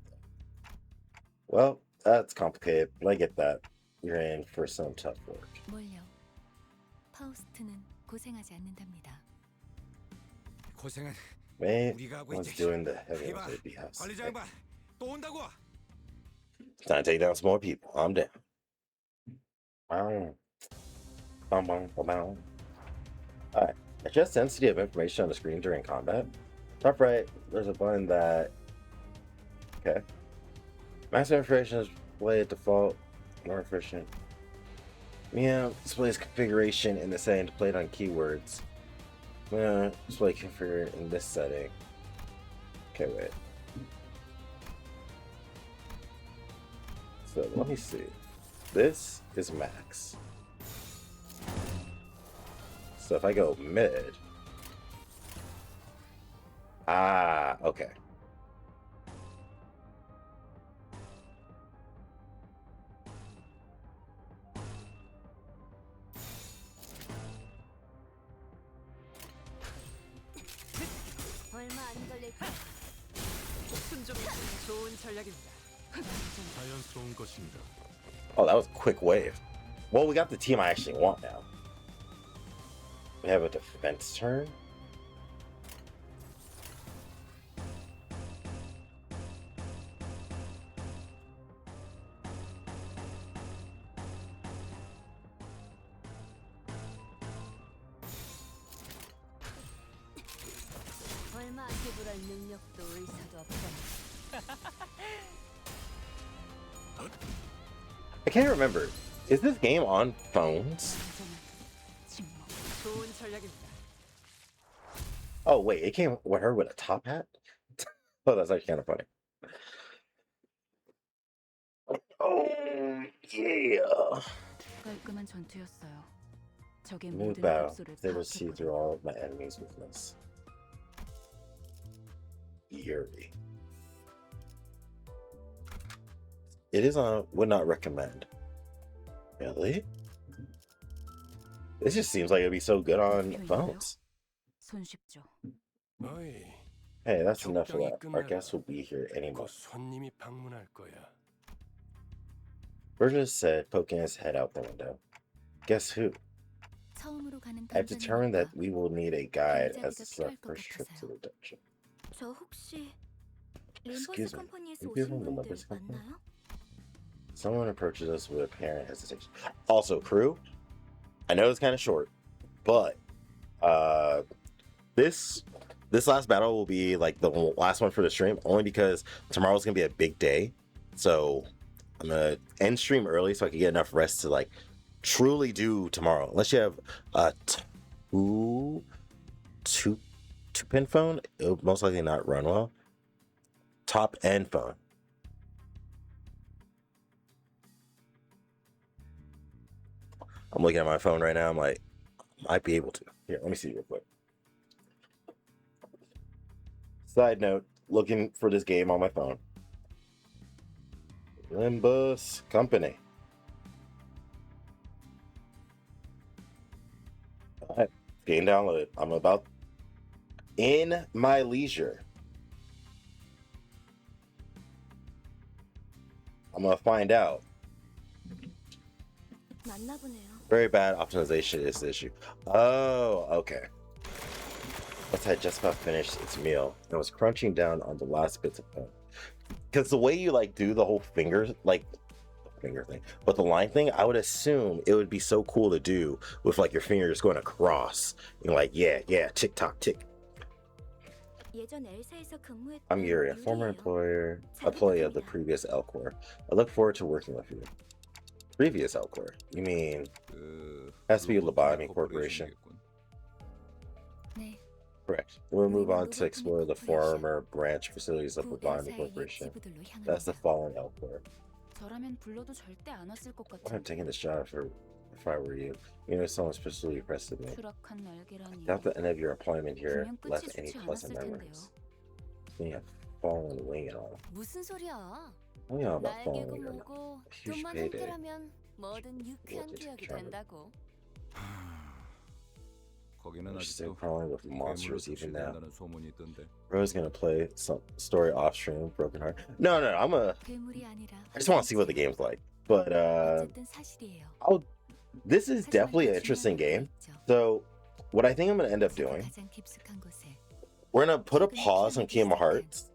Well, that's complicated, but I get that. You're in for some tough work. 뭘요? 파우스트는 고생하지 않는답니다. 고생은 Man, 우리가 하고 one's 있지. doing the heavy 해봐. on the behalf. 관리자 양반 또 온다고. Time to take down some more people. I'm down. Wow. Alright. Adjust density of information on the screen during combat. Top right, there's a button that. Okay. Maximum information is displayed at default. More efficient. Yeah, displays configuration in the setting displayed on keywords. Display configured in this setting. Okay, wait. So let me see. This is max. So if I go mid. Ah, okay. 얼마 안 걸릴 거야. 순종이 좋은 전략입니다. 자연스러운 것입니다. Oh, that was a quick wave. Well, we got the team I actually want now. We have a defense turn. 얼마 기부할 능력도 의사도 없던. I can't remember. Is this game on phones? 좋은 전략입니다. Oh wait, it came with her with a top hat. Oh, that's actually kind of funny. Oh yeah. 깔끔한 전투였어요. 적의 Move 모든 battle. 독소를 They will see 파악했거든요. through all of my enemies' weakness. Eerie. It is on. Would not recommend. Really? This just seems like it'd be so good on phones. 손쉽죠. 어이, Hey, that's enough of that. Our guests will be here any 곧 moment. 손님이 방문할 거야. Burgess said, poking his head out the window. Guess who? 처음으로 가는 I've determined that 던전이니까 we will need a guide 굉장히가 as this is our 필요할 것 first trip to 같아서요. the dungeon. 저 혹시 Excuse 림버스 me, 컴퍼니에서 you people 오신 from the 분들 Limbus Company? 맞나요? Someone approaches us with apparent hesitation. Also, crew, I know it's kind of short, but this last battle will be like the last one for the stream, only because tomorrow's gonna be a big day. So I'm gonna end stream early so I can get enough rest to like truly do tomorrow. Unless you have a two pin phone, it'll most likely not run well. Top end phone. I'm looking at my phone right now. I'm like, might be able to. Here, let me see real quick. Side note, looking for this game on my phone. Limbus Company. All right, game downloaded. I'm about in my leisure. I'm gonna find out. 맞나 보네요. Very bad optimization is the issue. Oh, okay. Once I just about finished its meal, and was crunching down on the last bits of bone. Because the way you like do the whole finger thing, but the line thing, I would assume it would be so cool to do with like your fingers going across. You're like, yeah, tick tock, tick. 예전 엘사에서 근무했던 I'm Yuri, a former 유리예요. employee of the 부탁드립니다. previous Elcor. I look forward to working with you. Previous Elcor? You mean has to be Lobotomy Corporation? 네. Correct. We'll move on to explore the former branch facilities of 구 Lobotomy 엘사의 옛 Corporation. 지부들로 That's the 향합니다. fallen Elcor. 저라면 불러도 절대 안 왔을 것 I'm 같은 taking this job if I were you. You know, someone specially requested me. 추락한 날개라니. Doubt the end of your employment here 분명 끝이 left any 좋지 pleasant 않았을 텐데요. memories. Being a fallen wing and all. 무슨 소리야? Oh yeah, about 날개고 fallen wing or not. 뭐고 Huge 돈만 payday. 함께라면 뭐든 유쾌한 Wanted to 기억이 travel. 된다고. 거기는 We're still 아직도 crawling with 괴물로 monsters even now. 출시된다는 소문이 있던데. Bro's gonna play some story off stream, Broken Heart. No, 괴물이 아니라 I just want to see what the game's like. But 어쨌든 사실이에요. this is definitely an interesting game. So what I think I'm gonna end up doing, 가장 깊숙한 곳에 we're gonna put a pause on Kingdom Hearts,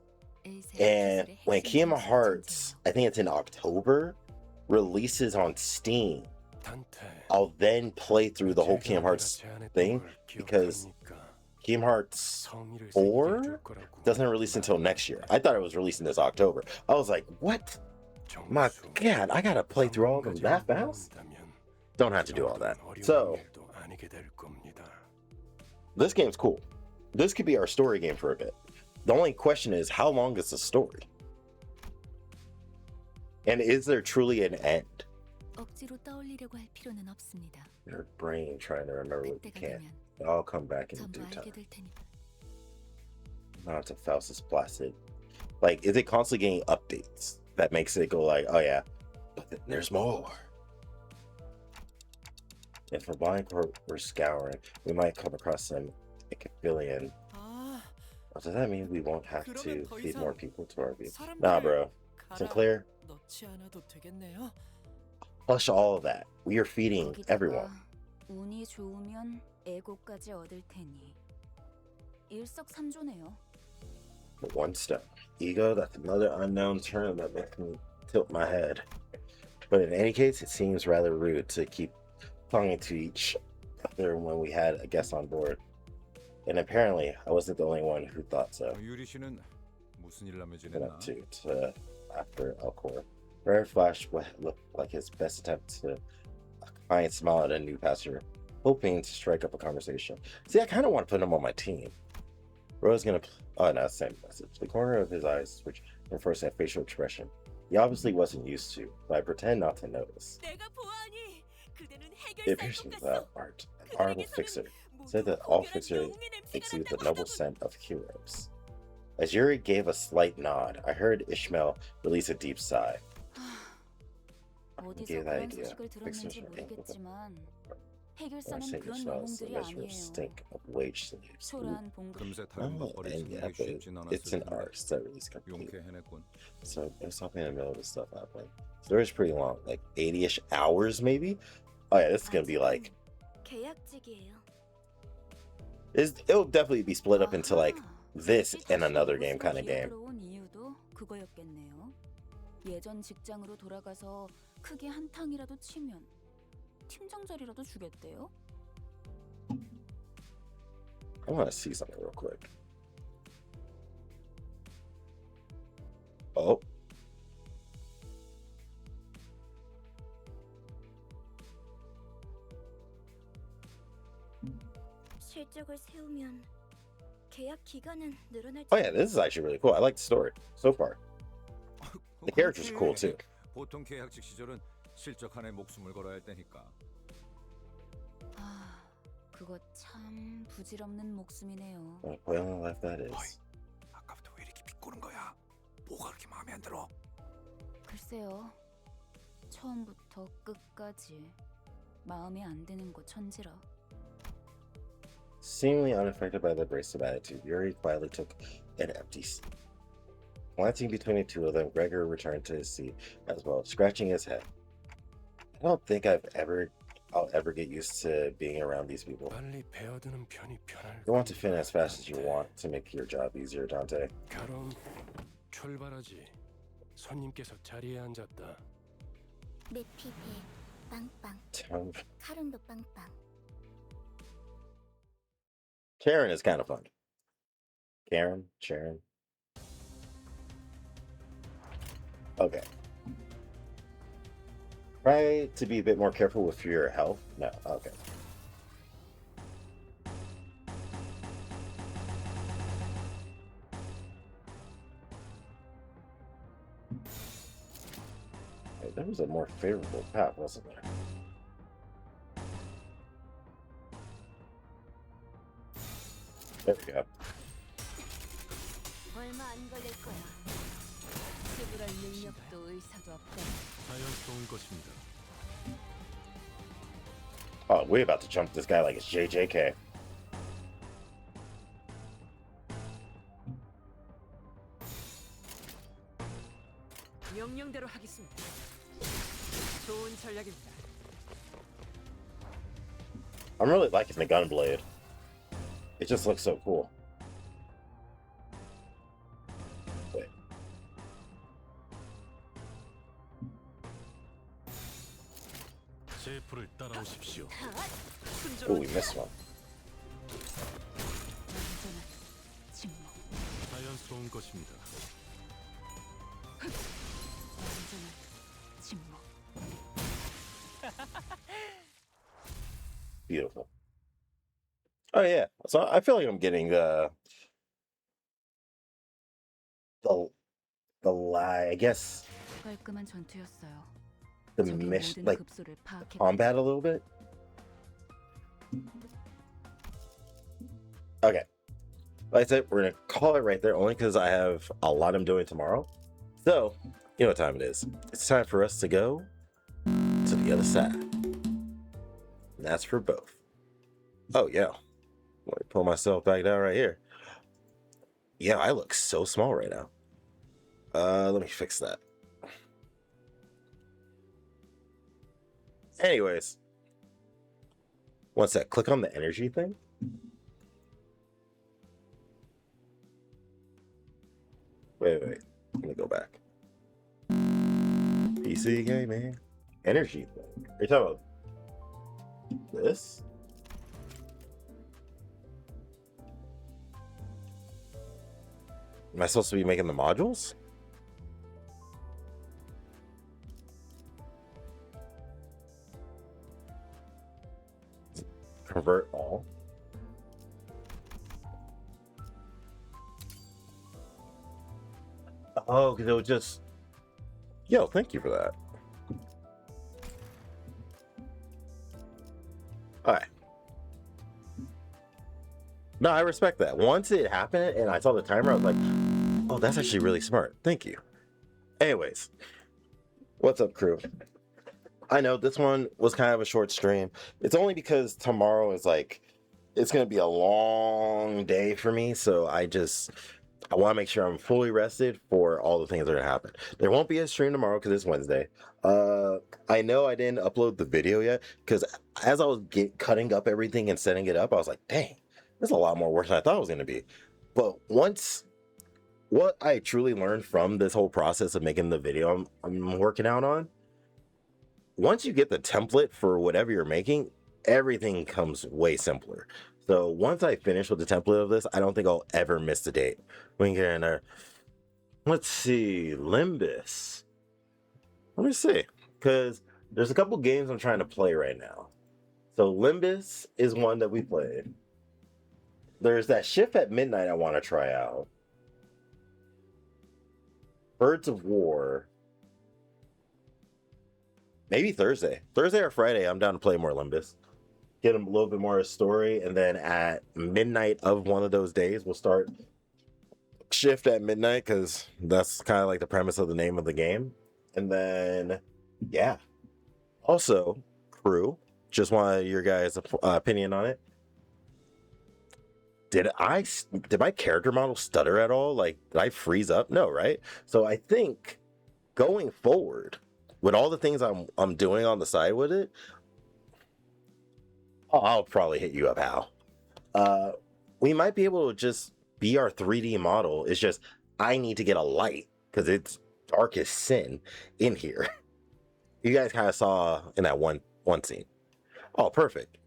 and when Kingdom Hearts, I think it's in October, releases on Steam, I'll then play through the whole Kingdom Hearts thing, because Kingdom Hearts 4 doesn't release until next year. I thought it was releasing this October. I was like, what? My God, I gotta play through all of them that fast? Don't have to do all that. So, this game's cool. This could be our story game for a bit. The only question is, how long is the story? And is there truly an end? 억지로 떠올리려고 할 필요는 없습니다. Your brain trying to remember what you 그때가 can. 되면 I'll come back in 전부 due 알게 time. 될 테니까. Not to Faustus Placid. Like, is it constantly getting updates that makes it go like, oh yeah, but then there's more? If we're buying or we're scouring, we might come across some Icapilian. 아, Does that mean we won't have to 그러면 더 feed 이상 more people to our view? 사람들을 Nah, bro. 갈아 Sinclair, 넣지 않아도 되겠네요. Flush all of that. We are feeding everyone. 운이 좋으면 에고까지 얻을 테니. 일석삼조네요. But one step. Ego, that's another unknown term that makes me tilt my head. But in any case, it seems rather rude to keep talking to each other when we had a guest on board. And apparently, I wasn't the only one who thought so. 유리 씨는 무슨 일 남에 Went up 지냈나? to after Alcor. Red Flash looked like his best attempt to a kind smile at a new passenger, hoping to strike up a conversation. See, I kind of want to put him on my team. Rose gonna. Oh, no, same message. The corner of his eyes switched from first that facial expression. He obviously wasn't used to, but I pretend not to notice. 내가 보아하니 그대는 It appears 해결사인 것 that 같소. Art, an honorable fixer, said that all fixers exude the noble scent of heroes. As Yuri gave a slight nod, I heard Ishmael release a deep sigh. 어디서 gave that 그런 idea. 소식을 들었는지 모르겠지만 When I 해결사는 say 그런 Ishmael, it's the 영웅들이 measure of 아니에요. stink of wage slaves. 초라한 봉급. 금세 Oh, 다른 거리 and 쓰는 yeah, 게 but 쉽진 it's 않았을 an 텐데 arc that release complete. 용케 해냈군. So it was something in the middle of the stuff happening. So it was pretty long, like 80-ish hours maybe. Oh yeah, this is gonna be like 계약직이에요. it'll definitely be split up into like 아하, this and 다시 another game 이곳으로 kind of game. 기어들어온 이유도 그거였겠네요. 예전 직장으로 돌아가서 크게 한탕이라도 치면 팀장 자리라도 주겠대요. I want to see something real quick. Oh, 실적을 세우면 계약 기간은 늘어날. oh yeah, this is actually really cool. I like the story so far. The characters are cool too. 보통 계약직 시절은 실적 하나에 목숨을 걸어야 할 때니까. 아, 그거 참 부질없는 목숨이네요. What a poignant life that is. 아까부터 왜 이렇게 비꼬는 거야? 뭐가 그렇게 마음에 안 들어? 글쎄요. 처음부터 끝까지 마음에 안 드는 거 천지라. Seemingly unaffected by the abrasive attitude, Yuri quietly took an empty seat. Glancing between the two of them, Gregor returned to his seat as well, scratching his head. I don't think I'll ever get used to being around these people. 빨리 배어드는 편이 편할. You want to fin as fast as you want to make your job easier, Dante. 그럼 출발하지. 손님께서 자리에 앉았다. 내 피부에 빵빵. Tom- 칼은도 빵빵. Karen is kind of fun. Karen, Sharon. Okay. Try to be a bit more careful with your health. No, okay. Wait, there was a more favorable path, wasn't there? There we go. 얼마 안 걸릴 거야. 수술할 능력도 의사도 없다. 자연스러운 것입니다. Oh, we're about to jump this guy like it's JJK. 명령대로 하겠습니다. 좋은 전략입니다. I'm really liking the gunblade. It just looks so cool. Wait. 제프를 따라오십시오. Oh, we missed one. 완전한 침묵. 자연스러운 것입니다. 완전한 침묵. Beautiful. Oh yeah. So I feel like I'm getting the I guess 깔끔한 전투였어요. the 적의 mission, 모든 like 급소를 파악해. combat a little bit. Okay. Like I said, we're gonna call it right there only because I have a lot I'm doing tomorrow. So, you know what time it is. It's time for us to go to the other side. And that's for both. Oh yeah. Let me pull myself back down right here. Yeah, I look so small right now. Let me fix that. Anyways, one sec. Click on the energy thing. Wait. Let me go back. PC gaming. Energy thing. Are you talking about this? Am I supposed to be making the modules? Convert all. Oh, because it was just. Yo, thank you for that. All right. No, I respect that. Once it happened and I saw the timer, I was like, oh, that's actually really smart. Thank you. Anyways, what's up, crew? I know this one was kind of a short stream. It's only because tomorrow is like, it's going to be a long day for me. So I want to make sure I'm fully rested for all the things that are going to happen. There won't be a stream tomorrow because it's Wednesday. I know I didn't upload the video yet because as I was cutting up everything and setting it up, I was like, dang, there's a lot more work than I thought it was going to be. But what I truly learned from this whole process of making the video I'm working out on, once you get the template for whatever you're making, everything comes way simpler. So once I finish with the template of this, I don't think I'll ever miss the date. We can get in there. Let's see, Limbus. Let me see, because there's a couple games I'm trying to play right now. So Limbus is one that we played. There's that Shift at Midnight I want to try out. Birds of War. Maybe Thursday or Friday, I'm down to play more Limbus. Get a little bit more of a story, and then at midnight of one of those days, we'll start Shift at Midnight, because that's kind of like the premise of the name of the game. And then, yeah. Also, crew, just wanted your guys' opinion on it. Did my character model stutter at all? Like, did I freeze up? No, right? So I think going forward, with all the things I'm doing on the side with it, I'll probably hit you up, Hal. We might be able to just be our 3D model. It's just I need to get a light because it's dark as sin in here. You guys kind of saw in that one scene. Oh, perfect.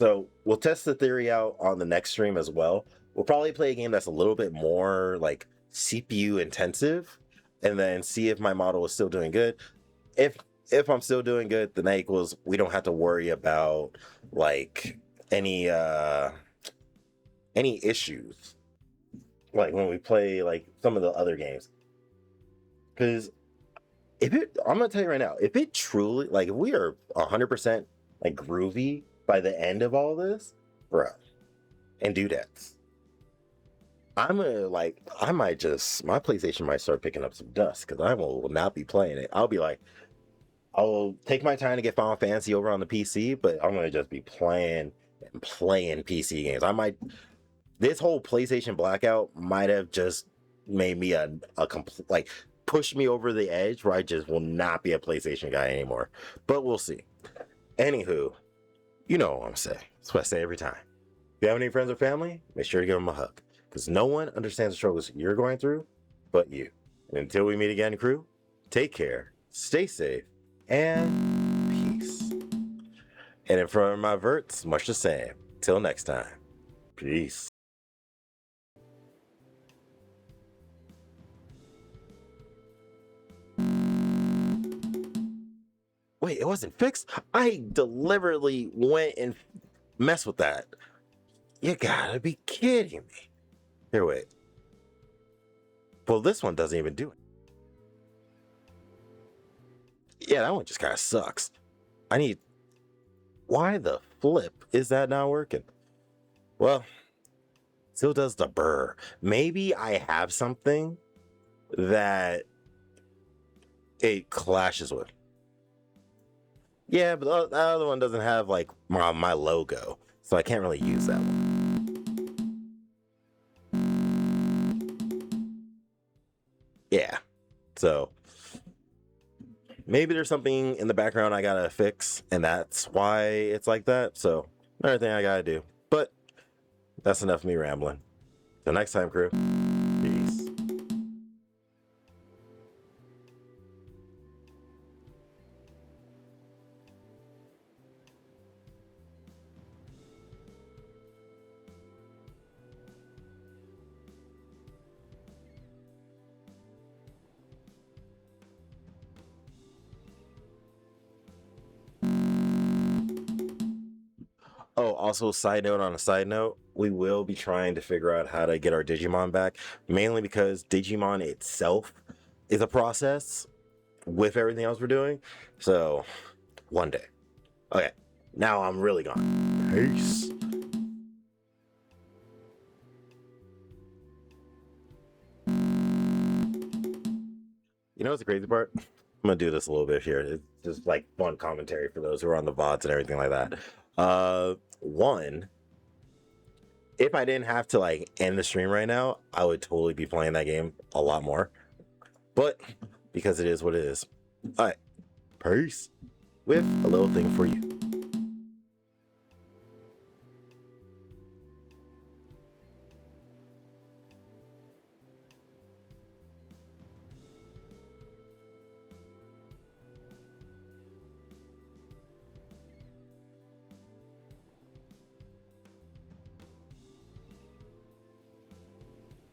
So we'll test the theory out on the next stream as well. We'll probably play a game that's a little bit more like CPU intensive, and then see if my model is still doing good. If I'm still doing good, then that equals we don't have to worry about like any issues like when we play like some of the other games. Because I'm gonna tell you right now, if it truly like if we are 100% like groovy by the end of all this, bro, and dudettes, I'm gonna like my PlayStation might start picking up some dust because I will not be playing it. I'll take my time to get Final Fantasy over on the PC, but I'm gonna just be playing PC games. This whole PlayStation Blackout might have just made me a complete like pushed me over the edge where I just will not be a PlayStation guy anymore. But we'll see. Anywho, you know what I'm saying. That's what I say every time. If you have any friends or family, make sure to give them a hug. Because no one understands the struggles you're going through but you. And until we meet again, crew, take care, stay safe, and peace. And in front of my verts, much the same. Till next time. Peace. Wait, it wasn't fixed? I deliberately went and messed with that. You gotta be kidding me. Here, wait. Well, this one doesn't even do it. Yeah, that one just kind of sucks. Why the flip is that not working? Well, still does the burr. Maybe I have something that it clashes with. Yeah, but the other one doesn't have like my logo, so I can't really use that one. Yeah, so maybe there's something in the background I gotta fix, and that's why it's like that. So another thing I gotta do. But that's enough of me rambling. Till next time, crew. Peace. Oh, also, side note on a side note, we will be trying to figure out how to get our Digimon back, mainly because Digimon itself is a process with everything else we're doing. So, one day. Okay, now I'm really gone. Peace. You know what's the crazy part? I'm gonna do this a little bit here. It's just like fun commentary for those who are on the VODs and everything like that. One, if I didn't have to like end the stream right now, I would totally be playing that game a lot more. But because it is what it is. All right, peace. With a little thing for you.